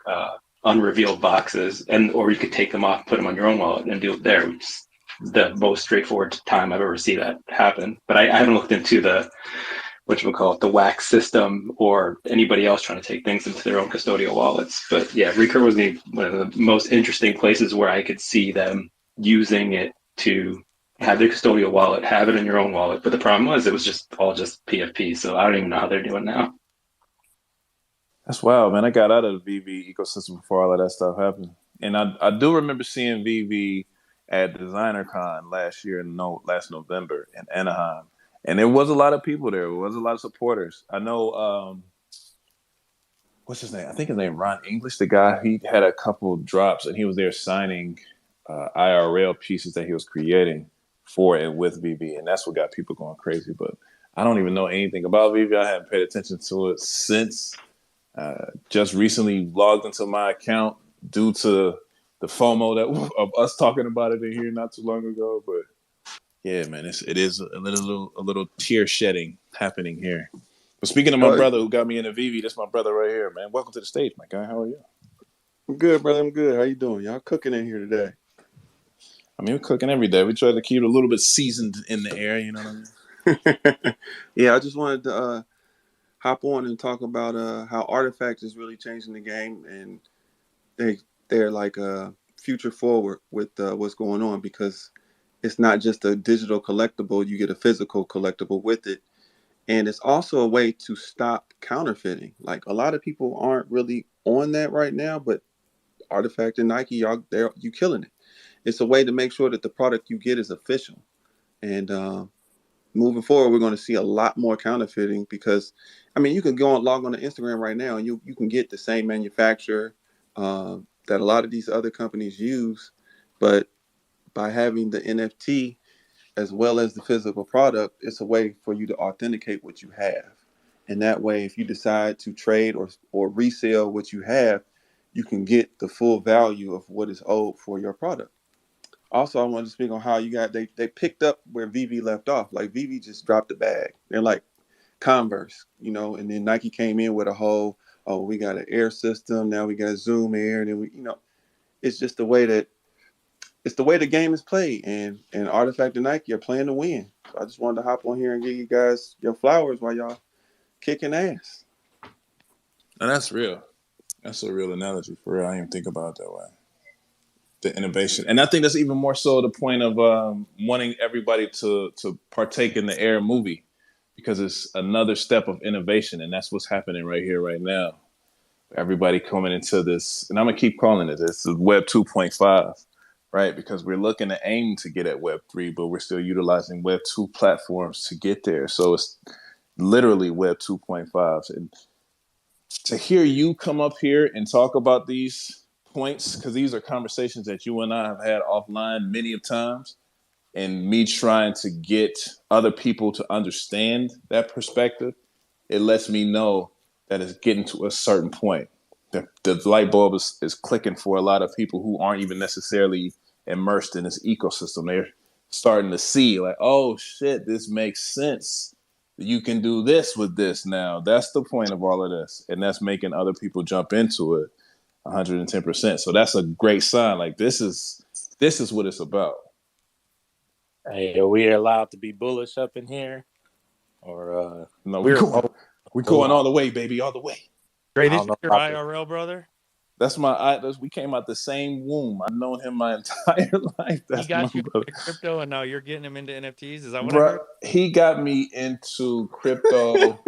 unrevealed boxes, or you could take them off, put them on your own wallet, and do it there, which is the most straightforward time I've ever seen that happen. But I haven't looked into the the wax system or anybody else trying to take things into their own custodial wallets. But yeah, Recur was one of the most interesting places where I could see them using it to have their custodial wallet, have it in your own wallet. But the problem was it was just all just PFP. So I don't even know how they're doing now. That's wild, man. I got out of the VV ecosystem before all of that stuff happened. And I do remember seeing VV at DesignerCon last November in Anaheim. And there was a lot of people there. There was a lot of supporters. I know, what's his name? I think his name Ron English, the guy. He had a couple drops, and he was there signing IRL pieces that he was creating for and with VV. And that's what got people going crazy. But I don't even know anything about VV. I haven't paid attention to it since. Just recently logged into my account due to the FOMO of us talking about it in here not too long ago. But yeah, man, it is a little tear shedding happening here. But speaking of my brother who got me into VV, that's my brother right here, man. Welcome to the stage, my guy. How are you? I'm good, brother. I'm good. How you doing? Y'all cooking in here today? I mean, we're cooking every day. We try to keep it a little bit seasoned in the air. You know what I mean? Yeah, I just wanted to hop on and talk about how Artifact is really changing the game, and they're like future forward with what's going on, because it's not just a digital collectible, you get a physical collectible with it. And it's also a way to stop counterfeiting. Like a lot of people aren't really on that right now, but Artifact and Nike, you killing it. It's a way to make sure that the product you get is official. And moving forward, we're going to see a lot more counterfeiting, because, I mean, you can log on to Instagram right now and you can get the same manufacturer that a lot of these other companies use, but by having the NFT as well as the physical product, it's a way for you to authenticate what you have. And that way, if you decide to trade or resell what you have, you can get the full value of what is owed for your product. Also, I wanted to speak on how they picked up where VV left off. Like VV just dropped the bag. They're like Converse, and then Nike came in with a whole, we got an air system, now we got Zoom Air, and then it's just the way the game is played, and Artifact and Nike are playing to win. So I just wanted to hop on here and give you guys your flowers while y'all kicking ass. And that's real. That's a real analogy for real. I didn't even think about it that way. The innovation, and I think that's even more so the point of wanting everybody to partake in the Air movie, because it's another step of innovation, and that's what's happening right here, right now. Everybody coming into this, and I'm gonna keep calling it this, Web 2.5, right? Because we're looking to aim to get at Web 3, but we're still utilizing Web 2 platforms to get there. So it's literally Web 2.5. And to hear you come up here and talk about these points, because these are conversations that you and I have had offline many of times, and me trying to get other people to understand that perspective, it lets me know that it's getting to a certain point. The light bulb is clicking for a lot of people who aren't even necessarily immersed in this ecosystem. They're starting to see like, oh shit, this makes sense. You can do this with this now. That's the point of all of this. And that's making other people jump into it 110%. So that's a great sign. Like this is what it's about. Hey, are we allowed to be bullish up in here? Or no, we're going all the way, baby, all the way. Dre, this is your IRL brother? We came out the same womb. I've known him my entire life. He That's my got you brother. into crypto, and now you're getting him into NFTs. Is that what I Bro, heard? he got me into crypto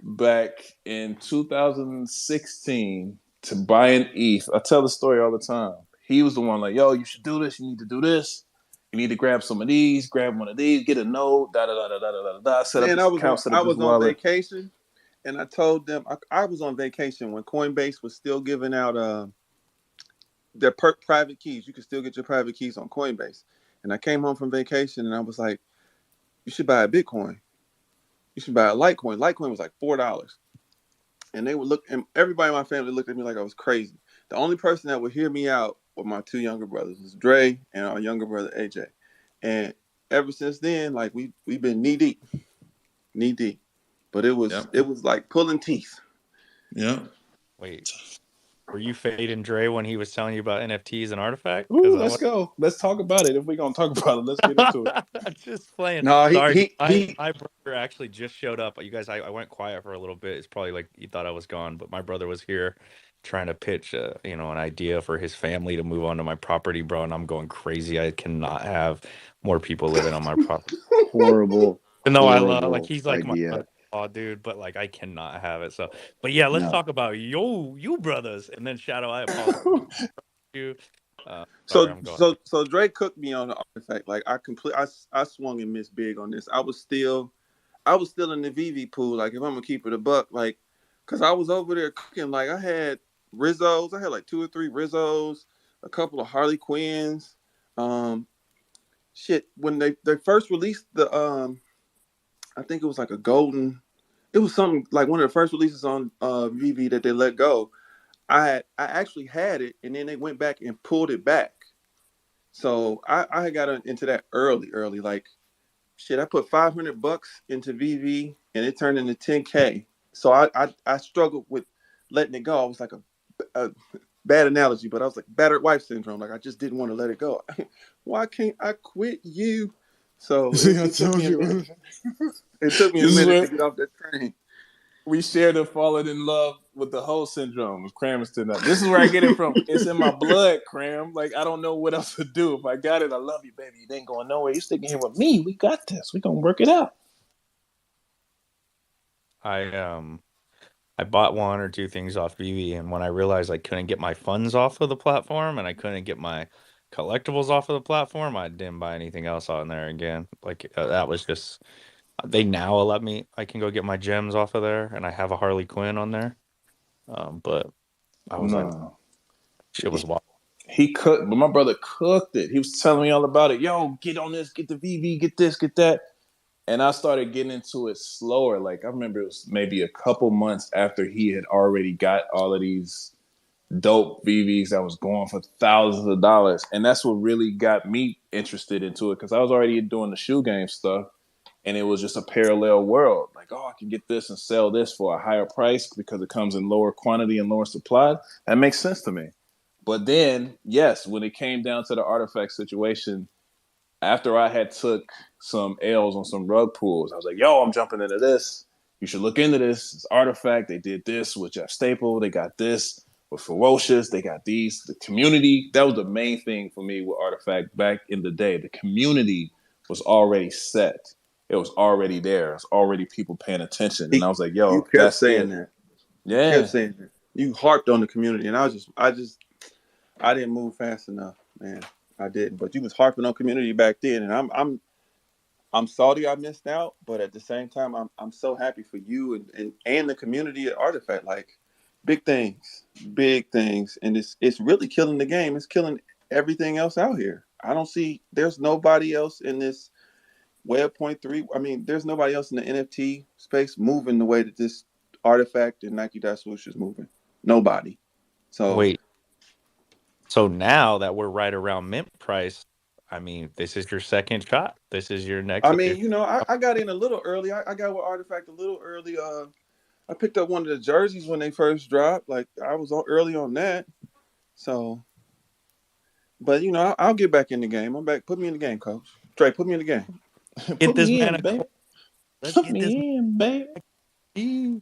back in 2016 to buy an ETH. I tell the story all the time. He was the one like, yo, you should do this. You need to do this. You need to grab some of these, grab one of these, get a node, da da da da da da da. Set up Man, his account, set I up his was on wallet. vacation, and I told them I was on vacation when Coinbase was still giving out their private keys. You could still get your private keys on Coinbase. And I came home from vacation, and I was like, you should buy a Bitcoin. You should buy a Litecoin. Litecoin was like $4. And they would look, and everybody in my family looked at me like I was crazy. The only person that would hear me out were my two younger brothers, was Dre and our younger brother AJ. And ever since then, like we've been knee deep. But it was like pulling teeth. Yeah. Wait, were you fading Dre when he was telling you about NFTs and Artifact? Ooh, let's go. Let's talk about it. If we're gonna talk about it, let's get into it. I'm just playing. No, Sorry, my brother actually just showed up. You guys, I went quiet for a little bit. It's probably like you thought I was gone, but my brother was here trying to pitch, an idea for his family to move onto my property, bro. And I'm going crazy. I cannot have more people living on my property. Horrible, Even though I love, like, horrible he's like my idea. brother-in-law, dude, but like I cannot have it. So, but yeah, let's No. talk about you brothers, and then Shadow. I apologize you. Sorry, I'm going. So Dre cooked me on the Artifact. Like I swung and missed big on this. I was still in the VV pool. Like if I'm gonna keep it a buck, like, cause I was over there cooking. Like I had Rizzos. I had like 2 or 3 Rizzos, a couple of Harley Quinns. Shit. When they first released the I think it was like a golden. It was something like one of the first releases on VV that they let go. I actually had it, and then they went back and pulled it back. So I got into that early. Like, shit, I put $500 into VV, and it turned into 10K. So I struggled with letting it go. I was like a bad analogy, but I was like battered wife syndrome. Like I just didn't want to let it go. Why can't I quit you? So it took me a minute. It took me a minute to get off that train. We shared a falling in love with the whole syndrome of Cramerston. This is where I get it from. It's in my blood, Cram. Like, I don't know what else to do. If I got it, I love you, baby. You ain't going nowhere. You're sticking here with me. We got this. We're going to work it out. I bought 1 or 2 things off VV, and when I realized I couldn't get my funds off of the platform and I couldn't get my collectibles off of the platform, I didn't buy anything else on there again. Like that was just they now let me. I can go get my gems off of there, and I have a Harley Quinn on there. But I was like, shit was wild. He cooked, but my brother cooked it. He was telling me all about it. Yo, get on this, get the VV, get this, get that. And I started getting into it slower. Like I remember it was maybe a couple months after he had already got all of these dope VVs that was going for thousands of dollars. And that's what really got me interested into it, because I was already doing the shoe game stuff. And it was just a parallel world. Like, oh, I can get this and sell this for a higher price because it comes in lower quantity and lower supply. That makes sense to me. But then, yes, when it came down to the Artifact situation, after I had took some L's on some rug pulls, I was like, yo, I'm jumping into this. You should look into this. It's Artifact. They did this with Jeff Staple. They got this with Ferocious. They got these. The community, that was the main thing for me with Artifact back in the day. The community was already set. It was already there. It was already people paying attention. And I was like, yo, that's saying it. That. Yeah. You kept saying that. You harped on the community, and I didn't move fast enough, man. I didn't. But you was harping on community back then, and I'm salty I missed out, but at the same time, I'm so happy for you and the community at Artifact. Like big things, and it's really killing the game. It's killing everything else out here. There's nobody else in this Web 0.3. I mean, there's nobody else in the NFT space moving the way that this Artifact and Nike Swoosh is moving. Nobody. So Wait. So now that we're right around mint price, I mean, this is your second shot. This is your next. I mean, I got in a little early. I got with Artifact a little early. I picked up one of the jerseys when they first dropped. Like I was early on that. So, but I'll get back in the game. I'm back. Put me in the game, Coach. Trey, put me in the game. Get this man, baby. Let's get me in, baby.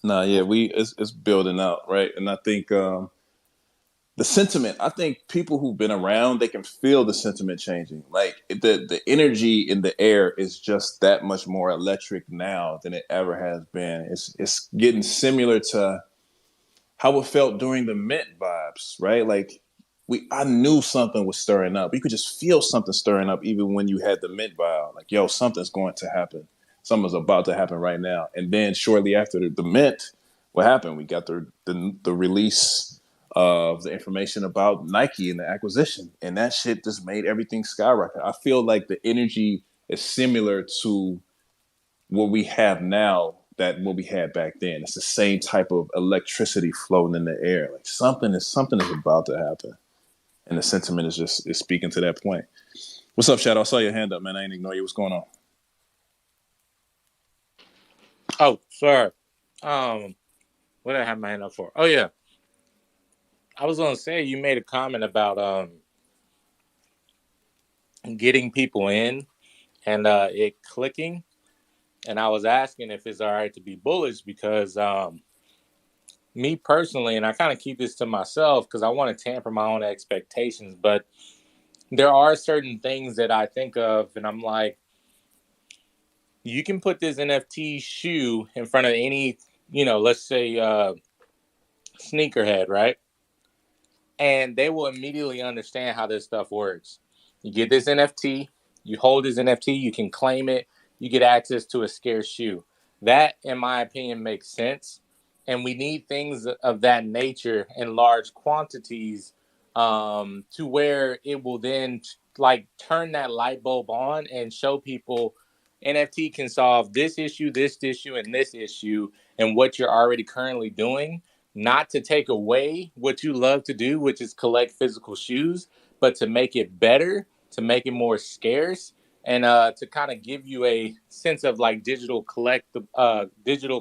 Nah, yeah, it's building out, right? And I think the sentiment, I think people who've been around, they can feel the sentiment changing. Like the energy in the air is just that much more electric now than it ever has been. It's getting similar to how it felt during the Mint vibes, right? Like I knew something was stirring up. You could just feel something stirring up even when you had the Mint vibe. Like, yo, something's going to happen. Something's about to happen right now. And then shortly after the Mint, what happened? We got the release of the information about Nike and the acquisition, and that shit just made everything skyrocket. I feel like the energy is similar to what we have now that what we had back then. It's the same type of electricity floating in the air. Like something is about to happen, and the sentiment is speaking to that point. What's up, Shadow? I saw your hand up, man. I ain't ignore you. What's going on? Oh, sorry. What did I have my hand up for? Oh yeah, I was gonna say you made a comment about getting people in and it clicking, and I was asking if it's all right to be bullish because me personally, and I kind of keep this to myself because I want to tamper my own expectations, but there are certain things that I think of, and I'm like, you can put this NFT shoe in front of any, let's say sneakerhead, right? And they will immediately understand how this stuff works. You get this NFT, you hold this NFT, you can claim it, you get access to a scarce shoe. That, in my opinion, makes sense. And we need things of that nature in large quantities to where it will then like turn that light bulb on and show people NFT can solve this issue, and this issue, and what you're already currently doing. Not to take away what you love to do, which is collect physical shoes, but to make it better, to make it more scarce, and to kind of give you a sense of like digital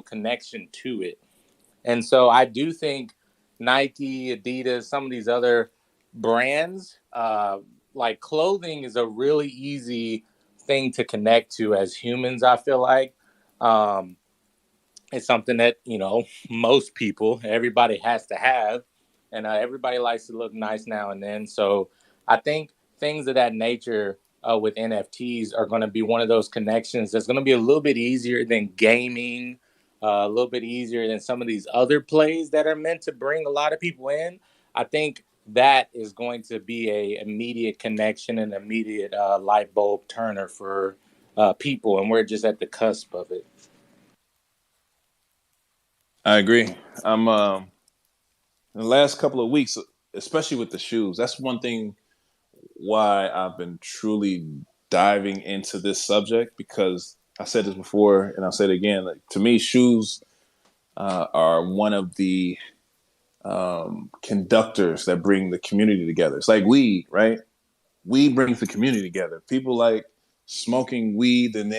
connection to it. And so I do think Nike, Adidas, some of these other brands, like clothing is a really easy thing to connect to as humans, I feel like. Um, it's something that, most people, everybody has to have. And everybody likes to look nice now and then. So I think things of that nature with NFTs are going to be one of those connections that's going to be a little bit easier than gaming, a little bit easier than some of these other plays that are meant to bring a lot of people in. I think that is going to be a immediate connection and immediate light bulb turner for people. And we're just at the cusp of it. I agree. I'm in the last couple of weeks, especially with the shoes. That's one thing why I've been truly diving into this subject, because I said this before and I'll say it again. Like, to me, shoes are one of the conductors that bring the community together. It's like weed, right? Weed brings the community together. People like smoking weed, and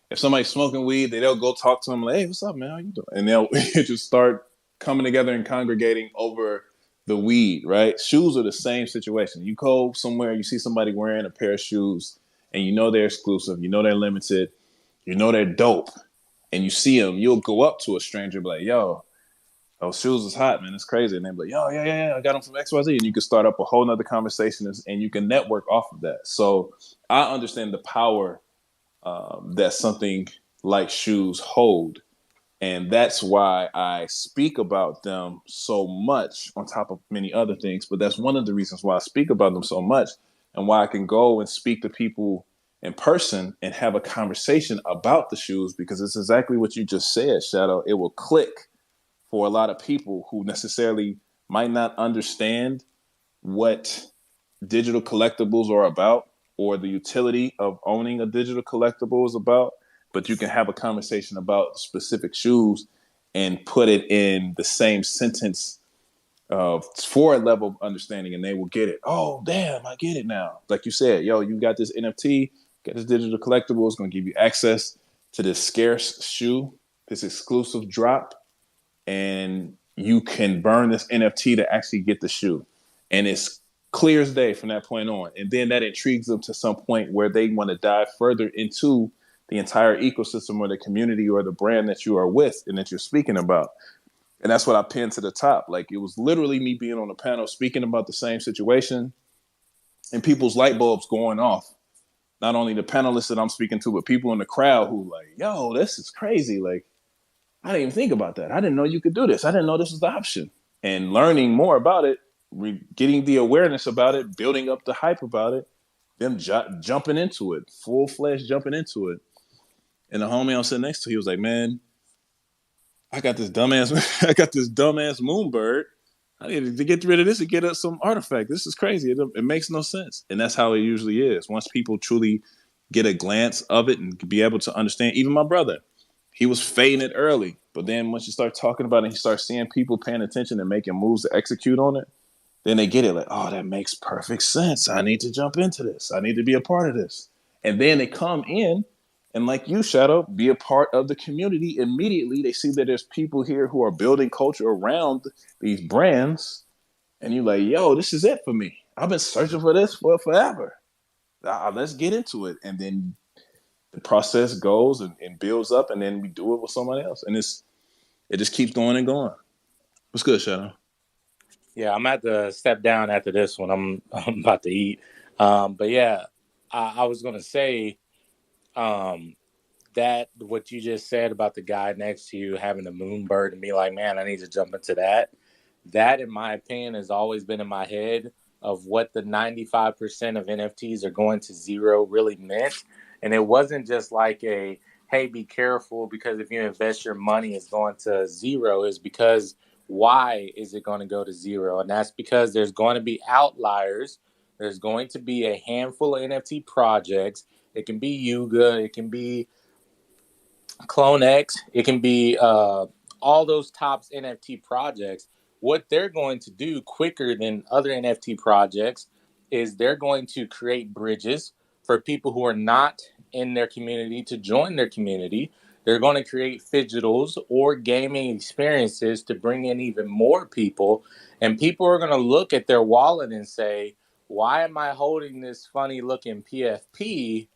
if somebody's smoking weed, they'll go talk to them like, "Hey, what's up, man? How you doing?" And they'll just start coming together and congregating over the weed, right? Shoes are the same situation. You go somewhere, you see somebody wearing a pair of shoes, and you know they're exclusive, you know they're limited, you know they're dope, and you see them, you'll go up to a stranger and be like, "Yo, those shoes is hot, man. It's crazy." And they'll be like, "Yo, yeah, I got them from XYZ." And you can start up a whole nother conversation, and you can network off of that. So I understand the power that something like shoes hold. And that's why I speak about them so much, on top of many other things. But that's one of the reasons why I speak about them so much, and why I can go and speak to people in person and have a conversation about the shoes, because it's exactly what you just said, Shadow. It will click for a lot of people who necessarily might not understand what digital collectibles are about, or the utility of owning a digital collectible is about. But you can have a conversation about specific shoes and put it in the same sentence for a level of understanding, and they will get it. "Oh, damn, I get it now." Like you said, yo, you got this NFT, got this digital collectible. It's going to give you access to this scarce shoe, this exclusive drop, and you can burn this NFT to actually get the shoe. And it's clear as day from that point on. And then that intrigues them to some point where they want to dive further into the entire ecosystem or the community or the brand that you are with and that you're speaking about. And that's what I pinned to the top. Like, it was literally me being on a panel speaking about the same situation and people's light bulbs going off. Not only the panelists that I'm speaking to, but people in the crowd who like, yo, this is crazy. Like, I didn't even think about that. I didn't know you could do this. I didn't know this was the option. And learning more about it, getting the awareness about it, building up the hype about it, them jumping into it, full-fledged jumping into it. And the homie I was sitting next to, he was like, man, I got this dumbass moonbird. I need to get rid of this and get us some artifact. This is crazy. It makes no sense. And that's how it usually is. Once people truly get a glance of it and be able to understand, even my brother, he was fading it early. But then once you start talking about it, you start seeing people paying attention and making moves to execute on it, then they get it. Like, oh, that makes perfect sense. I need to jump into this. I need to be a part of this. And then they come in and, like you, Shadow, be a part of the community. Immediately, they see that there's people here who are building culture around these brands. And you're like, yo, this is it for me. I've been searching for this for forever. Let's get into it. And then the process goes and builds up, and then we do it with somebody else. And it just keeps going and going. What's good, Shadow? Yeah, I'm at to step down after this one. I'm about to eat. But yeah, I was gonna say that what you just said about the guy next to you having the moonbird and be like, man, I need to jump into that. That, in my opinion, has always been in my head of what the 95% of NFTs are going to zero really meant. And it wasn't just like a, hey, be careful because if you invest your money, it's going to zero. Is because why is it going to go to zero? And that's because there's going to be outliers. There's going to be a handful of NFT projects. It can be Yuga. It can be CloneX. It can be all those tops NFT projects. What they're going to do quicker than other NFT projects is they're going to create bridges for people who are not in their community to join their community. They're going to create fidgetals or gaming experiences to bring in even more people. And people are going to look at their wallet and say, why am I holding this funny looking PFP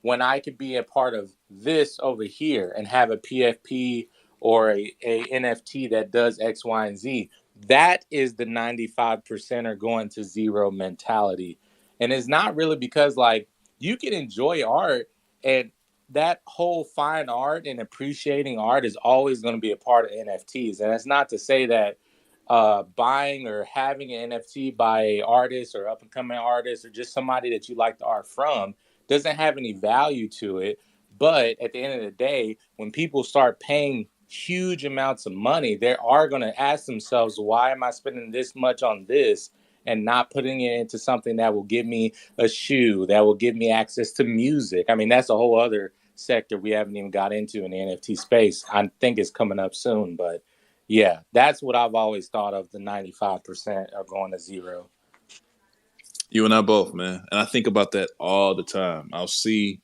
when I could be a part of this over here and have a PFP or a NFT that does X, Y, and Z? That is the 95% are going to zero mentality. And it's not really because, like, you can enjoy art, and that whole fine art and appreciating art is always going to be a part of NFTs. And that's not to say that buying or having an NFT by an artist or up and coming artist or just somebody that you like the art from doesn't have any value to it. But at the end of the day, when people start paying huge amounts of money, they are going to ask themselves, why am I spending this much on this and not putting it into something that will give me a shoe, that will give me access to music? I mean, that's a whole other sector we haven't even got into in the NFT space. I think it's coming up soon, but yeah, that's what I've always thought of. The 95% are going to zero. You and I both, man. And I think about that all the time. I'll see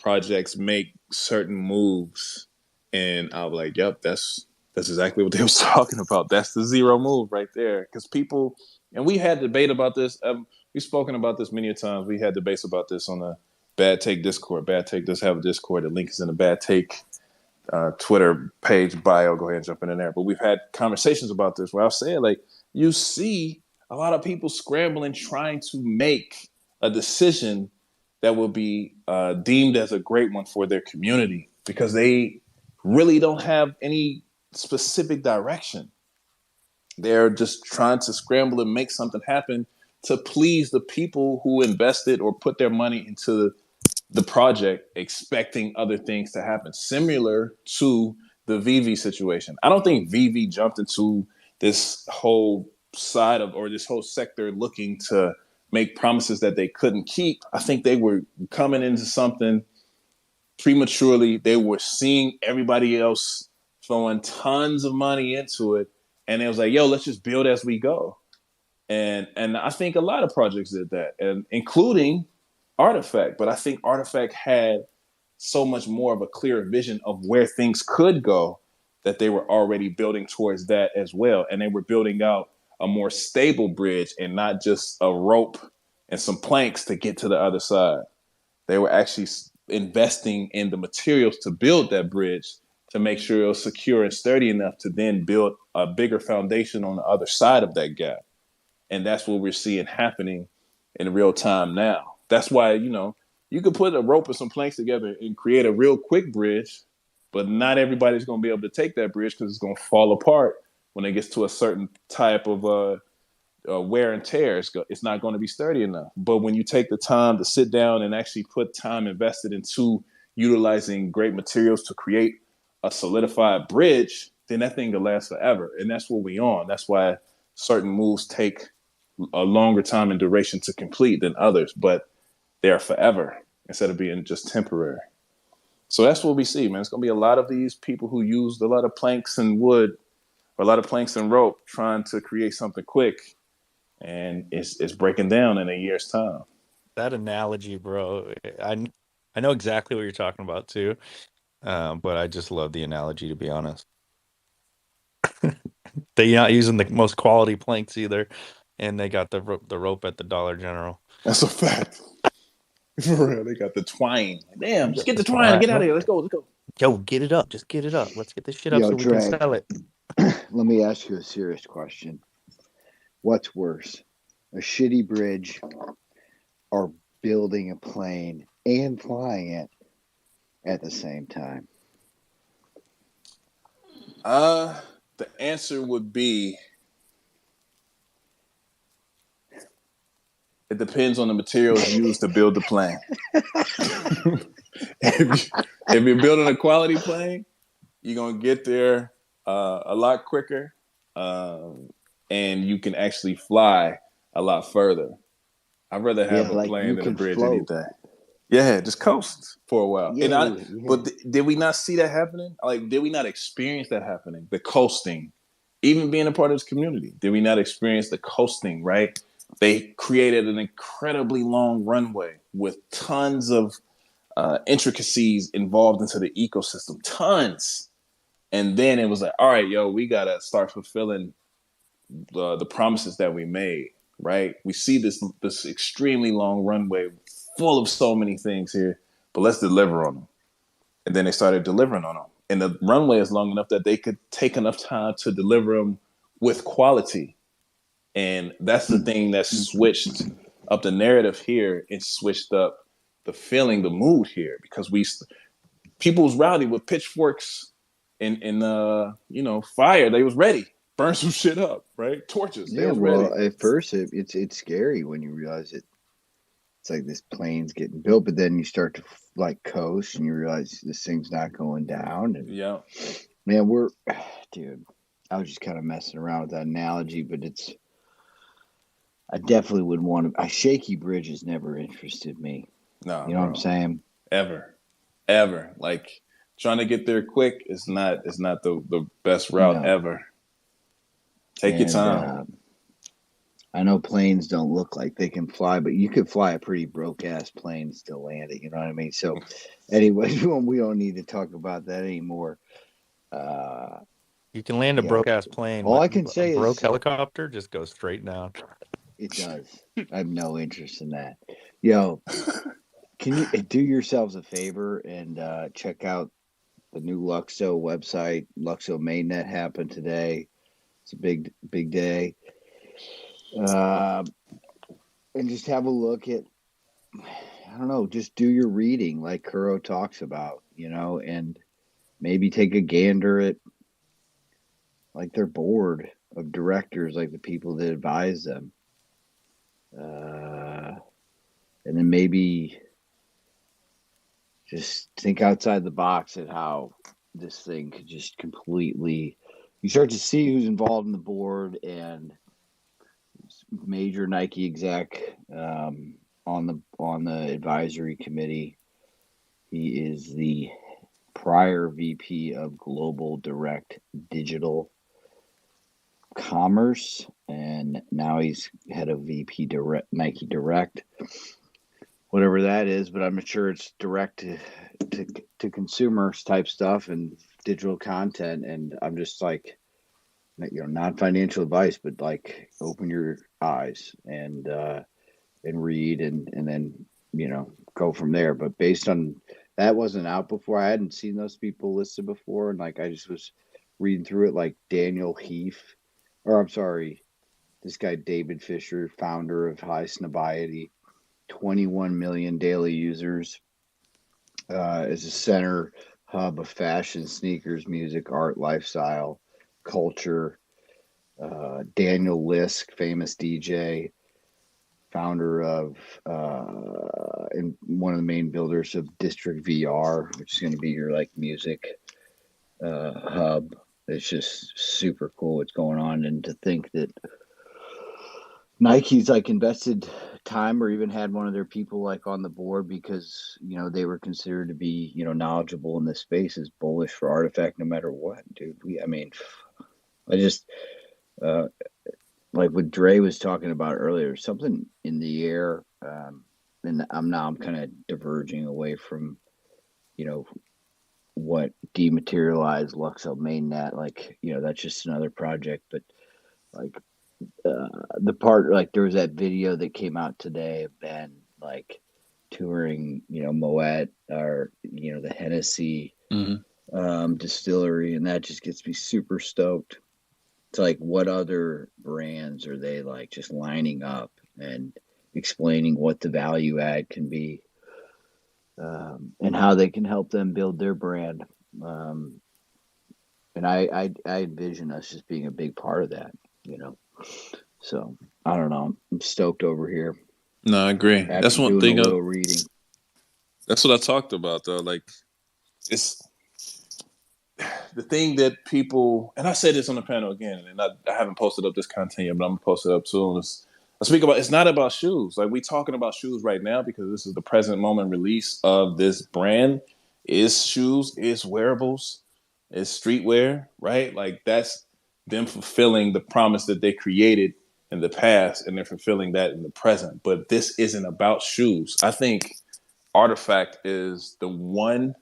projects make certain moves, and I'll be like, yep, that's exactly what they was talking about. That's the zero move right there. Because people, and we had debate about this. We've spoken about this many times. We had debates about this on the Bad Take Discord. Bad Take does have a Discord. The link is in the Bad Take Twitter page bio. Go ahead and jump in there. But we've had conversations about this where I was saying, like, you see a lot of people scrambling, trying to make a decision that will be deemed as a great one for their community because they really don't have any specific direction. They're just trying to scramble and make something happen to please the people who invested or put their money into the project, expecting other things to happen, similar to the VV situation. I don't think VV jumped into this whole side of, or this whole sector looking to make promises that they couldn't keep. I think they were coming into something prematurely. They were seeing everybody else throwing tons of money into it, and it was like, yo, let's just build as we go. And I think a lot of projects did that, and including Artifact. But I think Artifact had so much more of a clear vision of where things could go that they were already building towards that as well. And they were building out a more stable bridge and not just a rope and some planks to get to the other side. They were actually investing in the materials to build that bridge to make sure it was secure and sturdy enough to then build a bigger foundation on the other side of that gap. And that's what we're seeing happening in real time now. That's why, you could put a rope and some planks together and create a real quick bridge, but not everybody's going to be able to take that bridge because it's going to fall apart when it gets to a certain type of wear and tear. It's not going to be sturdy enough. But when you take the time to sit down and actually put time invested into utilizing great materials to create a solidified bridge, then that thing will last forever. And that's what we on. That's why certain moves take a longer time and duration to complete than others, but they're forever instead of being just temporary. So that's what we see, man. It's going to be a lot of these people who used a lot of planks and wood or a lot of planks and rope trying to create something quick, and it's breaking down in a year's time. That analogy, bro, I know exactly what you're talking about too, but I just love the analogy, to be honest. They're not using the most quality planks either, and they got the rope at the Dollar General. That's a fact. For real, they got the twine. Damn, just get the twine and get out of here. Let's go. Yo, get it up. Just get it up. Let's get this shit up Yo, so we can Drag, sell it. let me ask you a serious question. What's worse, a shitty bridge or building a plane and flying it at the same time? The answer would be it depends on the materials used to build the plane. if you're building a quality plane, you're gonna get there a lot quicker, and you can actually fly a lot further. I'd rather have a like plane than a bridge float. anything. Yeah, just coast for a while. Yeah, But did we not see that happening? Like, did we not experience that happening? The coasting, even being a part of this community, did we not experience the coasting? Right? They created an incredibly long runway with tons of intricacies involved into the ecosystem, tons. And then it was like, all right, yo, we gotta start fulfilling the promises that we made. Right? We see this extremely long runway full of so many things here, but let's deliver on them. And then they started delivering on them. And the runway is long enough that they could take enough time to deliver them with quality. And that's the thing that switched up the narrative here and switched up the feeling, the mood here, because people was rowdy with pitchforks and fire. They was ready. Burn some shit up, right? Torches. They was ready. At first it's scary when you realize it's like this plane's getting built, but then you start to like coast and you realize this thing's not going down. And yeah, man, dude, I was just kind of messing around with that analogy, but I definitely would want to. A shaky bridge has never interested me. No, you know what I'm saying? Ever. Like trying to get there quick is not the best route ever. Take your time. I know planes don't look like they can fly, but you could fly a pretty broke-ass plane and still land it. You know what I mean? So, anyway, we don't need to talk about that anymore. You can land a broke-ass plane. All I can say is... a broke helicopter just goes straight down. It does. I have no interest in that. Yo, can you do yourselves a favor and check out the new Luxo website? Luxo mainnet happened today. It's a big day. And just have a look at, I don't know, just do your reading like Kuro talks about, and maybe take a gander at like their board of directors, like the people that advise them. And then maybe just think outside the box at how this thing could just completely, you start to see who's involved in the board and major Nike exec on the advisory committee. He is the prior VP of Global Direct Digital Commerce, and now he's head of VP Direct Nike Direct, whatever that is. But I'm sure it's direct to consumers type stuff and digital content. And I'm just like, not financial advice, but like open your eyes and read and then go from there. But based on that wasn't out before. I hadn't seen those people listed before, and like I just was reading through it, like Daniel Heath, or I'm sorry, this guy David Fisher, founder of High Snobiety, 21 million daily users, is a center hub of fashion, sneakers, music, art, lifestyle, culture. Daniel Lisk, famous DJ, founder of and one of the main builders of District VR, which is going to be your like music hub. It's just super cool what's going on, and to think that Nike's like invested time or even had one of their people like on the board because they were considered to be knowledgeable in this space is bullish for Artifact no matter what, dude. I just like what Dre was talking about earlier, something in the air, and I'm kind of diverging away from what dematerialized Luxo mainnet, like that's just another project, but like the part, like there was that video that came out today of Ben like touring Moet, or the Hennessy distillery, and that just gets me super stoked. It's like, what other brands are they like just lining up and explaining what the value add can be, and how they can help them build their brand. And I envision us just being a big part of that, So I don't know. I'm stoked over here. No, I agree. After That's one doing thing. a little reading. That's what I talked about, though. Like, it's the thing that people, and I said this on the panel again, and I haven't posted up this content yet, but I'm gonna post it up soon. I speak about, it's not about shoes. Like, we talking about shoes right now because this is the present moment release of this brand. Is shoes, is wearables, is streetwear, right? Like, that's them fulfilling the promise that they created in the past, and they're fulfilling that in the present. But this isn't about shoes. I think Artifact is the one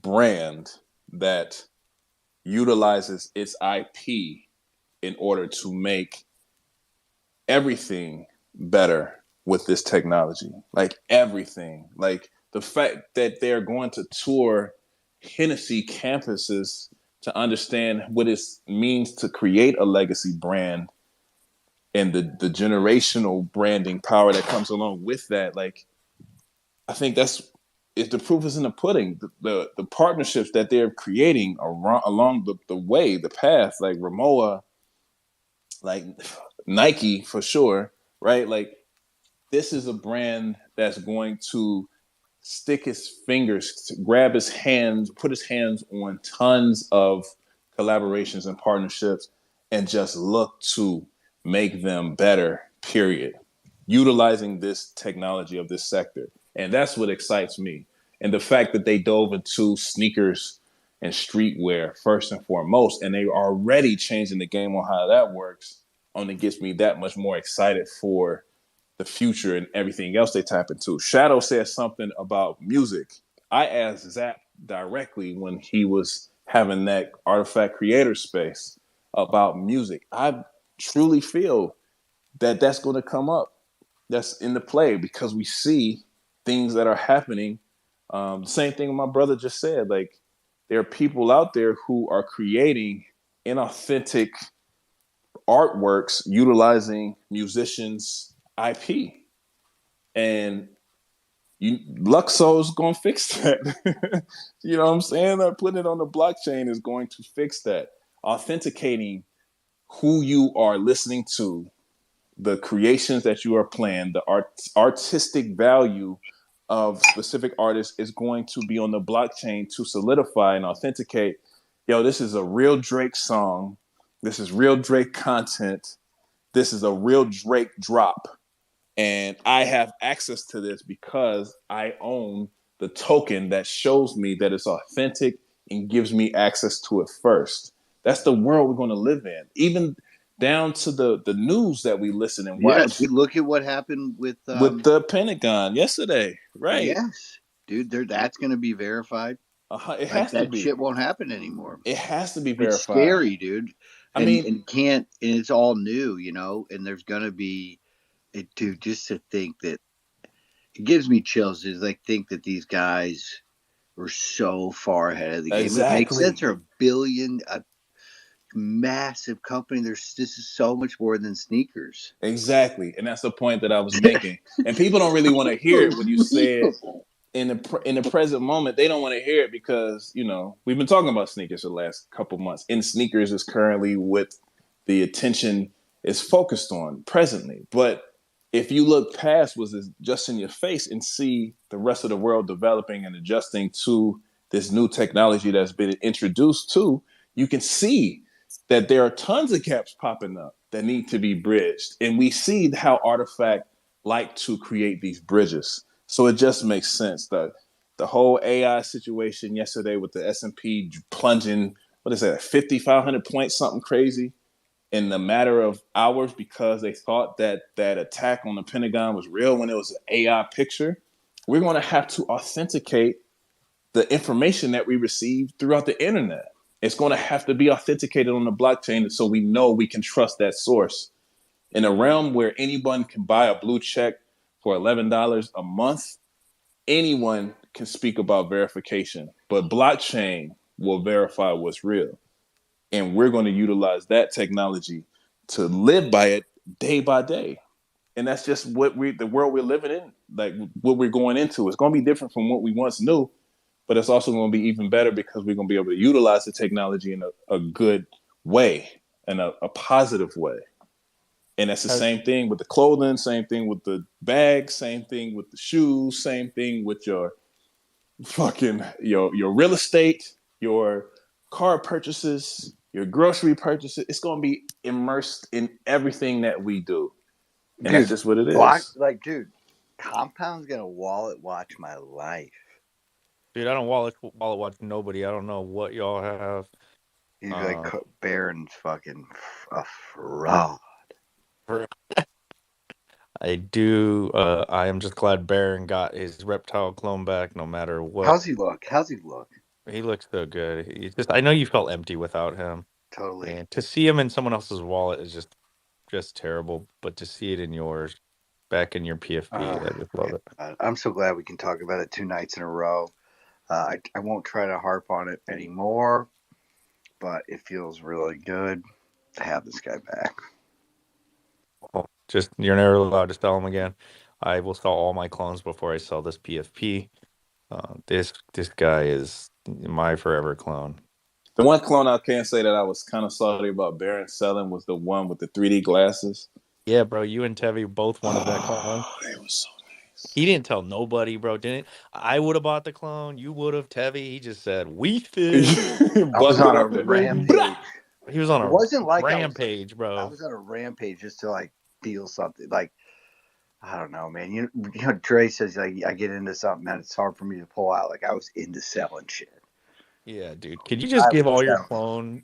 brand that utilizes its IP in order to make everything better with this technology. Like, everything. Like, the fact that they're going to tour Hennessy campuses to understand what it means to create a legacy brand, and the generational branding power that comes along with that. Like, I think if the proof is in the pudding. The partnerships that they're creating along the way, the path, like Ramoa, like Nike for sure, right? Like, this is a brand that's going to stick his fingers, grab his hands, put his hands on tons of collaborations and partnerships, and just look to make them better, period. Utilizing this technology of this sector. And that's what excites me. And the fact that they dove into sneakers and streetwear first and foremost, and they are already changing the game on how that works, only gets me that much more excited for the future and everything else they tap into. Shadow said something about music. I asked Zach directly when he was having that Artifact creator space about music. I truly feel that that's going to come up. That's in the play because we see things that are happening. The same thing my brother just said. Like, there are people out there who are creating inauthentic artworks utilizing musicians' IP. And Luxo's going to fix that. You know what I'm saying? Putting it on the blockchain is going to fix that. Authenticating who you are listening to, the creations that you are playing, the artistic value of specific artists is going to be on the blockchain to solidify and authenticate. Yo, this is a real Drake song. This is real Drake content. This is a real Drake drop. And I have access to this because I own the token that shows me that it's authentic and gives me access to it first. That's the world we're going to live in. Even down to the news that we listen and Yeah, watch. dude, look at what happened with The Pentagon yesterday, right? Yes, dude, that's going to be verified. It Like, has to that be. shit won't happen anymore. It has to be It's verified. scary, dude. I And mean, and it's all new, and there's going to be, dude, just to think that It gives me chills. Is I think that these guys were so far ahead of the game. It makes sense. Exactly. They're a massive company. This is so much more than sneakers. Exactly. And that's the point that I was making. And people don't really want to hear it when you say it in the present moment. They don't want to hear it because, we've been talking about sneakers the last couple months. And sneakers is currently what the attention is focused on presently. But if you look past what's just in your face and see the rest of the world developing and adjusting to this new technology that's been introduced to, you can see that there are tons of gaps popping up that need to be bridged. And we see how Artifact like to create these bridges. So it just makes sense. The whole AI situation yesterday with the S&P plunging, what is that, 5,500 points, something crazy, in the matter of hours because they thought that attack on the Pentagon was real when it was an AI picture. We're going to have to authenticate the information that we receive throughout the internet. It's going to have to be authenticated on the blockchain so we know we can trust that source. In a realm where anyone can buy a blue check for $11 a month, anyone can speak about verification, but blockchain will verify what's real. And we're going to utilize that technology to live by it day by day. And that's just the world we're living in, like what we're going into. It's going to be different from what we once knew, but it's also going to be even better because we're going to be able to utilize the technology in a good way and a positive way. And that's the same thing with the clothing, same thing with the bags, same thing with the shoes, same thing with your fucking your real estate, your car purchases, your grocery purchases. It's going to be immersed in everything that we do. And that's Dude, just what it is. Compound's gonna wallet watch my life. Dude, I don't wallet watch nobody. I don't know what y'all have. He's like Baron's fucking a fraud. I do. I am just glad Baron got his reptile clone back. No matter what, How's he look? he looks so good. I know you felt empty without him, Totally. and to see him in someone else's wallet is just terrible. But to see it in yours, back in your PFP, I just love it. I'm so glad we can talk about it 2 nights in a row. I won't try to harp on it anymore, but it feels really good to have this guy back. Just you're never allowed to sell them again. I will sell all my clones before I sell this PFP. This guy is my forever clone. The one clone I can't say that I was kind of sorry about Baron selling was the one with the 3D glasses. Yeah, bro, you and Tevi both wanted that clone. It was so nice. He didn't tell nobody, bro. Didn't I would have bought the clone. You would have, Tevi. He just said, "We fit." I was on a rampage. He was on a It wasn't like rampage, bro. I was on a rampage just to like feel something. Like, I don't know, man. You know, Dre says like I get into something and it's hard for me to pull out. Like I was into selling shit. Yeah, dude. Could you just give all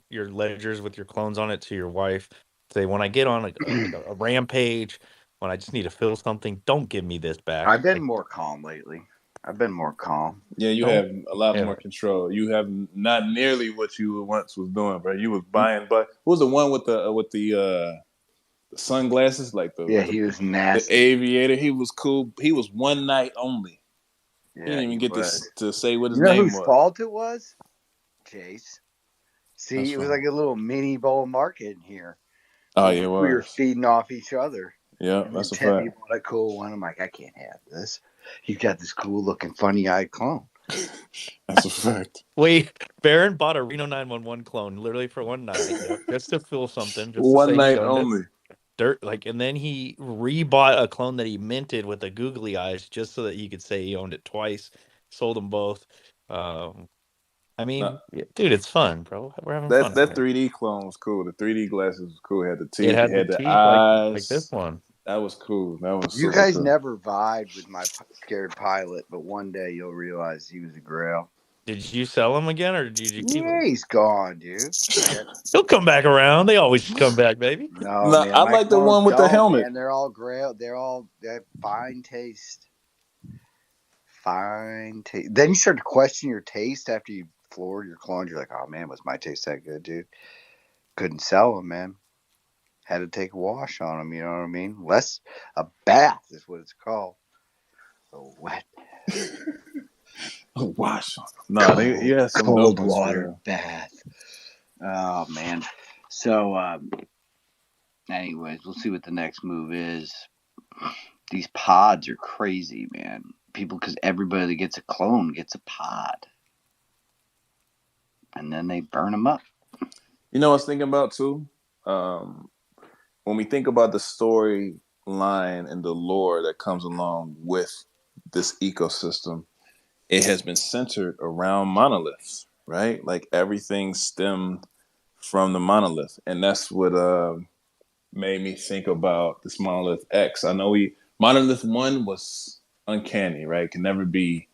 your ledgers with your clones on it to your wife? Say, when I get on a rampage, when I just need to fill something, don't give me this back. I've been more calm lately. Yeah, you have a lot more control. You have not nearly what you once was doing, bro. You was buying, but what was the one with the sunglasses, like he was nasty. The aviator. He was cool. He was one night only. Yeah, he didn't even get to say what his name was. You know whose fault it was? Chase. See, That's it was fine. like a little mini bull market in here. Oh, yeah, it was. We were feeding off each other. Yeah, that's a fact. People bought a cool one. I'm like, I can't have this. You got this cool looking, funny eyed clone. That's a fact. Wait, Baron bought a Reno 911 clone literally for one night, just to fill something. Just one to say night only. And then he rebought a clone that he minted with the googly eyes just so that he could say he owned it twice. Sold them both. I mean, dude, it's fun, bro. We're having fun. That 3D clone was cool. The 3D glasses was cool. It had the teeth. It had the teeth, eyes. like this one. That was cool. That was. You guys never vied with my scared pilot, but one day you'll realize he was a grail. Did you sell him again, or did you keep him? Yeah, he's gone, dude. He'll come back around. They always come back, baby. No, man, I like the one with the helmet. And they're all grail. They have fine taste. Fine taste. Then you start to question your taste after you floored your clones. You're like, oh man, was my taste that good, dude? Couldn't sell them, man. Had to take a wash on them. You know what I mean? A bath is what it's called. wet. Wash. No, he has some dope Cold ones for water real. bath. Oh man. So anyways, we'll see what the next move is. These pods are crazy, man. People, because everybody that gets a clone gets a pod, and then they burn them up. You know what I was thinking about too? When we think about the storyline and the lore that comes along with this ecosystem, it has been centered around monoliths, right? Like everything stemmed from the monolith, and that's what made me think about this monolith X. I know monolith 1 was uncanny, right? Can never be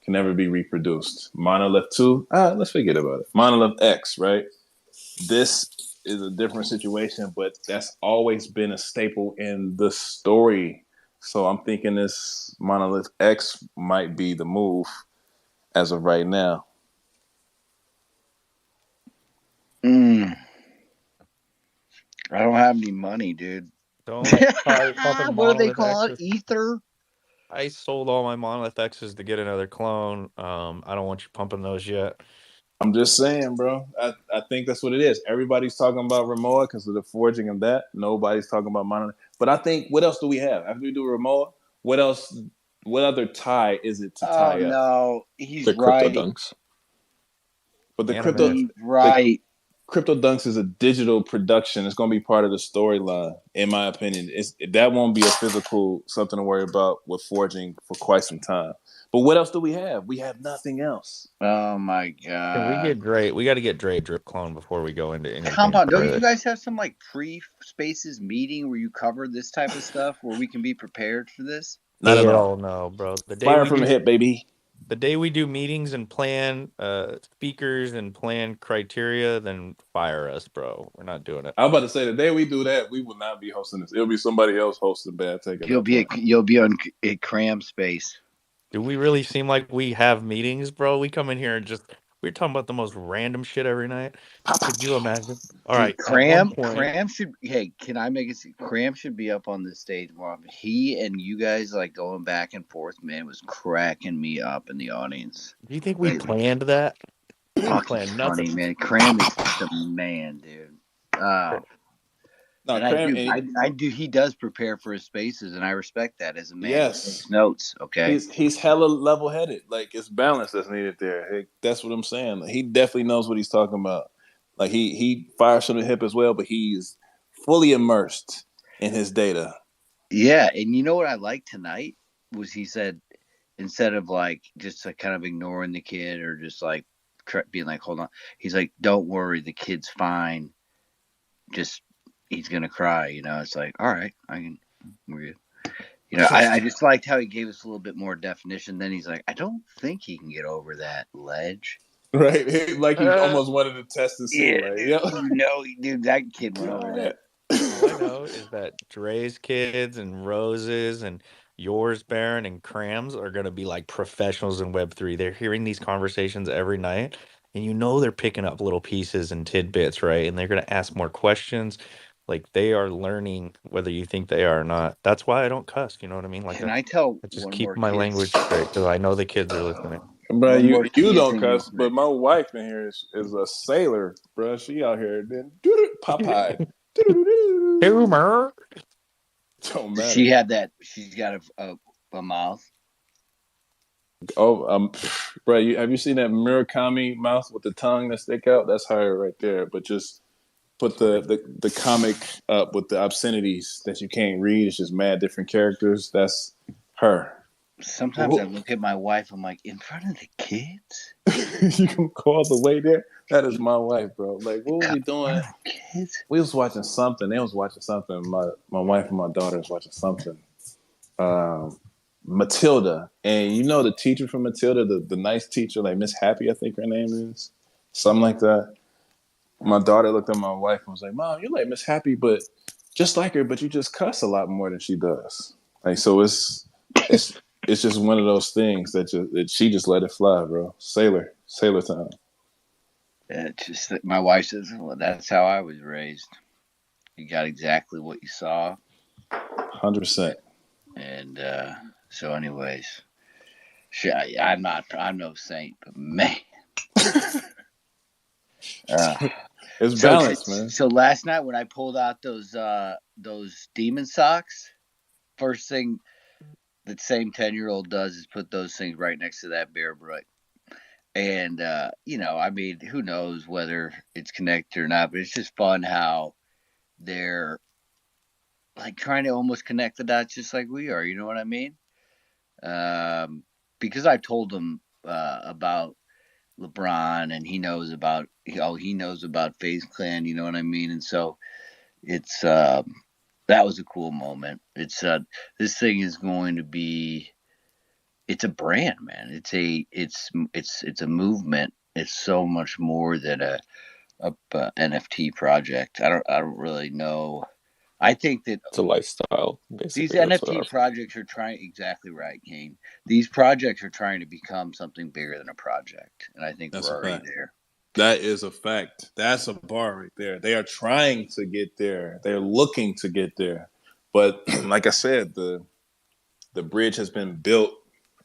reproduced. Monolith 2, let's forget about it. Monolith X, right? This is a different situation, but that's always been a staple in the story. So I'm thinking this Monolith X might be the move as of right now. I don't have any money, dude. Don't start pumping What do they Monolith call it? X's. Ether? I sold all my Monolith X's to get another clone. I don't want you pumping those yet. I'm just saying, bro. I think that's what it is. Everybody's talking about Ramoa because of the forging of that. Nobody's talking about Monolith. But I think, what else do we have? After we do Ramoa, what else? What other tie is it to Oh tie up? no, he's The crypto right. dunks. But Animus. He's right. Crypto Dunks is a digital production. It's going to be part of the storyline, in my opinion. That won't be a physical something to worry about with forging for quite some time. But what else do we have? We have nothing else. Oh my Can we god. get Dre? We got to get Dre a drip clone before we go into anything Compound, don't you further. guys have some like pre-spaces meeting where you cover this type of stuff where we can be prepared for this? Not at Hell all. no, bro. Fire from the hip, baby. The day we do meetings and plan speakers and plan criteria, then fire us, bro. We're not doing it. I'm about to say the day we do that, we will not be hosting this. It'll be somebody else hosting Bad Take at that point. You'll be on a cram space. Do we really seem like we have meetings, bro? We come in here and we're talking about the most random shit every night. Could you imagine? All Dude, right, at one point, Cram should. Hey, can I make it? Cram should be up on the stage more often. He and you guys like going back and forth, man, was cracking me up in the audience. do you think we planned that? We didn't Fucking plan funny, nothing. man. Cram is the man, dude. No, And Cram. I do. He does prepare for his spaces, and I respect that as a man. Yes. He takes notes. Okay. He's hella level headed. Like it's balance that's needed there. Hey, that's what I'm saying. Like, he definitely knows what he's talking about. Like he fires from the hip as well, but he's fully immersed in his data. Yeah, and you know what I liked tonight was he said instead of like just like kind of ignoring the kid or just like being like hold on, he's like don't worry, the kid's fine. Just he's gonna cry. You know, it's like all right, we're good. You know, I just liked how he gave us a little bit more definition. Then he's like, I don't think he can get over that ledge. Right, like he almost wanted to test and see. Yeah, Like, dude, yeah, dude, that kid went over that. All I know is that Dre's kids and Rose's and yours, Baron, and Cram's are going to be like professionals in Web3. They're hearing these conversations every night, and you know they're picking up little pieces and tidbits, right? And they're going to ask more questions. Like they are learning whether you think they are or not. That's why I don't cuss. You know what I mean? Like Can I tell I just one keep more my kid? language straight because I know the kids are listening. bro, One more you kid don't thing real cuss, but quick. my wife in here is a sailor, bro. She out here then Popeye. Humor. Don't Does matter. she have that? She's got a mouth. Oh, bro, have you seen that Murakami mouth with the tongue that stick out? That's her right there. But just put the comic up with the obscenities that you can't read. It's just mad different characters. That's her. Sometimes I look at my wife. I'm like, in front of the kids. You can call the way there. That is my wife, bro. Like, what were we doing? Kids. We was watching something. They was watching something. My wife and my daughter was watching something. Matilda, and you know the teacher from Matilda, the nice teacher, like Miss Happy, I think her name is, something like that. My daughter looked at my wife and was like, "Mom, you're like Miss Happy, but just like her, but you just cuss a lot more than she does." Like, so it's just one of those things that she just let it fly, bro. Sailor time. Just that my wife says, well, that's how I was raised. You got exactly what you saw. 100%. And so, anyways, I'm no saint, but man. It's balanced, man. So last night when I pulled out those demon socks, first thing that same 10-year-old does is put those things right next to that bear brook. And I mean, who knows whether it's connected or not, but it's just fun how they're like trying to almost connect the dots just like we are, you know what I mean? Because I've told them about LeBron, and he knows about FaZe Clan, you know what I mean? And so it's that was a cool moment. It's this thing is going to be, it's a brand, man. It's a movement. It's so much more than a NFT project. I don't really know. I think that It's a lifestyle, these basically. That's what NFT projects are trying, exactly right, Kane. These projects are trying to become something bigger than a project, and I think That's we're a already fact. there. That is a fact. That's a bar right there. They are trying to get there. They're looking to get there. But like I said, the bridge has been built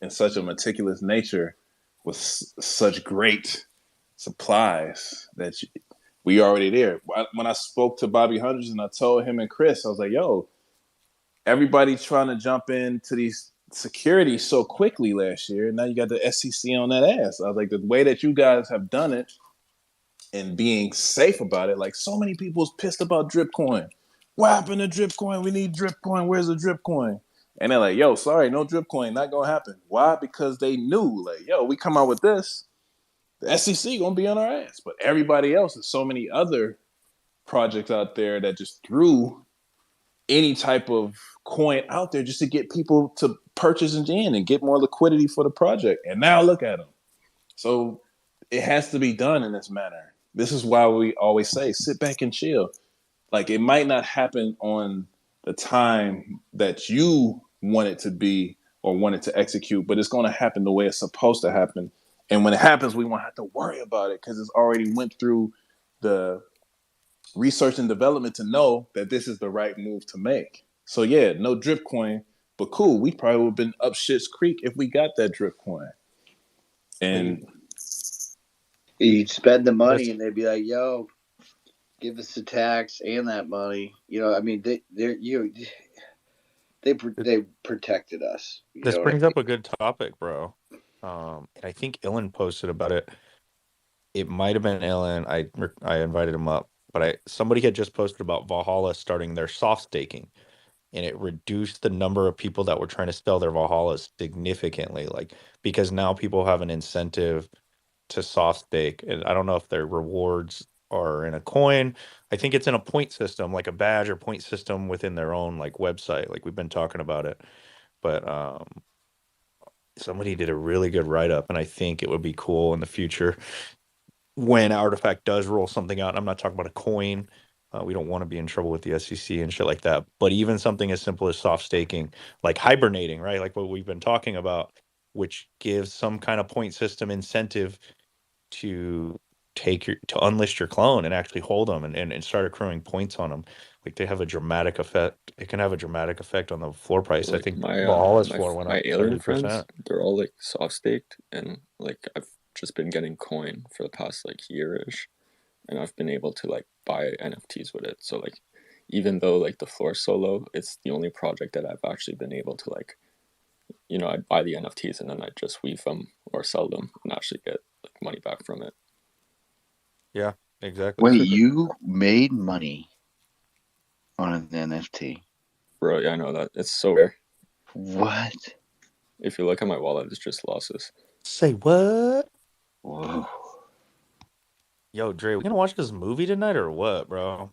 in such a meticulous nature with such great supplies that we already there. When I spoke to Bobby Hundreds and I told him and Chris, I was like, yo, everybody's trying to jump into these security so quickly last year. Now you got the SEC on that ass. I was like, the way that you guys have done it and being safe about it, like so many people's pissed about drip coin. What happened to drip coin? We need drip coin. Where's the drip coin? And they're like, yo, sorry, no drip coin, not gonna happen. Why? Because they knew, like, yo, we come out with this, the SEC gonna be on our ass. But everybody else, there's so many other projects out there that just threw any type of coin out there just to get people to purchase and get more liquidity for the project. And now look at them. So it has to be done in this manner. This is why we always say, sit back and chill. Like, it might not happen on the time that you want it to be or want it to execute, but it's going to happen the way it's supposed to happen. And when it happens, we won't have to worry about it because it's already went through the research and development to know that this is the right move to make. So yeah, no drip coin, but cool. We probably would have been up shit's creek if we got that drip coin. And You'd spend the money, That's and they'd be like, "Yo, give us the tax and that money." I mean, they protected us. You this know what I brings mean? up a good topic, bro. And I think Ilan posted about it. It might have been Ilan. I invited him up, but somebody had just posted about Valhalla starting their soft staking, and it reduced the number of people that were trying to sell their Valhallas significantly. Like, because now people have an incentive to soft stake, and I don't know if their rewards are in a coin. I think it's in a point system, like a badge or point system within their own like website. Like, we've been talking about it, but somebody did a really good write up, and I think it would be cool in the future when Artifact does roll something out. I'm not talking about a coin. We don't want to be in trouble with the SEC and shit like that. But even something as simple as soft staking, like hibernating, right? Like what we've been talking about, which gives some kind of point system incentive to to unlist your clone and actually hold them and start accruing points on them. Like, they have a dramatic effect. It can have a dramatic effect on the floor price. I like think Valhalla's my floor went my up alien friends, 30%. they're all like soft staked, and like I've just been getting coin for the past like year-ish, and I've been able to like buy NFTs with it. So like, even though like the floor is so low, it's the only project that I've actually been able to like, I'd buy the NFTs and then I'd just weave them or sell them and actually get like money back from it. Yeah, exactly. Wait, you made money on an NFT? Bro, yeah, I know that. It's so rare. What? If you look at my wallet, it's just losses. Say what? Whoa. Yo, Dre, we gonna watch this movie tonight or what, bro?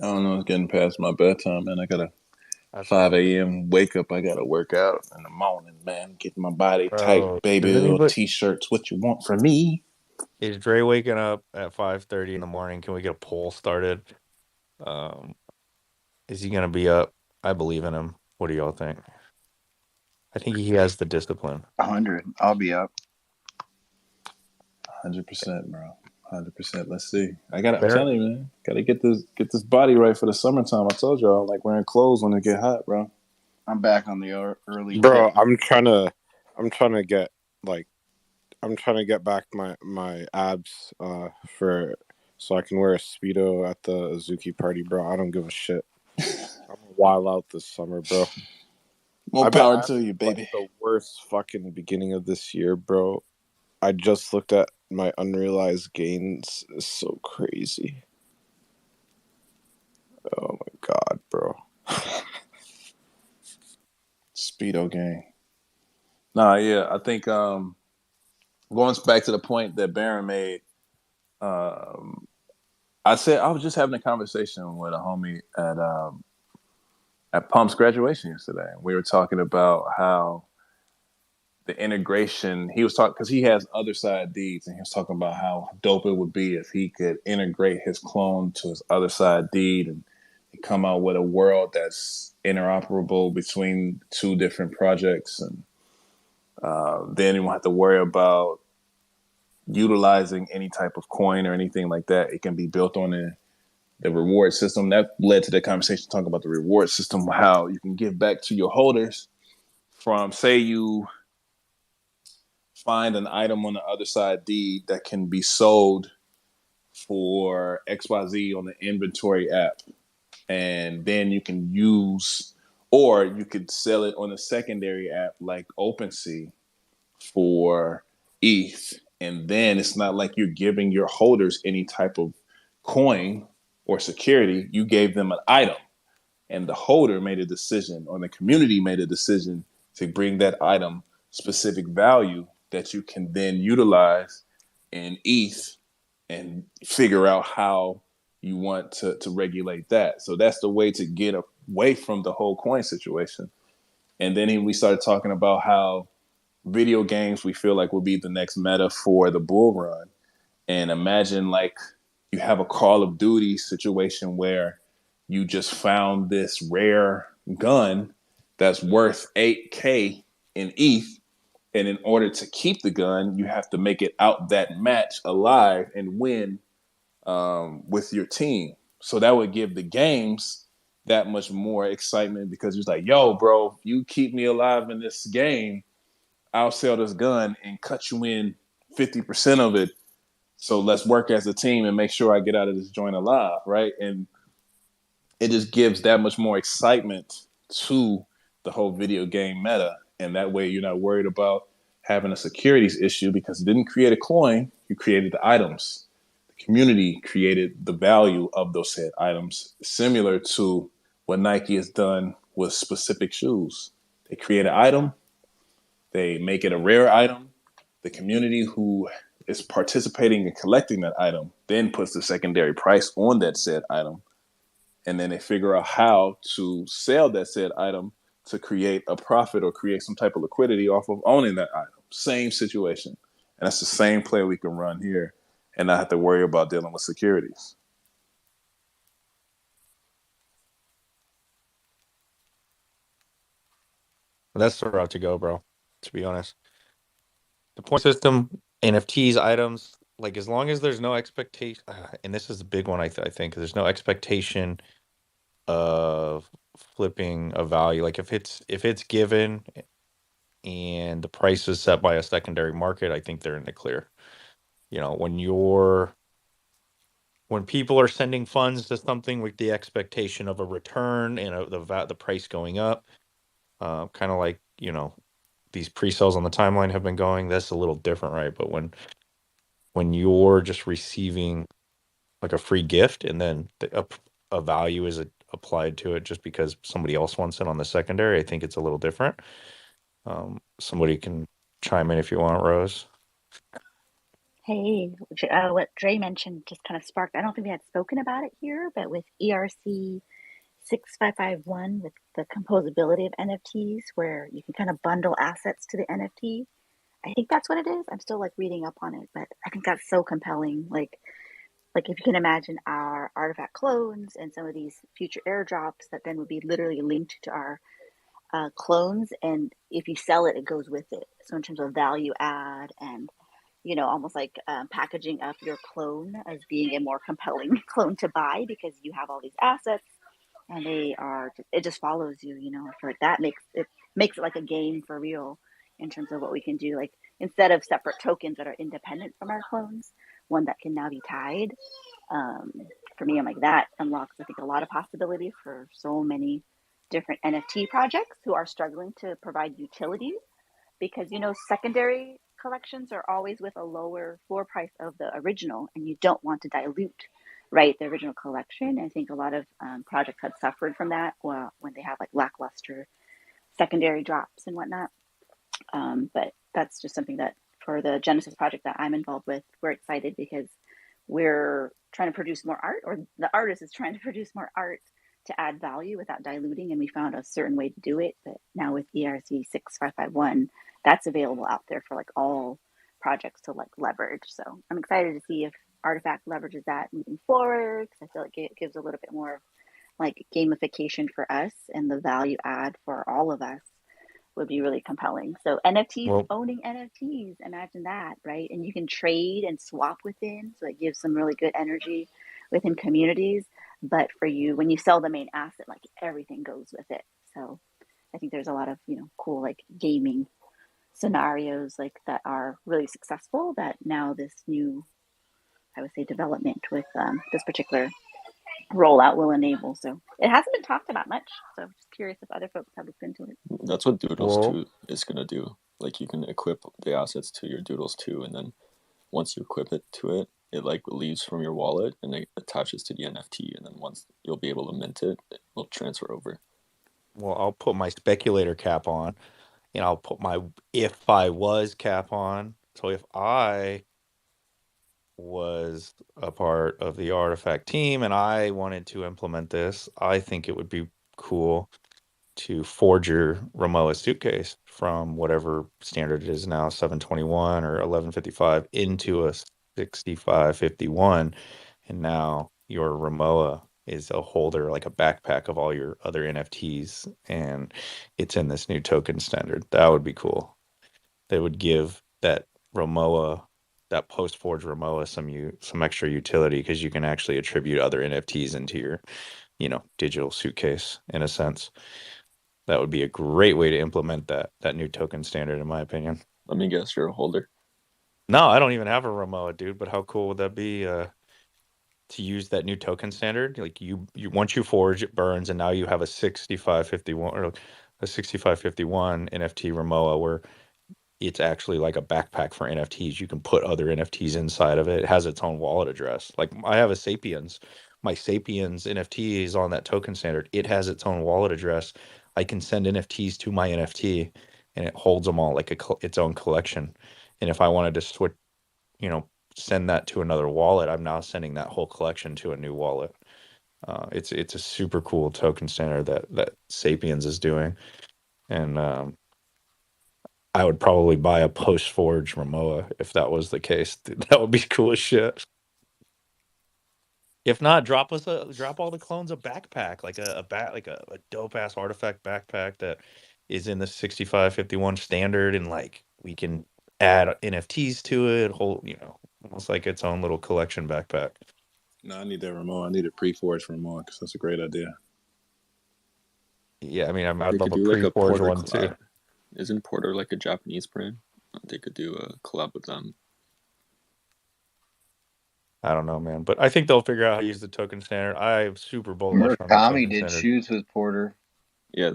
I don't know, it's getting past my bedtime, man. I got a That's 5 fine. a.m. wake up. I got to work out in the morning, man. Getting my body tight, Bro, baby. does Little anybody t-shirts. What you want from me? is Dre waking up at 5:30 in the morning? Can we get a poll started? Um, is he gonna be up? I believe in him. What do y'all think? I think he has the discipline. 100. I'll be up. 100%, bro. 100%. Let's see. I'm Fair. telling you, man. Gotta get this body right for the summertime. I told y'all, like wearing clothes when it get hot, bro. I'm back on the early Bro, kill. I'm trying to get like I'm trying to get back my abs for so I can wear a speedo at the Azuki party, bro. I don't give a shit. I'm gonna wild out this summer, bro. More I bet power I to you, had like baby. the worst fucking beginning of this year, bro. I just looked at my unrealized gains. It's so crazy. Oh my god, bro. Speedo gang. Nah, yeah, I think going back to the point that Baron made. Um, I said I was just having a conversation with a homie at Pump's graduation yesterday. We were talking about how the integration. He was talking because he has other side deeds, and he was talking about how dope it would be if he could integrate his clone to his other side deed and come out with a world that's interoperable between two different projects, and then you won't have to worry about utilizing any type of coin or anything like that. It can be built on the reward system. That led to the conversation talking about the reward system, how you can give back to your holders from, say, you find an item on the other side deed that can be sold for XYZ on the inventory app. And then you can use, or you could sell it on a secondary app like OpenSea for ETH. And then it's not like you're giving your holders any type of coin or security. You gave them an item, and the holder made a decision, or the community made a decision to bring that item specific value that you can then utilize in ETH and figure out how you want to regulate that. So that's the way to get away from the whole coin situation. And then we started talking about how video games we feel like will be the next meta for the bull run. And imagine like you have a Call of Duty situation where you just found this rare gun that's worth 8K in ETH. And in order to keep the gun, you have to make it out that match alive and win with your team. So that would give the games that much more excitement because it's like, yo, bro, if you keep me alive in this game, I'll sell this gun and cut you in 50% of it. So let's work as a team and make sure I get out of this joint alive, right? And it just gives that much more excitement to the whole video game meta. And that way you're not worried about having a securities issue because it didn't create a coin, you created the items. The community created the value of those said items, similar to what Nike has done with specific shoes. They create an item, they make it a rare item. The community who is participating in collecting that item then puts the secondary price on that said item. And then they figure out how to sell that said item to create a profit or create some type of liquidity off of owning that item. Same situation. And that's the same play we can run here and not have to worry about dealing with securities. That's the route to go, bro. To be honest, the point system, NFTs, items, like as long as there's no expectation, and this is a big one, I think, there's no expectation of flipping a value. Like if it's given and the price is set by a secondary market, I think they're in the clear. You know, when people are sending funds to something with the expectation of a return and the price going up, kind of like, you know, these pre-sales on the timeline have been going, that's a little different, right? But when you're just receiving like a free gift and then a value is applied to it just because somebody else wants it on the secondary, I think it's a little different. Somebody can chime in if you want, Rose. Hey, what Dre mentioned just kind of sparked. I don't think we had spoken about it here, but with ERC 6551, with the composability of NFTs, where you can kind of bundle assets to the NFT. I think that's what it is. I'm still like reading up on it, but I think that's so compelling. Like if you can imagine our artifact clones and some of these future airdrops that then would be literally linked to our clones, and if you sell it, it goes with it. So in terms of value add and almost like packaging up your clone as being a more compelling clone to buy because you have all these assets and it just follows you. I feel like that makes it like a game for real in terms of what we can do. Like instead of separate tokens that are independent from our clones, one that can now be tied. Um, for me, I'm like that unlocks I think a lot of possibility for so many different NFT projects who are struggling to provide utility because secondary collections are always with a lower floor price of the original, and you don't want to dilute, right, the original collection. I think a lot of projects had suffered from that when they have like lackluster secondary drops and whatnot. But that's just something that for the Genesis project that I'm involved with, we're excited because we're trying to produce more art, or the artist is trying to produce more art to add value without diluting. And we found a certain way to do it. But now with ERC 6551, that's available out there for like all projects to like leverage. So I'm excited to see if Artifact leverages that moving forward, because I feel like it gives a little bit more like gamification for us, and the value add for all of us would be really compelling. So NFTs, Well, owning NFTs, imagine that, right? And you can trade and swap within, so it gives some really good energy within communities. But for you, when you sell the main asset, like everything goes with it. So I think there's a lot of cool like gaming scenarios like that are really successful. That now this new, I would say, development with this particular rollout will enable. So it hasn't been talked about much. So I'm just curious if other folks have looked into it. That's what Doodles well, 2 is going to do. Like you can equip the assets to your Doodles 2, and then once you equip it to it, it like leaves from your wallet and it attaches to the NFT, and then once you'll be able to mint it, it will transfer over. well, I'll put my speculator cap on, and I'll put my if I was cap on. So if I was a part of the Artifact team and I wanted to implement this, I think it would be cool to forge your Rimowa suitcase from whatever standard it is now, 721 or 1155, into a 6551. And now your Rimowa is a holder, like a backpack of all your other NFTs, and it's in this new token standard. That would be cool. That would give that Rimowa, that post forge Rimowa, some extra utility, because you can actually attribute other NFTs into your digital suitcase in a sense. That would be a great way to implement that new token standard, in my opinion. Let me guess, you're a holder. No, I don't even have a Rimowa, dude. But how cool would that be to use that new token standard? Like you once you forge, it burns, and now you have a 6551 or a 6551 NFT Rimowa where it's actually like a backpack for NFTs. You can put other NFTs inside of it. It has its own wallet address. Like I have a Sapiens. My Sapiens NFT is on that token standard. It has its own wallet address. I can send NFTs to my NFT, and it holds them all like its own collection. And if I wanted to switch, send that to another wallet, I'm now sending that whole collection to a new wallet. It's a super cool token standard that Sapiens is doing, and I would probably buy a post forge Rimowa if that was the case. That would be cool as shit. If not, drop all the clones a backpack, like a dope ass artifact backpack that is in the 6551 standard, and like we can add NFTs to it, almost like its own little collection backpack. No, I need that Ramon. I need a pre-forge Ramon because that's a great idea. Yeah, I mean, They I'd love could a do like a pre-forge Porter one too. collab. Isn't Porter like a Japanese brand? They could do a collab with them. I don't know, man, but I think they'll figure out how to use the token standard. I'm super bullish on the Murakami token did standard. shoes with Porter. Yeah,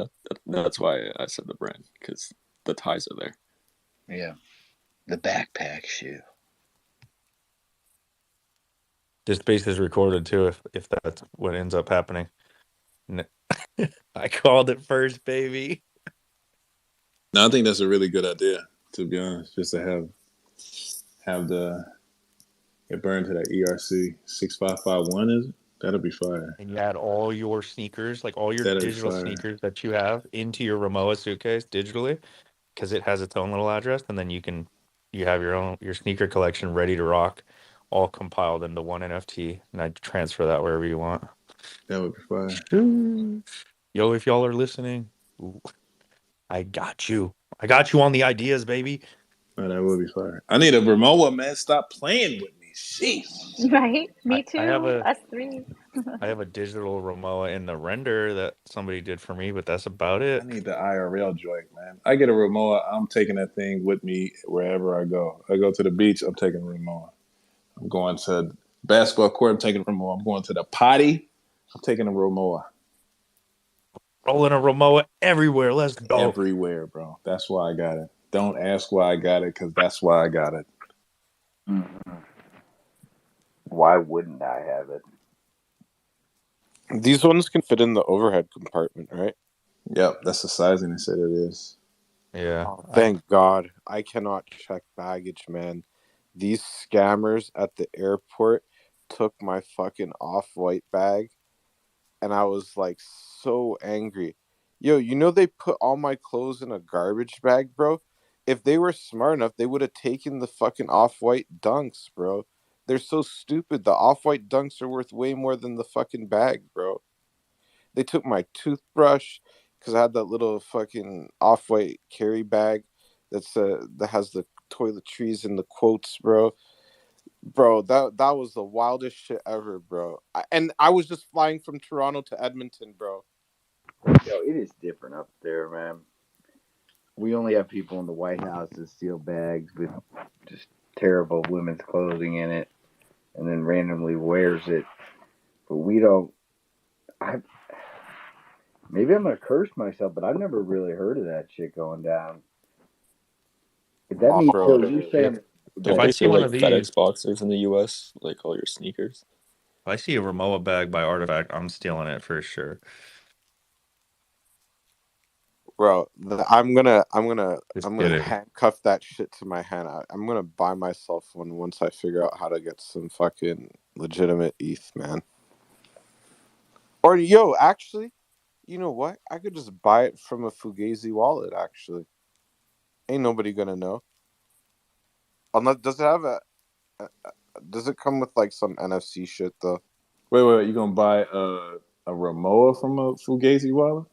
that's why I said the brand, because the ties are there. Yeah, the backpack shoe. This space is recorded too, if that's what ends up happening. I called it first, baby. No, I think that's a really good idea, to be honest, just to have it burn to that ERC 6551, is it? That'll be fire. And you add all your sneakers, like all your That'll be digital fire. sneakers that you have, into your Rimowa suitcase digitally, because it has its own little address, and then you have your sneaker collection ready to rock, all compiled into one NFT, and I transfer that wherever you want. That would be fire. Yo, if y'all are listening, I got you. I got you on the ideas, baby. Oh, that would be fire. I need a Ramoa, man. Stop playing with me. Jeez. Right? Me I have too. a Us three. I have a digital Romoa in the render that somebody did for me, but that's about I it. need the IRL joint, man. I get a Rimowa, I'm taking that thing with me wherever I go. I go to the beach, I'm taking a Rimowa. I'm going to basketball court, I'm taking a Rimowa. I'm going to the potty, I'm taking a Rimowa. Rolling a Romoa everywhere. Let's go. Everywhere, bro. That's why I got it. Don't ask why I got it, because that's why I got it. Mm-hmm. Why wouldn't I have it? These ones can fit in the overhead compartment, right? Yep, that's the sizing they said it is. Yeah. Oh, thank God. I cannot check baggage, man. These scammers at the airport took my fucking off-white bag, and I was like so angry. Yo, you know they put all my clothes in a garbage bag, bro? If they were smart enough, they would have taken the fucking off-white dunks, bro. They're so stupid. The off-white dunks are worth way more than the fucking bag, bro. They took my toothbrush because I had that little fucking off-white carry bag that has the toiletries and the quotes, bro. Bro, that was the wildest shit ever, bro. And I was just flying from Toronto to Edmonton, bro. Yo, it is different up there, man. We only have people in the White House that steal bags with just terrible women's clothing in it, and then randomly wears it. But we don't. I maybe I'm gonna curse myself, but I've never really heard of that shit going down. If that Oh, means so, bro. you're If saying if Don't I they see steal one like of these, FedEx boxes in the U.S. like all your sneakers? if I see a Romoa bag by Artifact, I'm stealing it for sure. Bro, Just I'm gonna kidding. handcuff that shit to my hand. I'm gonna buy myself one once I figure out how to get some fucking legitimate ETH, man. Or yo, actually, you know what? I could just buy it from a Fugazi wallet. Actually, ain't nobody gonna know. Unless does it have does it come with like some NFC shit though? Wait, you gonna buy a Rimowa from a Fugazi wallet?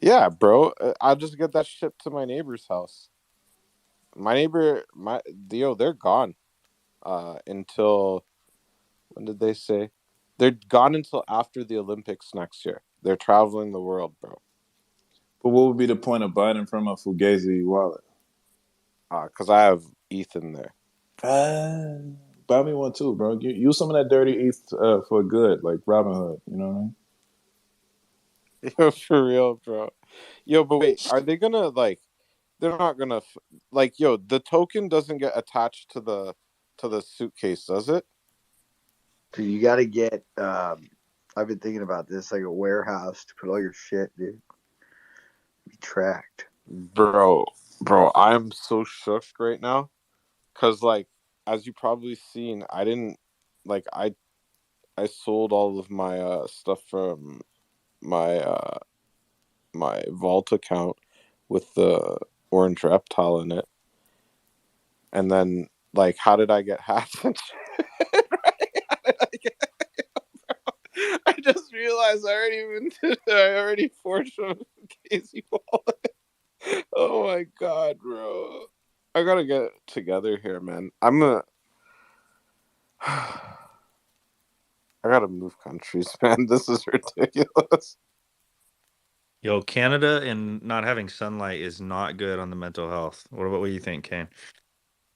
Yeah, bro. I'll just get that shipped to my neighbor's house. My neighbor, they're gone. Until when did they say? They're gone until after the Olympics next year. They're traveling the world, bro. But what would be the point of buying them from a Fugazi wallet? Cause I have Ethan there. Ah, buy me one too, bro. Use some of that dirty ETH for good, like Robin Hood. You know what I mean? Yo, for real, bro. Yo, but wait, are they gonna like? They're not gonna like. Yo, the token doesn't get attached to the suitcase, does it? so you got to get. I've been thinking about this, like a warehouse to put all your shit, dude. Be tracked. Bro, I'm so shook right now. Cause like, as you probably seen, I didn't like I sold all of my stuff from my my vault account with the orange reptile in it, and then like, how did I get hacked? And shit? Right? How did I get? I just realized I already forged a Casey wallet. Oh my god, bro! I gotta get it together here, man. I gotta move countries, man. This is ridiculous. Yo, Canada and not having sunlight is not good on the mental health. What do you think, Kane?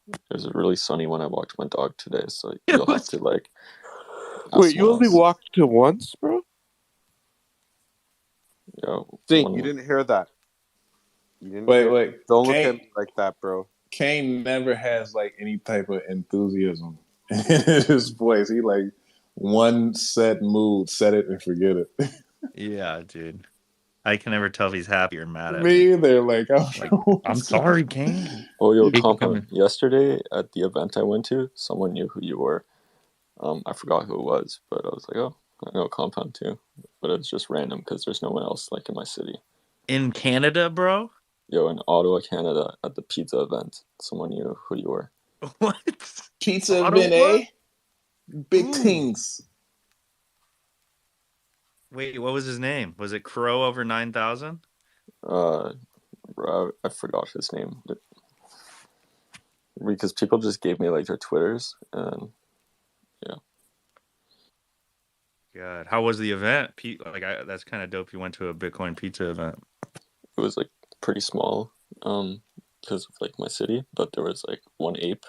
It was really sunny when I walked my dog today, so It you'll have was. to like ask Wait, someone you only else. walked to once, bro? Yo, Zink, you one didn't hear that. You didn't Wait, hear. wait. Don't look at me like that, bro. Kane never has like any type of enthusiasm in his voice. He like one set mood, set it and forget it. Yeah, dude. I can never tell if he's happy or mad at me. Me either. Like I Like, don't know I'm what's going sorry, on. Kane. Oh, yo, He can come Compound. in. Yesterday at the event I went to, someone knew who you were. I forgot who it was, but I was like, oh, I know Compound too. But it's just random because there's no one else like in my city. In Canada, bro? Yo, in Ottawa, Canada, at the pizza event, someone knew who you were. What? Pizza event, Ottawa? eh? Big Ooh. things. Wait, what was his name? Was it Crow over 9,000? Uh, I forgot his name because people just gave me like their Twitters, and yeah. God, how was the event, Pete? Like, that's kind of dope. You went to a Bitcoin pizza event. It was like pretty small, because of like my city, but there was like one ape.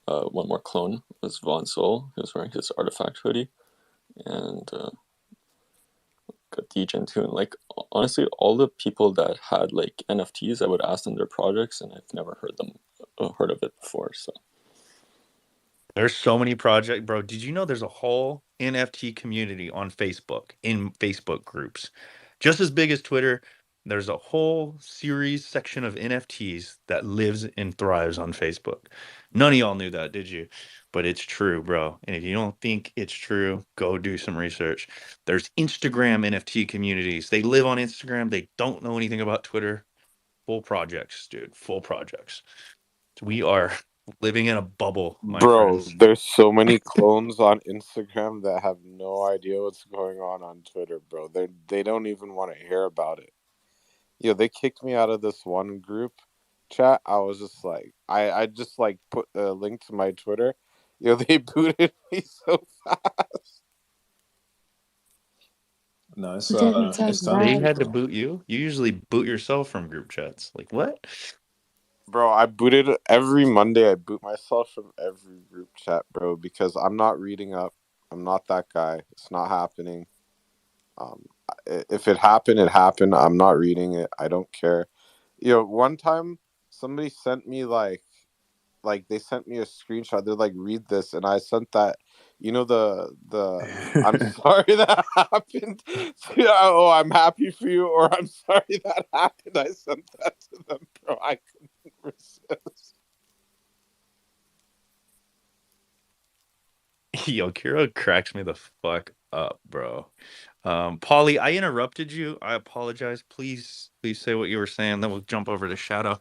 One more clone was Von Soul. He was wearing his artifact hoodie, and got DJ too. And like honestly, all the people that had like NFTs, I would ask them their projects, and I've never heard of it before. So There's so many projects, bro. Did you know there's a whole NFT community on Facebook in Facebook groups, just as big as Twitter? There's a whole series section of NFTs that lives and thrives on Facebook. None of y'all knew that, did you? But it's true, bro. And if you don't think it's true, go do some research. There's Instagram NFT communities. They live on Instagram. They don't know anything about Twitter. Full projects, dude. Full projects. We are living in a bubble, my Bro, friends. there's so many clones on Instagram that have no idea what's going on Twitter, bro. They don't even want to hear about it. Yo, they kicked me out of this one group chat. I was just like, I just like put a link to my Twitter. Yo, they booted me so fast. No, Doesn't it's sound time to They right. had to go. boot you? You usually boot yourself from group chats. Like, what? Bro, I booted every Monday. I boot myself from every group chat, bro, because I'm not reading up. I'm not that guy. It's not happening. Um, if it happened, it happened. I'm not reading it. I don't care. One time somebody sent me like they sent me a screenshot. They're like, read this, and I sent that. The I'm sorry that happened. Oh, I'm happy for you, or I'm sorry that happened. I sent that to them, bro. I couldn't resist. Yo, Kira cracks me the fuck up, bro. Polly, I interrupted you. I apologize. Please say what you were saying. Then we'll jump over to Shadow.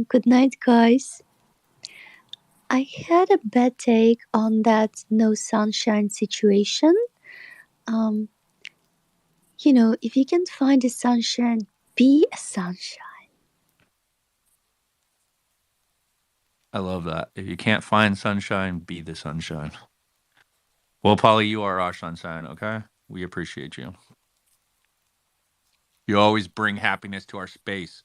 Good night, guys. I had a bad take on that no sunshine situation. If you can't find the sunshine, be a sunshine. I love that. If you can't find sunshine, be the sunshine. Well, Polly, you are our sunshine, okay? We appreciate you. You always bring happiness to our space.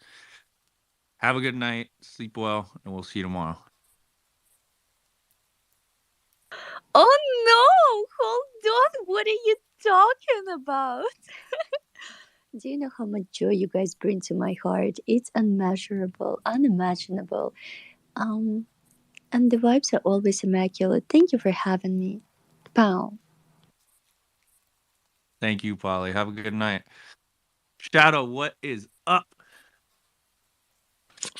Have a good night. Sleep well, and we'll see you tomorrow. Oh no! Hold on! What are you talking about? Do you know how much joy you guys bring to my heart? It's unmeasurable, unimaginable. And the vibes are always immaculate. Thank you for having me. Pow. Thank you, Polly. Have a good night. Shadow, what is up?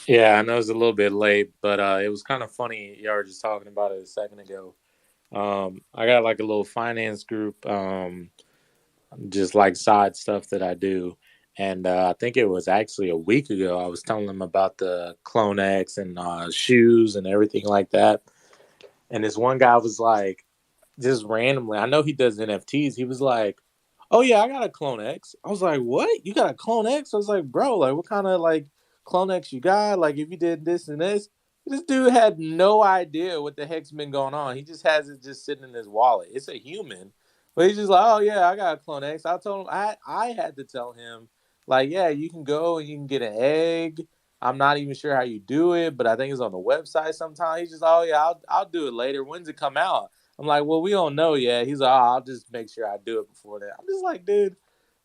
Yeah, I know it's a little bit late, but it was kind of funny. Y'all were just talking about it a second ago. I got like a little finance group, just like side stuff that I do. And I think it was actually a week ago. I was telling them about the CloneX and shoes and everything like that. And this one guy was like, just randomly, I know he does NFTs. He was like, "Oh yeah, I got a Clone X." I was like, "What? You got a Clone X?" I was like, "Bro, like what kind of like Clone X you got? Like if you did this and this." This dude had no idea what the heck's been going on. He just has it just sitting in his wallet. It's a human, but he's just like, "Oh yeah, I got a Clone X." I told him I had to tell him like, "Yeah, you can go and you can get an egg. I'm not even sure how you do it, but I think it's on the website sometime." He's just, "Oh yeah, I'll do it later. When's it come out?" I'm like, "Well, we don't know yet." He's like, "Oh, I'll just make sure I do it before that." I'm just like, dude,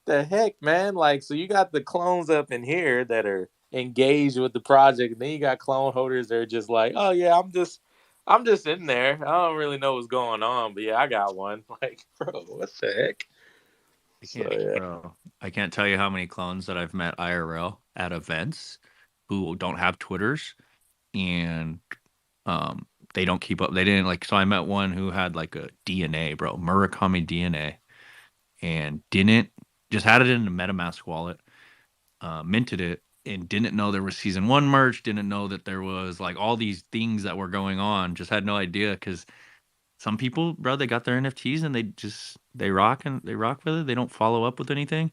the heck, man? Like, so you got the clones up in here that are engaged with the project, and then you got clone holders that are just like, "Oh yeah, I'm just in there. I don't really know what's going on, but yeah, I got one." Like, bro, what the heck? So yeah. Bro, I can't tell you how many clones that I've met IRL at events who don't have Twitters and um they don't keep up. They didn't like so I met one who had like a DNA, bro, Murakami DNA and didn't just had it in a MetaMask wallet, minted it and didn't know there was season 1 merch, didn't know that there was like all these things that were going on, just had no idea cuz some people, bro, they got their NFTs and they rock with it. They don't follow up with anything.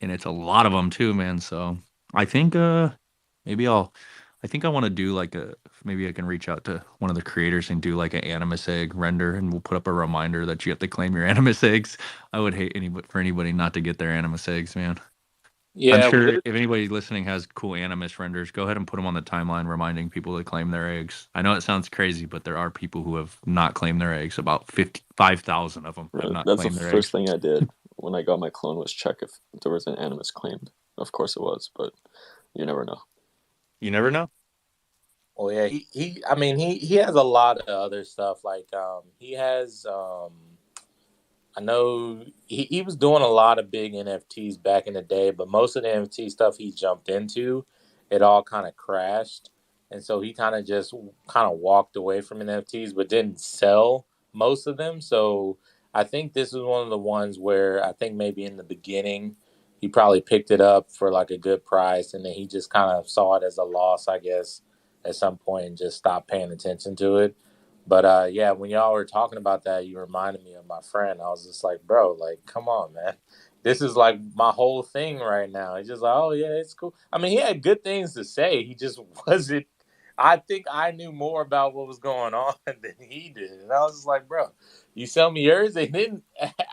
And it's a lot of them too, man. So I think maybe I'll I think I want to do like maybe I can reach out to one of the creators and do like an animus egg render, and we'll put up a reminder that you have to claim your animus eggs. I would hate anybody not to get their animus eggs, man. I'm Yeah, sure if anybody listening has cool animus renders, go ahead and put them on the timeline, reminding people to claim their eggs. I know it sounds crazy, but there are people who have not claimed their eggs. About 5,000 of them have not That's the claimed their first eggs. thing I did when I got my clone, was check if there was an animus claimed. Of course it was, but you never know. You never know. well, yeah, I mean, he has a lot of other stuff. Like, he has, I know he was doing a lot of big NFTs back in the day, but most of the NFT stuff he jumped into, it all kind of crashed. And so he kind of just kind of walked away from NFTs, but didn't sell most of them. So I think this is one of the ones where I think maybe in the beginning he probably picked it up for like a good price, and then he just kind of saw it as a loss, I guess, at some point, and just stopped paying attention to it. But yeah, when y'all were talking about that, you reminded me of my friend. I was just like, bro, like, come on, man. This is like my whole thing right now. He's just like, oh yeah, it's cool. I mean, he had good things to say. He just wasn't. I think I knew more about what was going on than he did, and I was just like, bro, you sell me yours. And then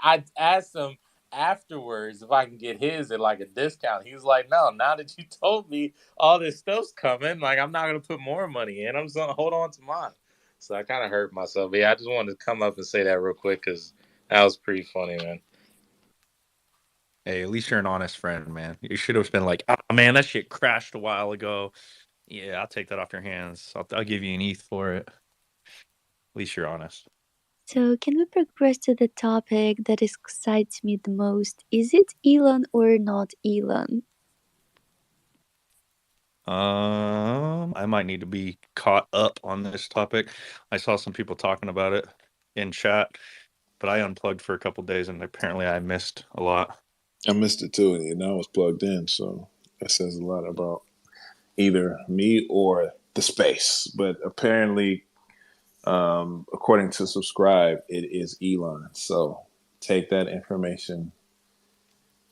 I asked him afterwards if I can get his at like a discount. He was like, no, now that you told me all this stuff's coming, like I'm not gonna put more money in. I'm just gonna hold on to mine. So I kind of hurt myself. But yeah, I just wanted to come up and say that real quick because that was pretty funny, man. Hey, at least you're an honest friend, man. You should have been like, oh man, that shit crashed a while ago. Yeah, I'll take that off your hands. I'll give you an ETH for it. At least you're honest. So, can we progress to the topic that excites me the most? Is it Elon or not Elon? I might need to be caught up on this topic. I saw some people talking about it in chat, but I unplugged for a couple days, and apparently I missed a lot. I missed it too, and I was plugged in, so that says a lot about either me or the space. But apparently, according to Subscribe, it is Elon. So take that information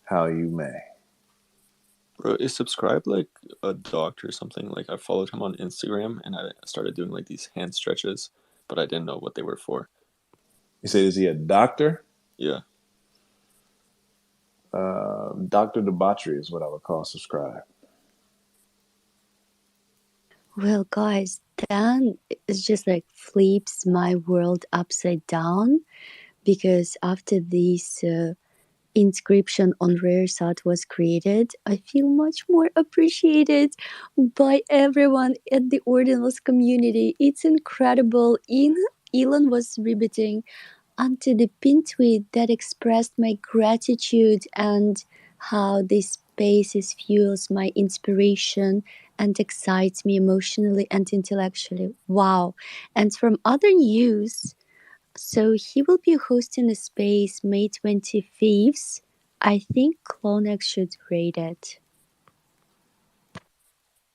how you may. Bro, is Subscribe like a doctor or something? Like, I followed him on Instagram and I started doing like these hand stretches, but I didn't know what they were for. You say, is he a doctor? Yeah. Dr. Debauchery is what I would call Subscribe. Well, guys, Dan is just like flips my world upside down, because after this inscription on Rare Sat was created, I feel much more appreciated by everyone at the Ordinals community. It's incredible. Elon was rebooting onto the pin tweet that expressed my gratitude and how this space fuels my inspiration and excites me emotionally and intellectually. Wow. And from other news, so he will be hosting a space May 25th. I think CloneX should rate it.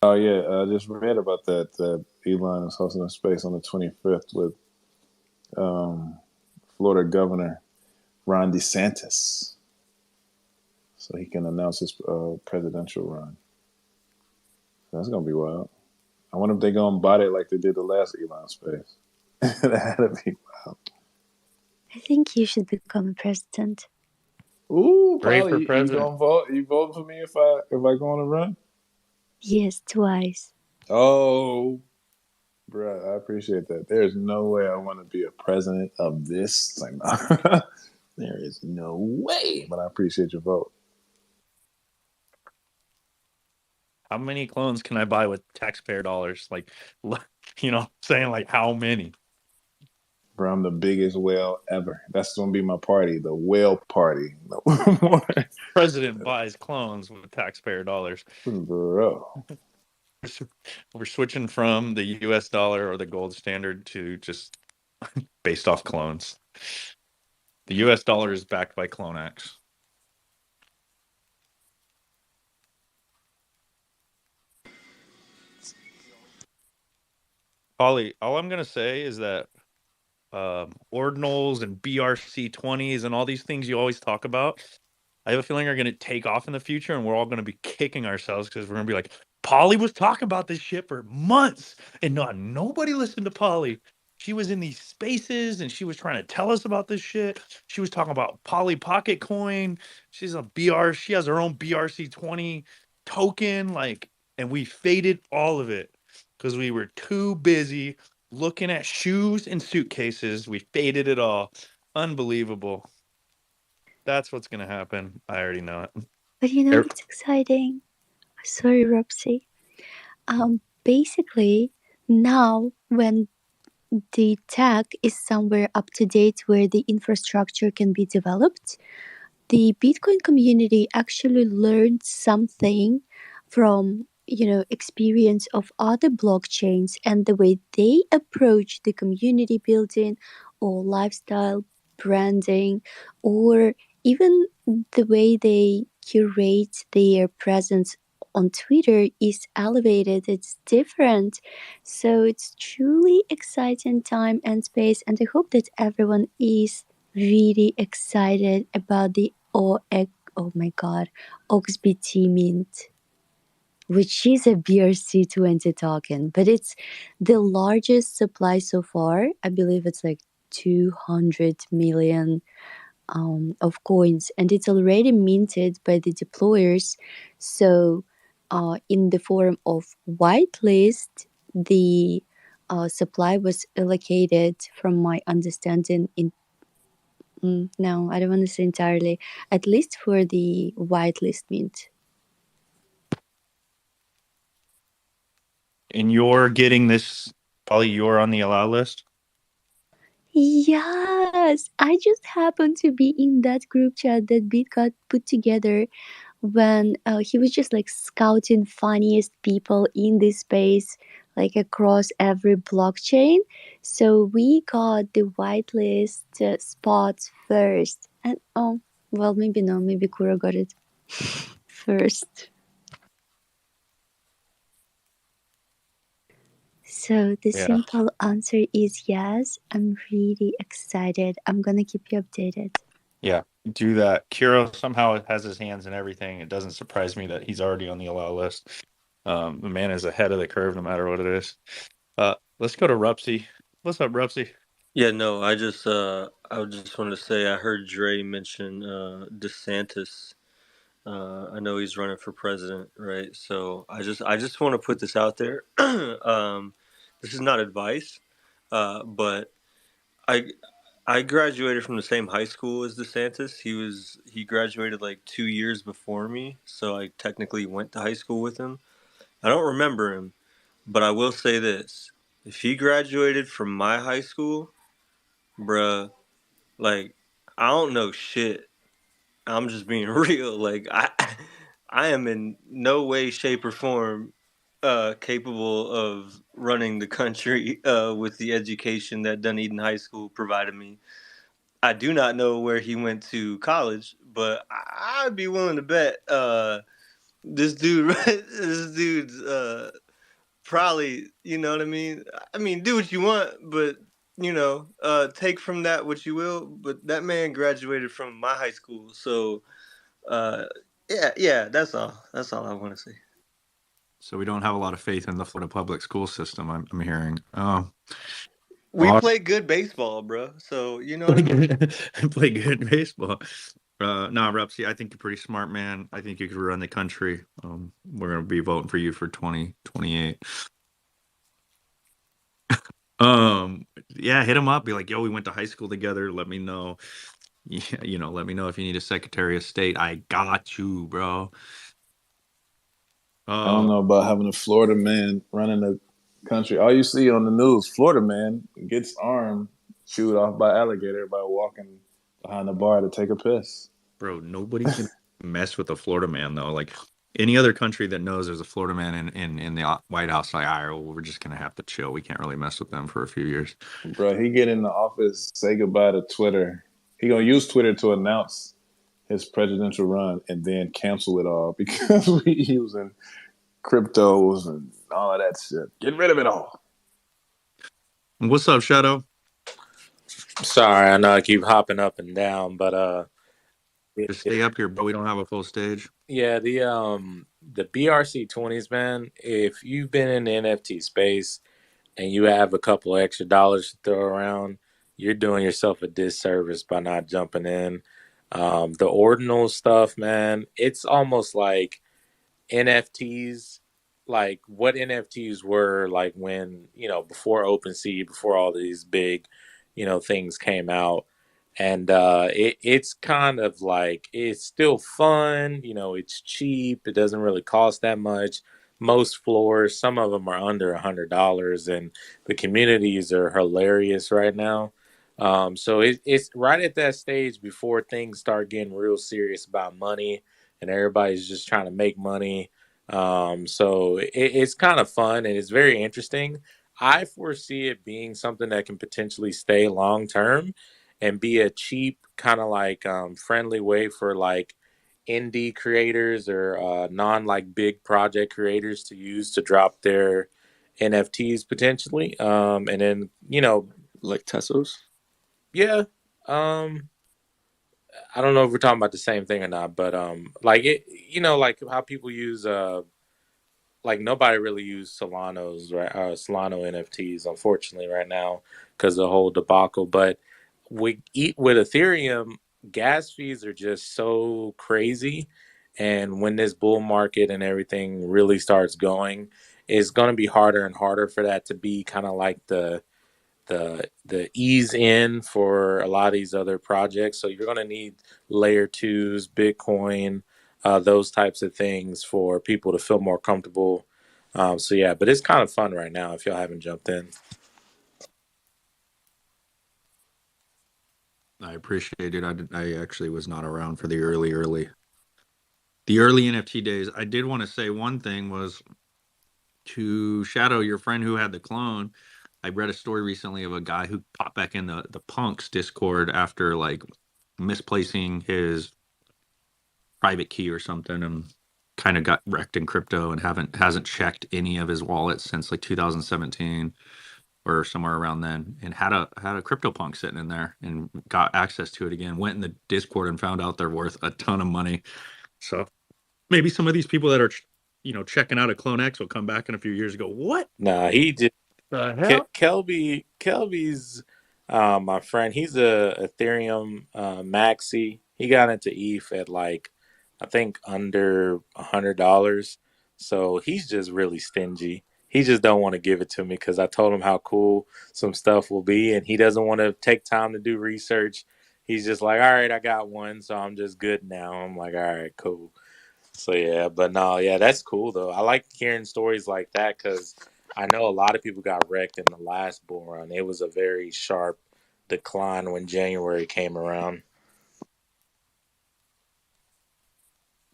Oh yeah, I just read about that. That Elon is hosting a space on the 25th with Florida Governor Ron DeSantis, so he can announce his presidential run. That's gonna be wild. I wonder if they're gonna bot it like they did the last Elon space. That had to be wild. I think you should become a president. Ooh, Great for Polly, you president. gonna vote? You vote for me if I go on a run? Yes, twice. Oh, bruh, I appreciate that. There's no way I want to be a president of this. Like, there is no way. But I appreciate your vote. How many clones can I buy with taxpayer dollars? Like, saying like how many? Bro, I'm the biggest whale ever. That's gonna be my party, the whale party. President buys clones with taxpayer dollars. Bro. We're switching from the US dollar or the gold standard to just based off clones. The US dollar is backed by CloneX. Ollie, all I'm going to say is that ordinals and BRC20s and all these things you always talk about, I have a feeling are going to take off in the future, and we're all going to be kicking ourselves because we're going to be like, Polly was talking about this shit for months, and nobody listened to Polly. She was in these spaces, and she was trying to tell us about this shit. She was talking about Polly Pocket Coin. She's a BR. She has her own BRC20 token, like, and we faded all of it because we were too busy looking at shoes and suitcases. We faded it all. Unbelievable. That's what's gonna happen. I already know it. But you know what's exciting? Sorry, Robsy. Basically, now when the tech is somewhere up to date where the infrastructure can be developed, the Bitcoin community actually learned something from experience of other blockchains and the way they approach the community building or lifestyle branding, or even the way they curate their presence on Twitter is elevated. It's different. So it's truly exciting time and space, and I hope that everyone is really excited about the oh my god, OXBT Mint, which is a BRC20 token, but it's the largest supply so far. I believe it's like 200 million of coins, and it's already minted by the deployers. So in the form of whitelist, the supply was allocated, from my understanding, in no, I don't want to say entirely, at least for the whitelist mint. And you're getting this, Polly, you're on the allow list? Yes, I just happened to be in that group chat that Beat got put together when he was just like scouting funniest people in this space, like across every blockchain. So we got the whitelist spots first. And oh, well, maybe no, maybe Kuro got it first. So the simple answer is yes. I'm really excited. I'm gonna keep you updated. Yeah, do that. Kiro somehow has his hands in everything. It doesn't surprise me that he's already on the allow list. The man is ahead of the curve no matter what it is. Let's go to Rupsy. What's up, Rupsy? Yeah, no, I just wanted to say I heard Dre mention DeSantis. I know he's running for president, right? So I just want to put this out there. This is not advice, but I I graduated from the same high school as DeSantis. He graduated like 2 years before me, so I technically went to high school with him. I don't remember him, but I will say this: if he graduated from my high school, bruh, like I don't know shit. I'm just being real. Like I am in no way, shape, or form capable of running the country with the education that Dunedin High School provided me. I do not know where he went to college, but I'd be willing to bet this dude, this dude's probably, you know what I mean. I mean, do what you want, but take from that what you will. But that man graduated from my high school, so yeah. That's all. That's all I want to say. So we don't have a lot of faith in the Florida public school system. I'm hearing. We play good baseball, bro. So you know what I mean. Play good baseball. No, Rupsy, I think you're pretty smart, man. I think you could run the country. We're gonna be voting for you for 2028. Yeah, hit him up. Be like, yo, we went to high school together. Let me know. Yeah, let me know if you need a Secretary of State. I got you, bro. I don't know about having a Florida man running the country. All you see on the news, Florida man gets armed, chewed off by alligator by walking behind the bar to take a piss. Bro, nobody's gonna mess with a Florida man though. Like any other country that knows there's a Florida man in the White House, like, all right, well, we're just gonna have to chill. We can't really mess with them for a few years. Bro, he get in the office, say goodbye to Twitter. He gonna use Twitter to announce his presidential run and then cancel it all because we using cryptos and all of that shit. Get rid of it all. What's up, Shadow? Sorry, I know I keep hopping up and down, but just stay up here, but we don't have a full stage. Yeah, the BRC20s, man. If you've been in the NFT space and you have a couple extra dollars to throw around, you're doing yourself a disservice by not jumping in. The ordinal stuff, man, it's almost like NFTs, like what NFTs were like when, before OpenSea, before all these big, things came out. And it's kind of like it's still fun, it's cheap, it doesn't really cost that much. Most floors, some of them are under $100, and the communities are hilarious right now. So it's right at that stage before things start getting real serious about money and everybody's just trying to make money. So it's kind of fun and it's very interesting. I foresee it being something that can potentially stay long term and be a cheap, kind of like friendly way for like indie creators or non like big project creators to use to drop their NFTs potentially. And then, Like Tessos. yeah. Um, I don't know if we're talking about the same thing or not, but like it, like how people use like nobody really use Solano's right, Solano NFTs, unfortunately, right now because of the whole debacle. But we eat with Ethereum, gas fees are just so crazy, and when this bull market and everything really starts going, it's going to be harder and harder for that to be kind of like the ease in for a lot of these other projects. So you're going to need layer twos, Bitcoin, those types of things for people to feel more comfortable. So yeah, but it's kind of fun right now if y'all haven't jumped in. I appreciate it. I actually was not around for the early NFT days. I did want to say one thing was to shadow your friend who had the clone. I read a story recently of a guy who popped back in the punks Discord after like misplacing his private key or something and kind of got wrecked in crypto and hasn't checked any of his wallets since like 2017 or somewhere around then, and had a crypto punk sitting in there and got access to it again, went in the Discord and found out they're worth a ton of money. So maybe some of these people that are checking out a CloneX will come back in a few years and go, what Nah, he just the hell? Kelby's my friend. He's a Ethereum maxi. He got into ETH at like I think under $100. So he's just really stingy. He just don't want to give it to me because I told him how cool some stuff will be, and he doesn't want to take time to do research. He's just like, all right, I got one, so I'm just good now. I'm like, all right, cool. So yeah, but no, yeah, that's cool though. I like hearing stories like that because I know a lot of people got wrecked in the last bull run. It was a very sharp decline when January came around.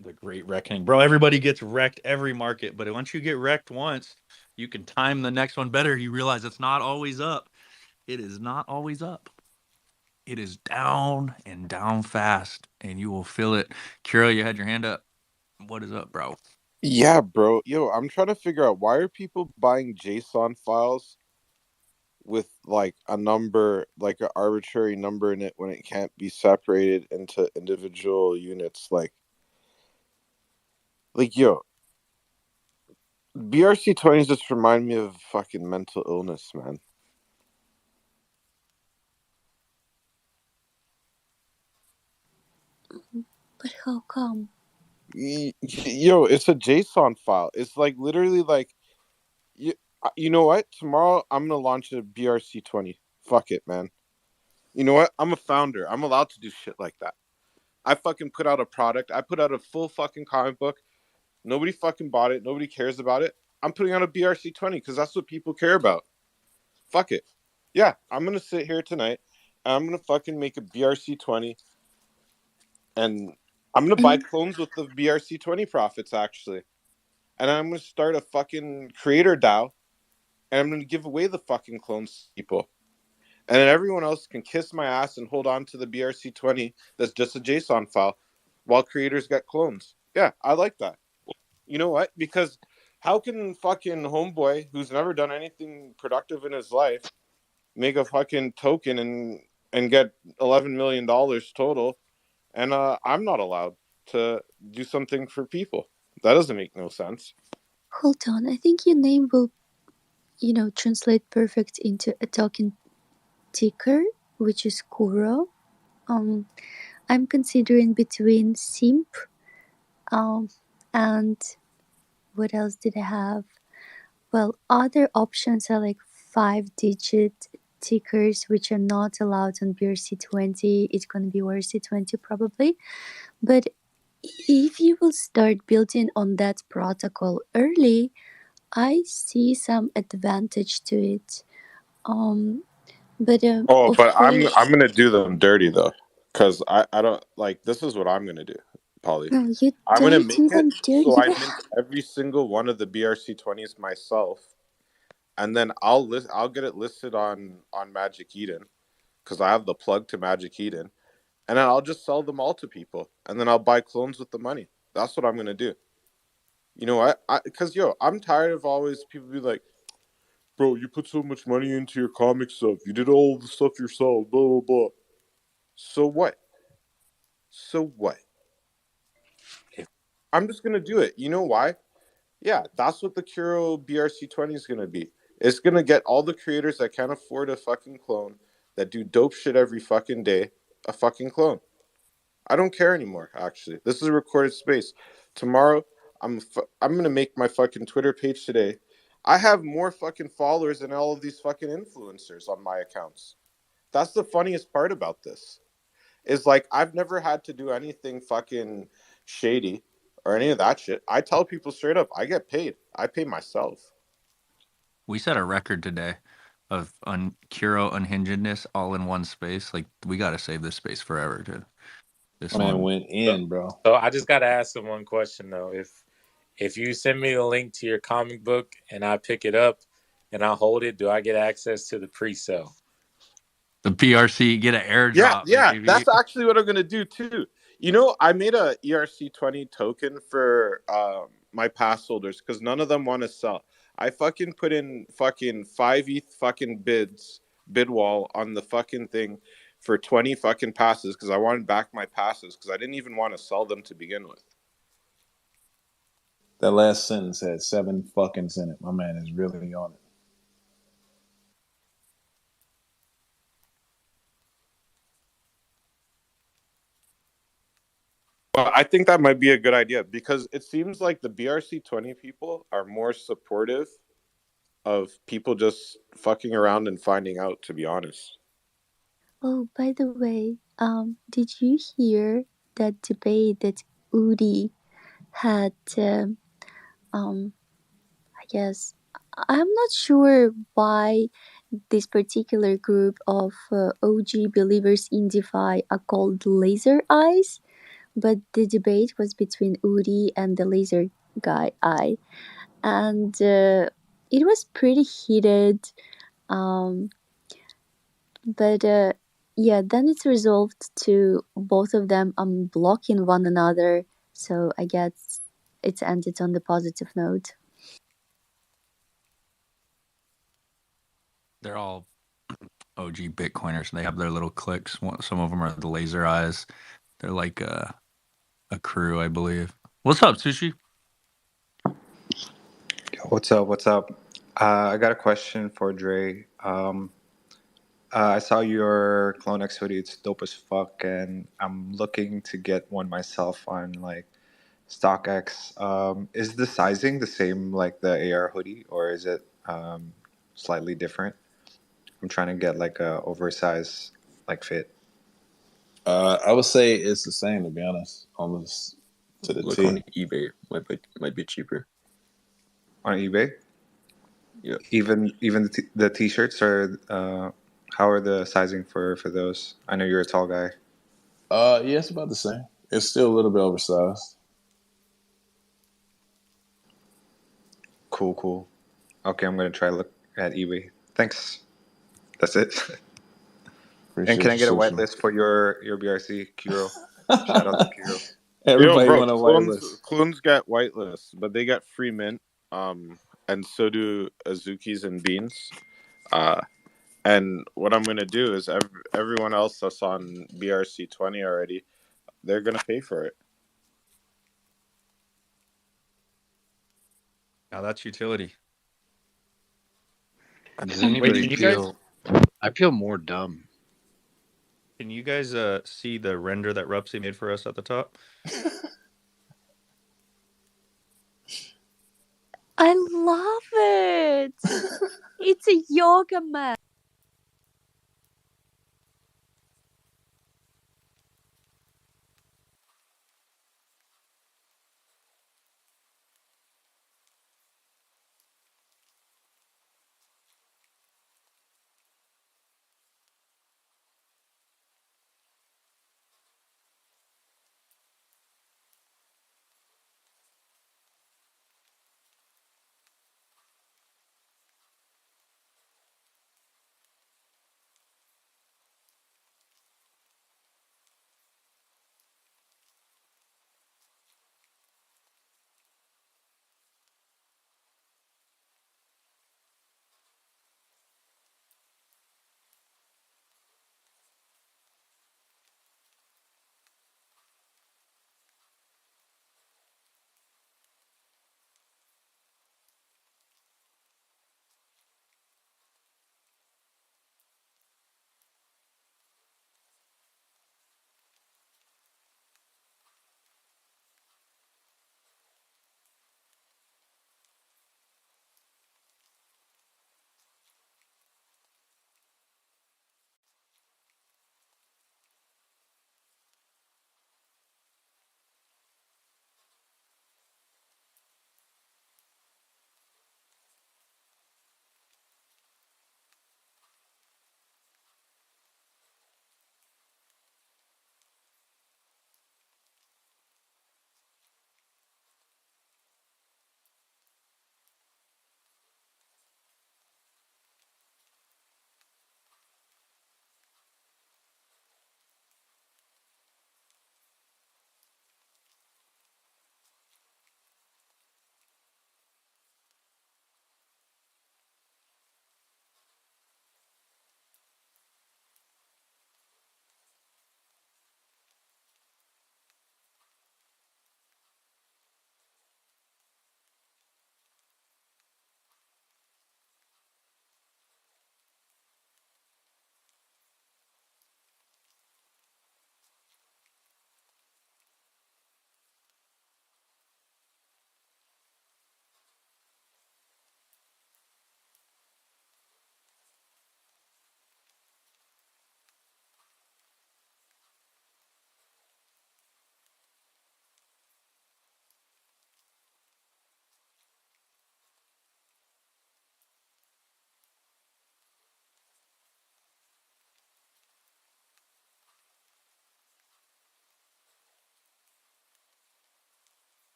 The great reckoning, bro. Everybody gets wrecked every market, but once you get wrecked once, you can time the next one better. You realize it's not always up. It is not always up. It is down and down fast, and you will feel it. Kira, you had your hand up. What is up, bro? Yeah, bro. Yo, I'm trying to figure out why are people buying JSON files with like a number, like an arbitrary number in it when it can't be separated into individual units. Yo, BRC20s just remind me of fucking mental illness, man. But how come? Yo, it's a JSON file. It's like literally like you know what? Tomorrow I'm gonna launch a BRC20. Fuck it, man. You know what? I'm a founder. I'm allowed to do shit like that. I fucking put out a product. I put out a full fucking comic book. Nobody fucking bought it. Nobody cares about it. I'm putting out a BRC20 because that's what people care about. Fuck it. Yeah, I'm gonna sit here tonight. I'm gonna fucking make a BRC20, and I'm gonna buy clones with the BRC20 profits actually, and I'm gonna start a fucking creator DAO, and I'm gonna give away the fucking clones to people. And then everyone else can kiss my ass and hold on to the BRC20 that's just a JSON file while creators get clones. Yeah, I like that. You know what? Because how can fucking homeboy who's never done anything productive in his life make a fucking token and get $11 million total, and I'm not allowed to do something for people? That doesn't make no sense. Hold on, I think your name will, translate perfect into a token ticker, which is Kuro. I'm considering between simp, and what else did I have? Well, other options are like 5-digit tickers, which are not allowed on BRC20. It's going to be WRC20 probably. But if you will start building on that protocol early, I see some advantage to it. But Oh, of but I'm course, gonna do them dirty though, because I don't like. This is what I'm gonna do, Polly. no, you I'm gonna don't make do it them so dirty. I mint every single one of the BRC20s myself, and then I'll get it listed on Magic Eden, because I have the plug to Magic Eden, and then I'll just sell them all to people, and then I'll buy clones with the money. That's what I'm gonna do. You know what? Because I'm tired of always people be like, bro, you put so much money into your comic stuff. You did all the stuff yourself. Blah blah blah. So what? So what? I'm just gonna do it. You know why? Yeah, that's what the Kuro BRC20 is gonna be. It's gonna get all the creators that can't afford a fucking clone, that do dope shit every fucking day, a fucking clone. I don't care anymore. Actually, this is a recorded space. Tomorrow, I'm gonna make my fucking Twitter page today. I have more fucking followers than all of these fucking influencers on my accounts. That's the funniest part about this. Is like I've never had to do anything fucking shady or any of that shit. I tell people straight up, I get paid. I pay myself. We set a record today of Kuro unhingedness all in one space. Like, we got to save this space forever, dude. This Man one. went So, in, bro. so I just gotta ask him one question though. If you send me the link to your comic book and I pick it up and I hold it, do I get access to the pre-sale? The PRC, get an Yeah, airdrop, yeah, baby. that's actually what I'm gonna do too. You know, I made a ERC20 token for my pass holders because none of them want to sell. I fucking put in fucking 5 ETH fucking bid wall on the fucking thing for 20 fucking passes because I wanted back my passes because I didn't even want to sell them to begin with. That last sentence had 7 fuckings in it. My man is really on it. Well, I think that might be a good idea because it seems like the BRC20 people are more supportive of people just fucking around and finding out, to be honest. Oh, by the way, did you hear that debate that Udi had? I guess I'm not sure why this particular group of OG believers in DeFi are called Laser Eyes, but the debate was between Udi and the Laser guy Eye, and it was pretty heated. Um, but yeah, then it's resolved to both of them unblocking one another. So I guess it's ended on the positive note. They're all OG Bitcoiners. They have their little cliques. Some of them are the Laser Eyes. They're like a crew, I believe. What's up, Sushi? What's up? What's up? I got a question for Dre. I saw your CloneX hoodie. It's dope as fuck, and I'm looking to get one myself on like StockX. Is the sizing the same like the AR hoodie, or is it slightly different? I'm trying to get like a oversized like fit I would say it's the same, to be honest, almost to the Look on T. eBay. Might be cheaper. on eBay. Yeah. Even the t-shirts are. How are the sizing for those? I know you're a tall guy. Yeah, it's about the same. It's still a little bit oversized. Cool, cool. Okay, I'm gonna try to look at eBay. Thanks. That's it. And can Appreciate I you, get a Sushi. whitelist for your BRC Kiro? Shout out to Kiro. Yo, Everybody bro, want a whitelist. clones get whitelists, but they get free mint. And so do Azukis and Beans. And what I'm gonna do is everyone else that's on BRC20 already, they're gonna pay for it. Now that's utility. Does Wait, anybody can you guys feel? I feel more dumb. can you guys see the render that Rupsy made for us at the top? I love it. It's a yoga mat.